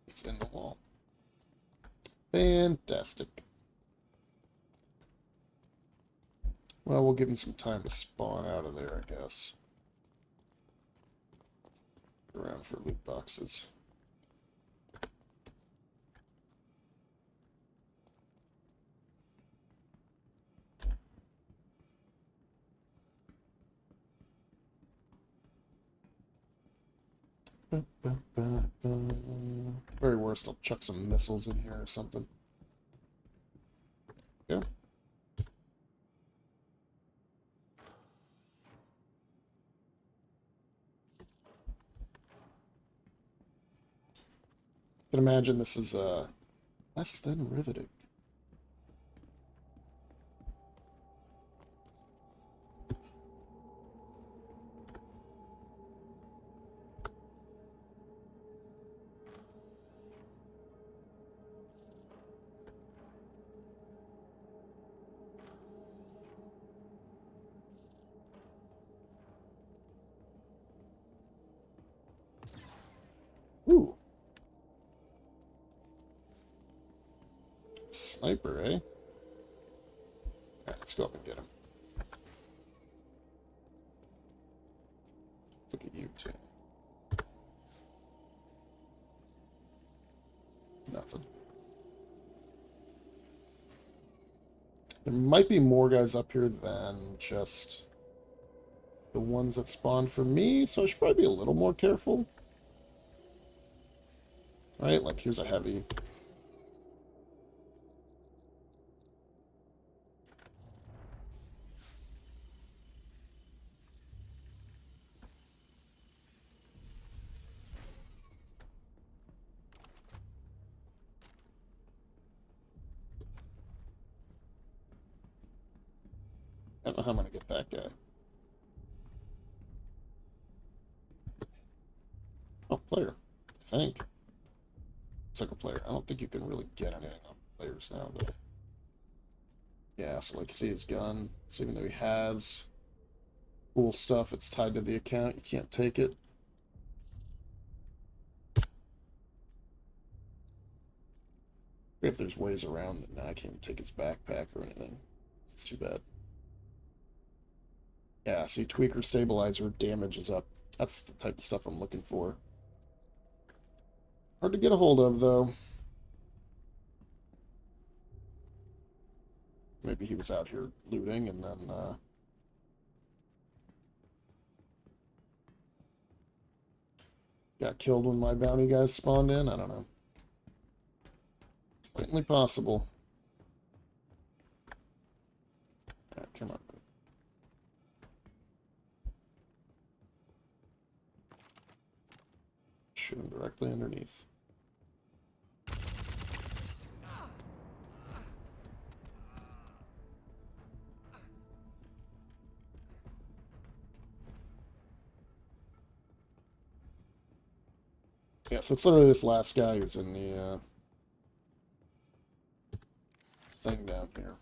He's in the wall. Fantastic. Well, we'll give him some time to spawn out of there, I guess. Around for loot boxes. Very worst, I'll chuck some missiles in here or something. Yeah. I can imagine this is less than riveting. Ooh. Sniper, eh? Alright, let's go up and get him. Let's look at you two. Nothing. There might be more guys up here than just the ones that spawned for me, so I should probably be a little more careful. Right, like here's a heavy. I don't know how I'm going to get that guy. Oh, player. I think. It's like a player. I don't think you can really get anything off players now, though. Yeah, so like, see his gun. So even though he has cool stuff, it's tied to the account. You can't take it. If there's ways around that, now I can't even take his backpack or anything. It's too bad. Yeah, see, tweaker stabilizer damage is up. That's the type of stuff I'm looking for. Hard to get a hold of, though. Maybe he was out here looting and then, got killed when my bounty guys spawned in. I don't know. Certainly possible. Alright, come on. Shoot him directly underneath. Yeah, so it's literally this last guy who's in the thing down here.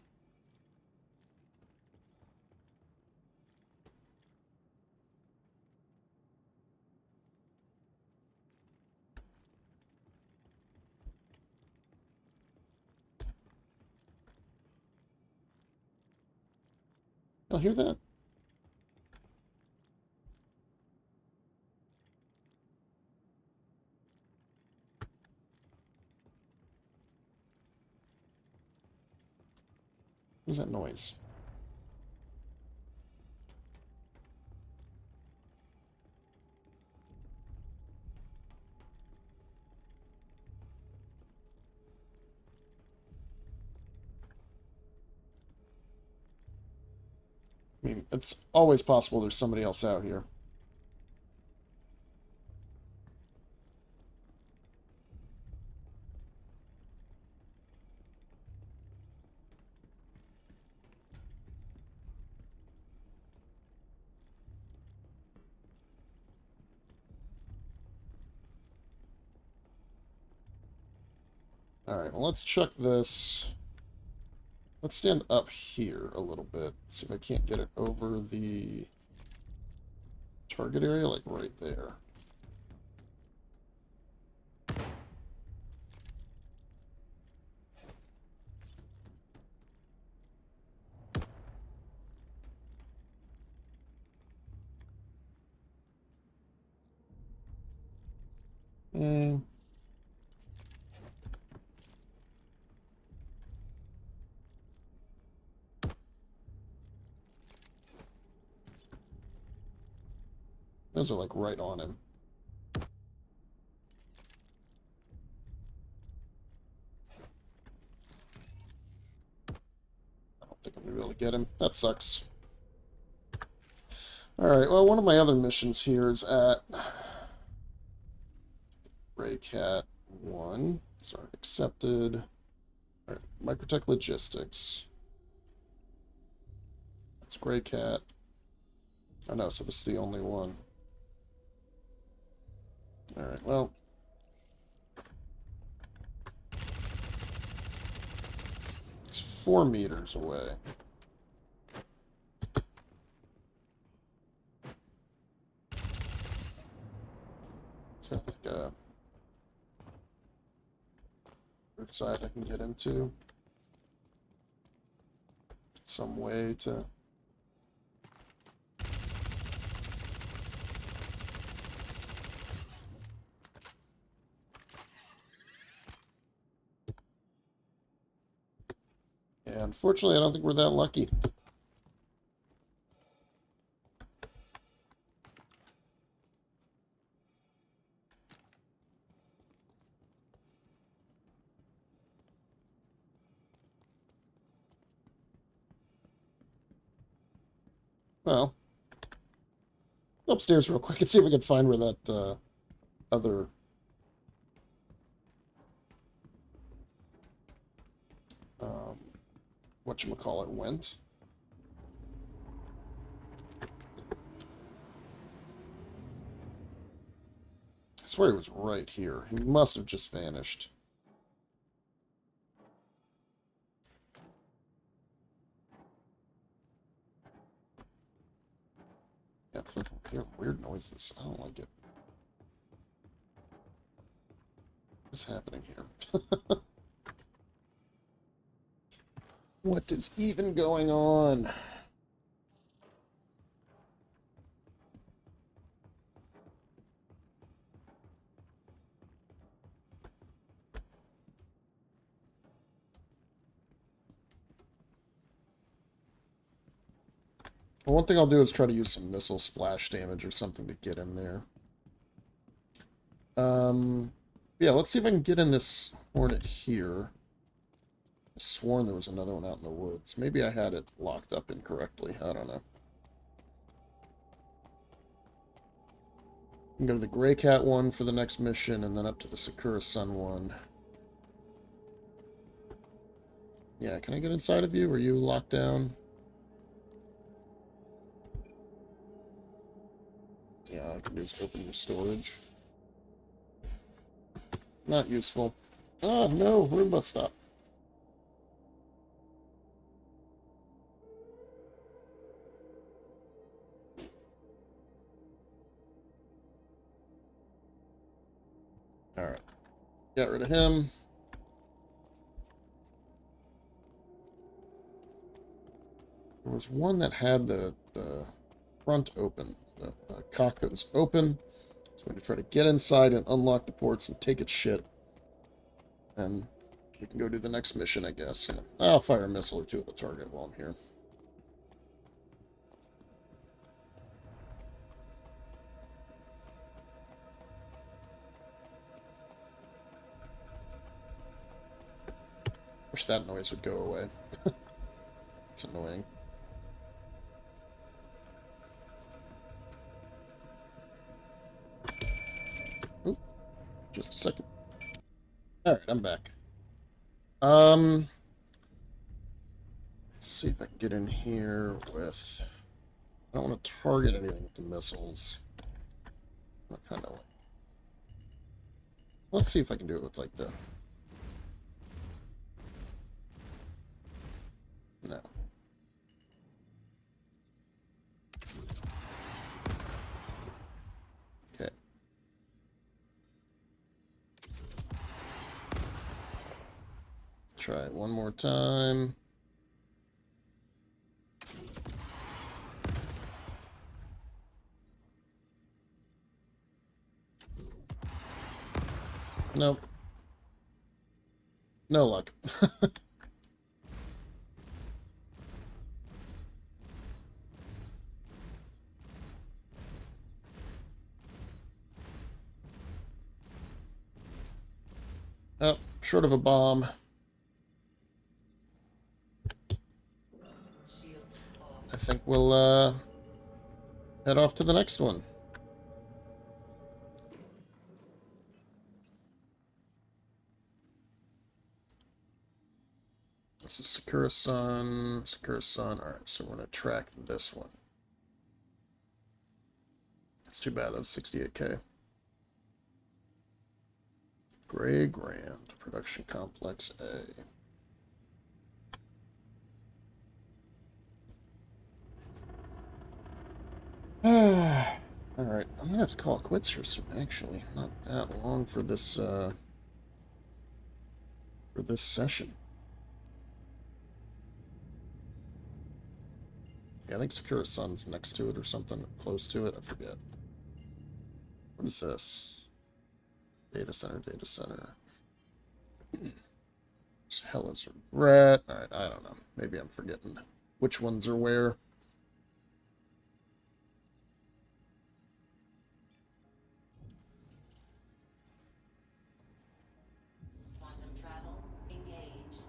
Y'all hear that? What is that noise? I mean, it's always possible there's somebody else out here. Alright, well, let's check this. Let's stand up here a little bit. See if I can't get it over the target area, like right there. And those are like right on him. I don't think I'm gonna be able to get him. That sucks. Alright, well, one of my other missions here is at Gray Cat 1. Sorry, accepted. Alright, Microtech Logistics. That's Gray Cat. Oh no, so this is the only one. Alright, well. It's 4 meters away. It's got like a side I can get into. Some way to... Yeah, unfortunately, I don't think we're that lucky. Well, upstairs real quick and see if we can find where that other whatchamacallit went. I swear he was right here. He must have just vanished. Yeah, I hear weird noises. I don't like it. What's happening here? What is even going on? Well, one thing I'll do is try to use some missile splash damage or something to get in there. Yeah, let's see if I can get in this hornet here. I sworn there was another one out in the woods. Maybe I had it locked up incorrectly. I don't know. I can go to the Gray Cat one for the next mission, and then up to the Sakura Sun one. Yeah, can I get inside of you? Are you locked down? Yeah, all I can do is open your storage. Not useful. Ah, no, Roomba, stop. Alright. Got rid of him. There was one that had the front open. The cockpit was open. I was going to try to get inside and unlock the ports and take its shit. And we can go do the next mission, I guess. And I'll fire a missile or two at the target while I'm here. Wish that noise would go away. It's annoying. Oop, just a second. Alright, I'm back. Let's see if I can get in here with... I don't want to target anything with the missiles. I kind of like... Let's see if I can do it with, like, the... No. Okay. Try it one more time. Nope. No luck. Oh, short of a bomb. Shields off. I think we'll head off to the next one. This is Sakura Sun. Sakura Sun. Alright, so we're going to track this one. It's too bad that was 68k. Gray Grand. Production Complex A. Alright, I'm going to have to call it quits here soon, actually. Not that long for this session. Yeah, I think Sakura Sun's next to it or something, close to it, I forget. What is this? Data center, data center. Hella's regret. Alright, I don't know. Maybe I'm forgetting which ones are where. Quantum travel engaged.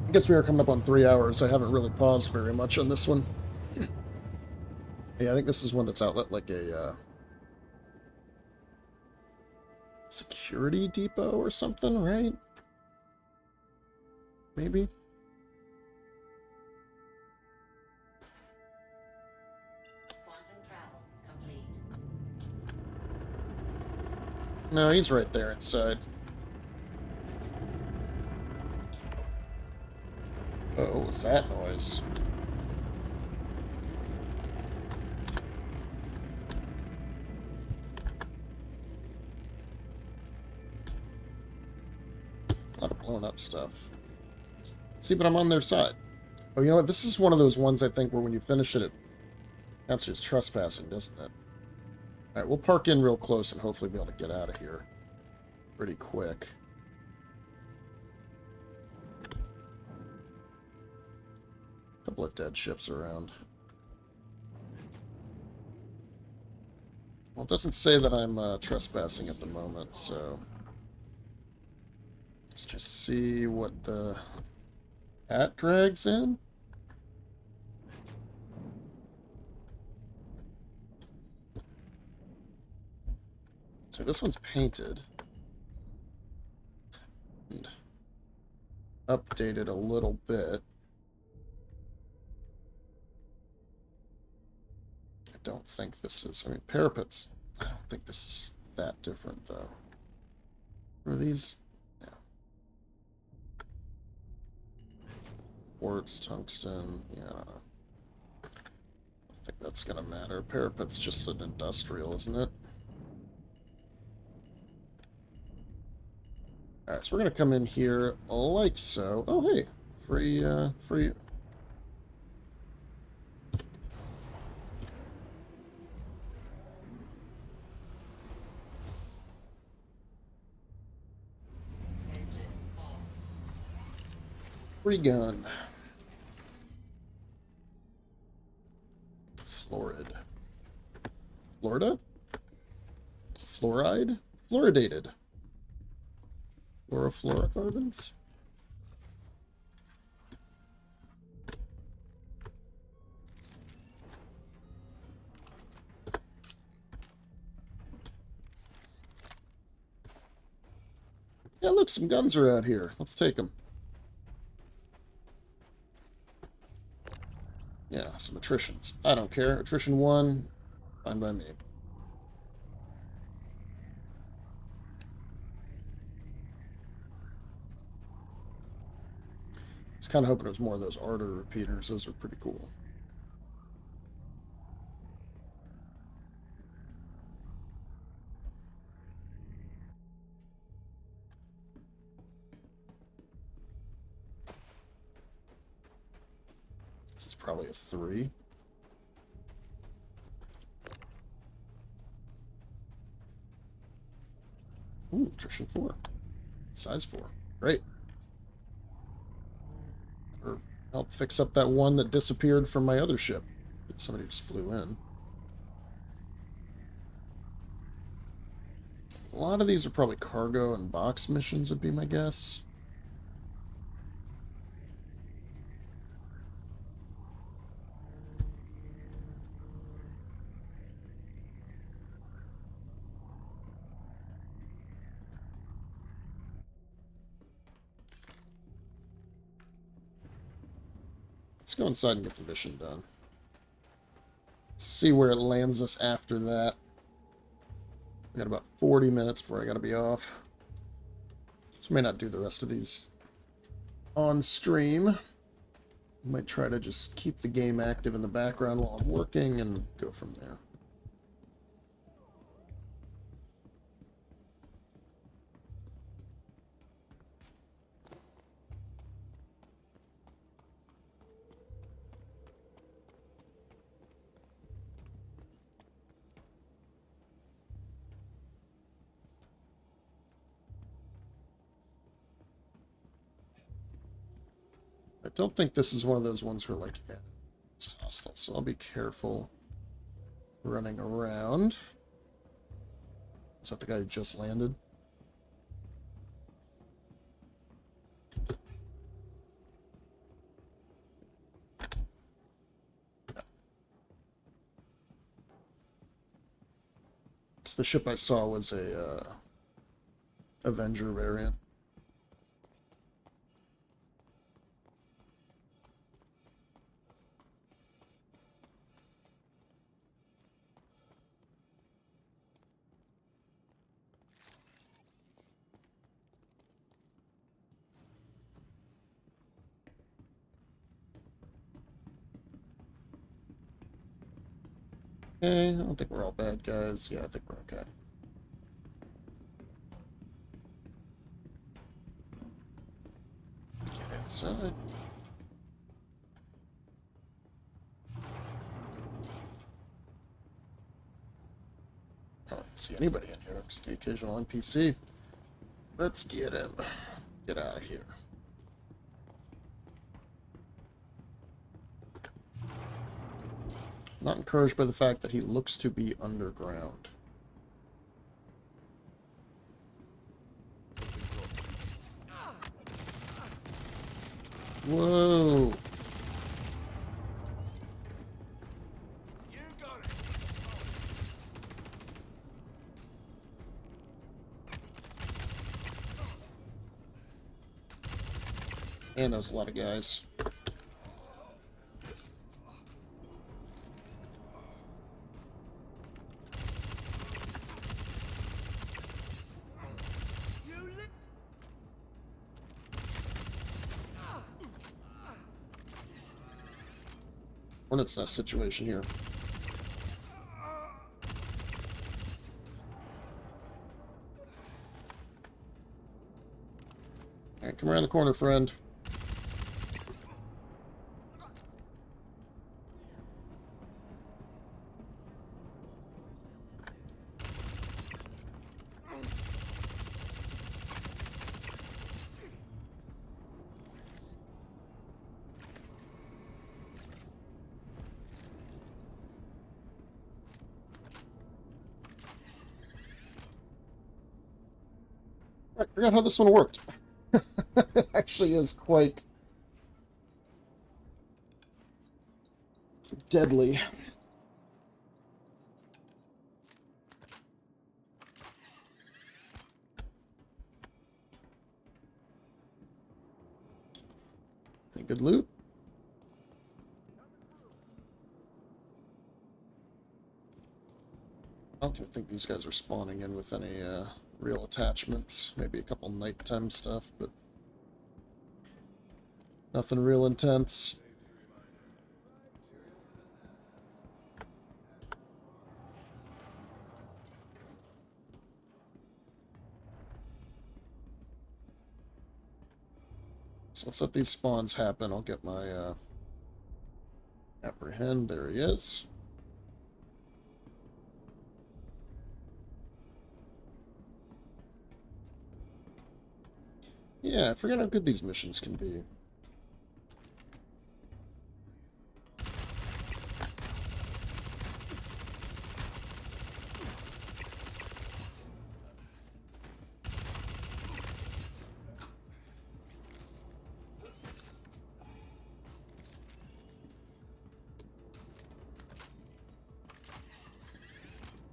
I guess we are coming up on 3 hours. I haven't really paused very much on this one. Yeah, I think this is one that's outlet like a security depot or something, right? Maybe? No, he's right there inside. Oh, what was that noise? A lot of blown up stuff. See, but I'm on their side. Oh, you know what? This is one of those ones, I think, where when you finish it, it counts as trespassing, doesn't it? Alright, we'll park in real close and hopefully be able to get out of here pretty quick. A couple of dead ships around. Well, it doesn't say that I'm trespassing at the moment, so... Let's just see what the hat drags in. So this one's painted. And updated a little bit. I don't think this is... I mean, parapets... I don't think this is that different, though. What are these? Yeah. Quartz, tungsten, yeah. I don't think that's going to matter. Parapet's just an industrial, isn't it? Alright, so we're going to come in here like so. Oh, hey. Free... Engines off. Free gun. Florid. Florida? Fluoride? Fluoridated. Fluorofluorocarbons? Yeah, look, some guns are out here. Let's take them. Yeah, some attritions. I don't care. Attrition 1, fine by me. I was kind of hoping it was more of those Ardor repeaters. Those are pretty cool. This is probably a 3. Ooh, attrition 4. Size 4. Great. Or help fix up that one that disappeared from my other ship. Somebody just flew in. A lot of these are probably cargo and box missions, would be my guess. Let's go inside and get the mission done. See where it lands us after that. I got about 40 minutes before I gotta be off. So I may not do the rest of these on stream. Might try to just keep the game active in the background while I'm working and go from there. I don't think this is one of those ones where, like, yeah, it's hostile, so I'll be careful running around. Is that the guy who just landed? Yeah. So the ship I saw was a Avenger variant. Okay, I don't think we're all bad guys. Yeah, I think we're okay. Get inside. I don't see anybody in here. Just the occasional NPC. Let's get him. Get out of here. Not encouraged by the fact that he looks to be underground. Whoa! And there's a lot of guys. Hornet's nest situation here. Alright, come around the corner, friend. I forgot how this one worked. It actually is quite deadly. Any good loot? I don't think these guys are spawning in with any real attachments. Maybe a couple nighttime stuff, but nothing real intense. So let's let these spawns happen. I'll get my apprehend. There he is. Yeah, I forget how good these missions can be.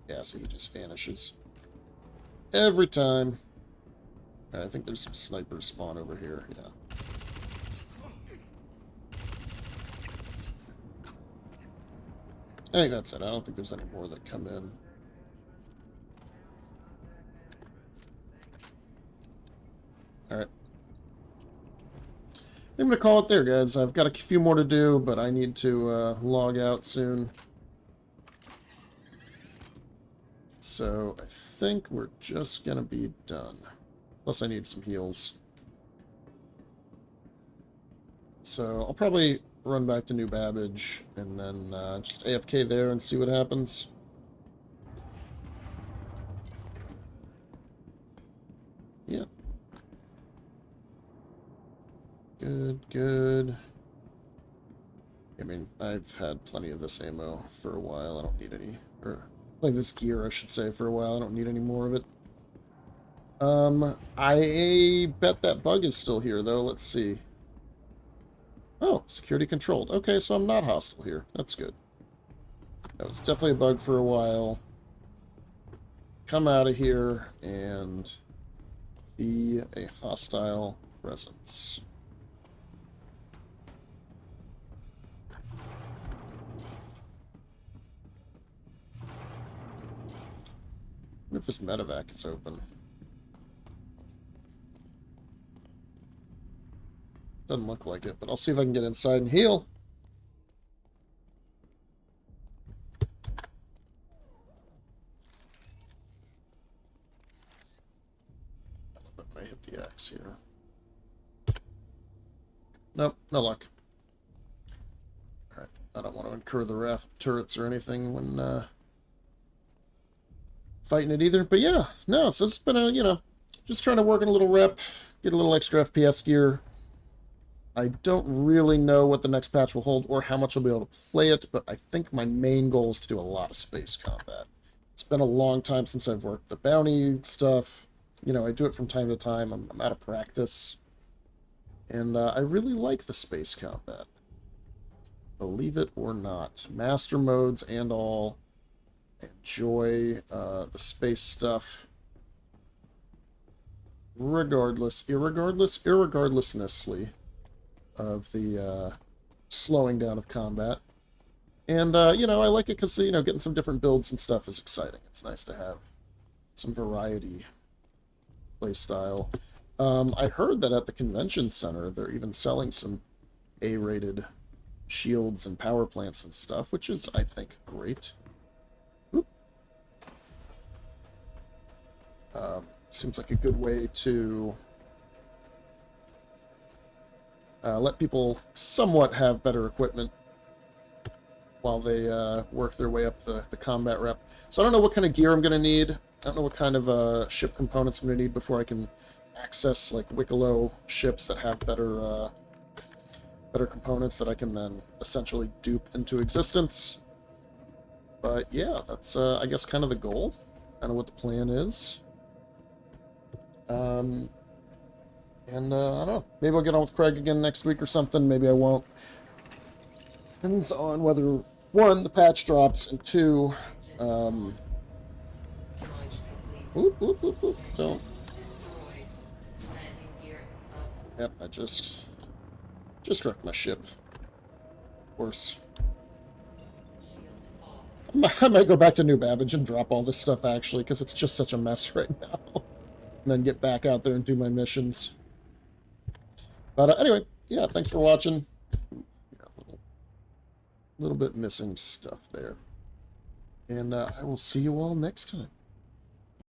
Yeah, so he just vanishes. Every time. I think there's some snipers spawn over here, yeah. I think that's it. I don't think there's any more that come in. Alright. I'm going to call it there, guys. I've got a few more to do, but I need to log out soon. So I think we're just going to be done. Plus I need some heals. So I'll probably run back to New Babbage and then just AFK there and see what happens. Yeah. Good, good. I mean, I've had plenty of this ammo for a while. I don't need any, or like this gear, I should say, for a while. I don't need any more of it. I bet that bug is still here, though. Let's see. Oh, security controlled. Okay, so I'm not hostile here. That's good. That was definitely a bug for a while. Come out of here and be a hostile presence. I wonder if this medevac is open. Doesn't look like it, but I'll see if I can get inside and heal. bit when I hit the X here. Nope, no luck. Alright, I don't want to incur the wrath of turrets or anything when fighting it either. But yeah, no, so it's been a, you know, just trying to work in a little rep, get a little extra FPS gear. I don't really know what the next patch will hold or how much I'll be able to play it, but I think my main goal is to do a lot of space combat. It's been a long time since I've worked the bounty stuff. You know, I do it from time to time. I'm out of practice. And I really like the space combat. Believe it or not. Master modes and all. Enjoy the space stuff. Irregardlessly of the slowing down of combat. And, you know, I like it because, you know, getting some different builds and stuff is exciting. It's nice to have some variety playstyle. I heard that at the convention center, they're even selling some A-rated shields and power plants and stuff, which is, I think, great. Oop. Seems like a good way to let people somewhat have better equipment while they work their way up the combat rep. So I don't know what kind of gear I'm going to need. I don't know what kind of ship components I'm going to need before I can access like Wicklow ships that have better better components that I can then essentially dupe into existence. But yeah, that's I guess kind of the goal, kind of what the plan is. And I don't know, maybe I'll get on with Craig again next week or something, maybe I won't. Depends on whether, one, the patch drops, and two, don't. Yep, I just wrecked my ship. Of course. I might go back to New Babbage and drop all this stuff, actually, because it's just such a mess right now. And then get back out there and do my missions. But anyway, yeah, thanks for watching. Yeah, little bit missing stuff there. And I will see you all next time.